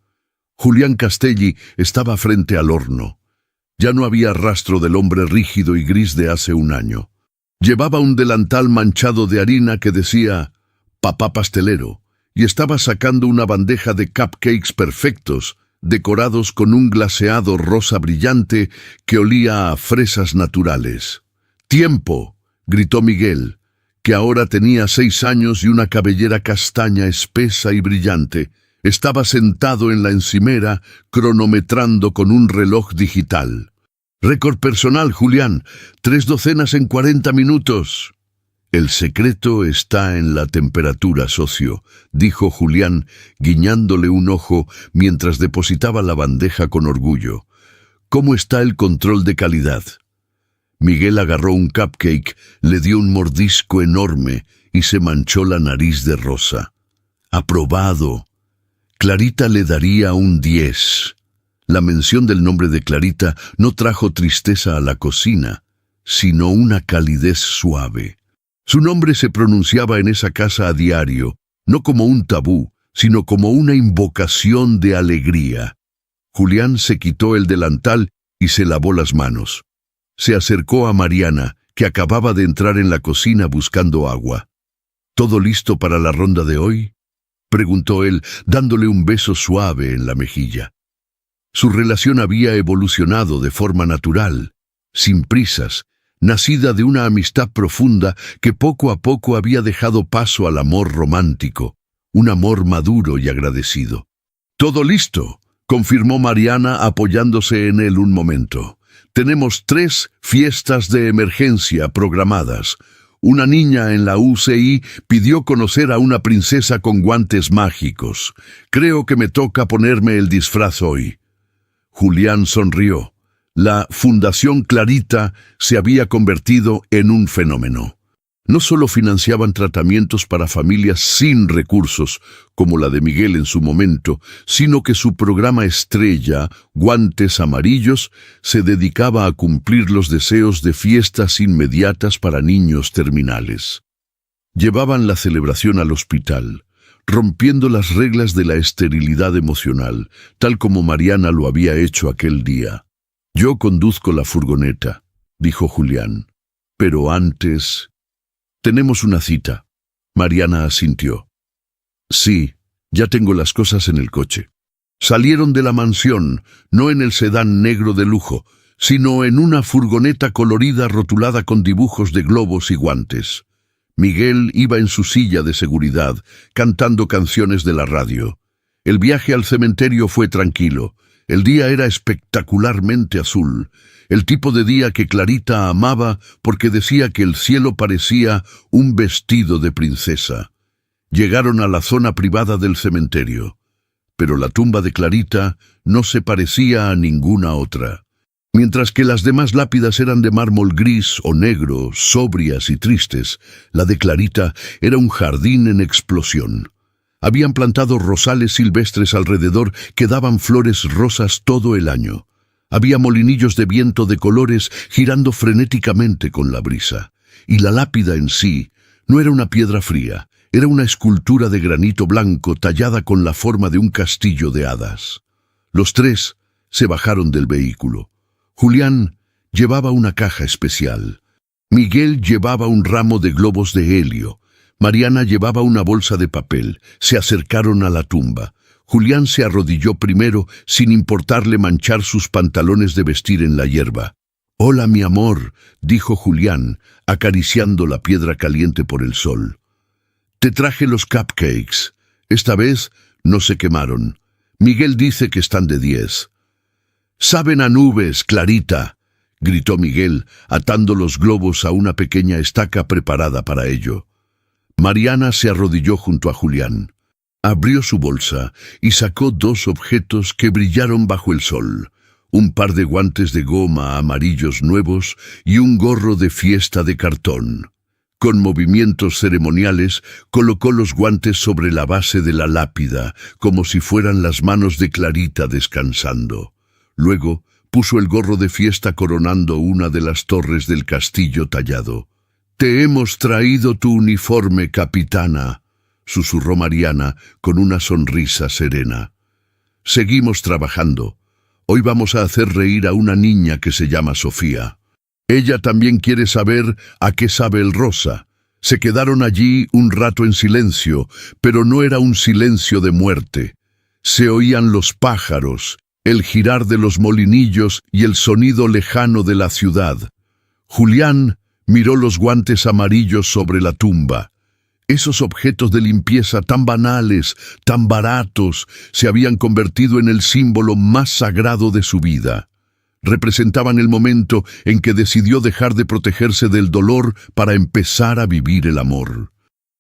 Julián Castelli estaba frente al horno. Ya no había rastro del hombre rígido y gris de hace un año. Llevaba un delantal manchado de harina que decía «Papá pastelero», y estaba sacando una bandeja de cupcakes perfectos, decorados con un glaseado rosa brillante que olía a fresas naturales. «¡Tiempo!», gritó Miguel, que ahora tenía 6 años y una cabellera castaña espesa y brillante. Estaba sentado en la encimera, cronometrando con un reloj digital. «Récord personal, Julián, 3 docenas en 40 minutos». «El secreto está en la temperatura, socio», dijo Julián, guiñándole un ojo mientras depositaba la bandeja con orgullo. «¿Cómo está el control de calidad?» Miguel agarró un cupcake, le dio un mordisco enorme y se manchó la nariz de rosa. «Aprobado». Clarita le daría un 10. La mención del nombre de Clarita no trajo tristeza a la cocina, sino una calidez suave. Su nombre se pronunciaba en esa casa a diario, no como un tabú, sino como una invocación de alegría. Julián se quitó el delantal y se lavó las manos. Se acercó a Mariana, que acababa de entrar en la cocina buscando agua. «¿Todo listo para la ronda de hoy?». preguntó él, dándole un beso suave en la mejilla. Su relación había evolucionado de forma natural, sin prisas, nacida de una amistad profunda que poco a poco había dejado paso al amor romántico, un amor maduro y agradecido. «Todo listo», confirmó Mariana apoyándose en él un momento. «Tenemos 3 fiestas de emergencia programadas. Una niña en la UCI pidió conocer a una princesa con guantes mágicos. Creo que me toca ponerme el disfraz hoy». Julián sonrió. La Fundación Clarita se había convertido en un fenómeno. No solo financiaban tratamientos para familias sin recursos, como la de Miguel en su momento, sino que su programa estrella, Guantes Amarillos, se dedicaba a cumplir los deseos de fiestas inmediatas para niños terminales. Llevaban la celebración al hospital, rompiendo las reglas de la esterilidad emocional, tal como Mariana lo había hecho aquel día. «Yo conduzco la furgoneta», dijo Julián. «Pero antes...» «Tenemos una cita». Mariana asintió. «Sí, ya tengo las cosas en el coche». Salieron de la mansión, no en el sedán negro de lujo, sino en una furgoneta colorida rotulada con dibujos de globos y guantes. Miguel iba en su silla de seguridad, cantando canciones de la radio. El viaje al cementerio fue tranquilo. El día era espectacularmente azul, el tipo de día que Clarita amaba porque decía que el cielo parecía un vestido de princesa. Llegaron a la zona privada del cementerio, pero la tumba de Clarita no se parecía a ninguna otra. Mientras que las demás lápidas eran de mármol gris o negro, sobrias y tristes, la de Clarita era un jardín en explosión. Habían plantado rosales silvestres alrededor que daban flores rosas todo el año. Había molinillos de viento de colores girando frenéticamente con la brisa. Y la lápida en sí no era una piedra fría, era una escultura de granito blanco tallada con la forma de un castillo de hadas. Los 3 se bajaron del vehículo. Julián llevaba una caja especial. Miguel llevaba un ramo de globos de helio. Mariana llevaba una bolsa de papel. Se acercaron a la tumba. Julián se arrodilló primero, sin importarle manchar sus pantalones de vestir en la hierba. «Hola, mi amor», dijo Julián, acariciando la piedra caliente por el sol. «Te traje los cupcakes. Esta vez no se quemaron. Miguel dice que están de 10. «Saben a nubes, Clarita», gritó Miguel, atando los globos a una pequeña estaca preparada para ello. Mariana se arrodilló junto a Julián. Abrió su bolsa y sacó 2 objetos que brillaron bajo el sol. Un par de guantes de goma amarillos nuevos y un gorro de fiesta de cartón. Con movimientos ceremoniales, colocó los guantes sobre la base de la lápida, como si fueran las manos de Clarita descansando. Luego, puso el gorro de fiesta coronando una de las torres del castillo tallado. «Te hemos traído tu uniforme, capitana», susurró Mariana con una sonrisa serena. «Seguimos trabajando. Hoy vamos a hacer reír a una niña que se llama Sofía. Ella también quiere saber a qué sabe el rosa». Se quedaron allí un rato en silencio, pero no era un silencio de muerte. Se oían los pájaros, el girar de los molinillos y el sonido lejano de la ciudad. Julián miró los guantes amarillos sobre la tumba. Esos objetos de limpieza tan banales, tan baratos, se habían convertido en el símbolo más sagrado de su vida. Representaban el momento en que decidió dejar de protegerse del dolor para empezar a vivir el amor.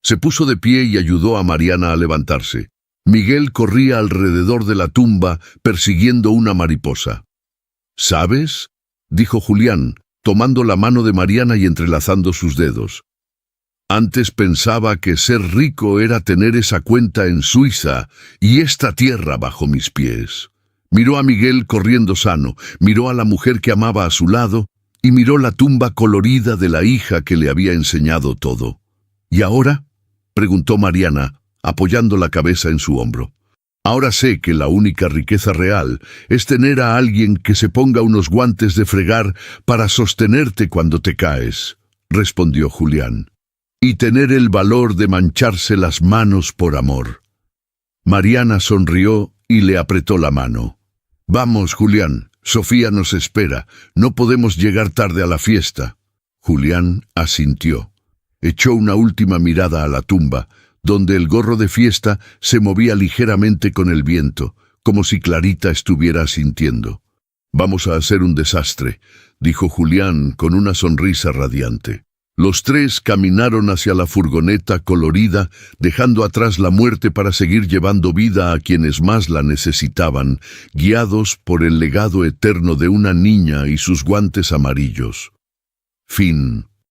Se puso de pie y ayudó a Mariana a levantarse. Miguel corría alrededor de la tumba persiguiendo una mariposa. «¿Sabes?», dijo Julián, tomando la mano de Mariana y entrelazando sus dedos. «Antes pensaba que ser rico era tener esa cuenta en Suiza y esta tierra bajo mis pies». Miró a Miguel corriendo sano, miró a la mujer que amaba a su lado y miró la tumba colorida de la hija que le había enseñado todo. «¿Y ahora?», preguntó Mariana, apoyando la cabeza en su hombro. «Ahora sé que la única riqueza real es tener a alguien que se ponga unos guantes de fregar para sostenerte cuando te caes», respondió Julián. «Y tener el valor de mancharse las manos por amor». Mariana sonrió y le apretó la mano. Vamos, Julián, Sofía nos espera, no podemos llegar tarde a la fiesta. Julián asintió. Echó una última mirada a la tumba, donde el gorro de fiesta se movía ligeramente con el viento, como si Clarita estuviera asintiendo. Vamos a hacer un desastre, dijo Julián con una sonrisa radiante. Los tres caminaron hacia la furgoneta colorida, dejando atrás la muerte para seguir llevando vida a quienes más la necesitaban, guiados por el legado eterno de una niña y sus guantes amarillos. Fin.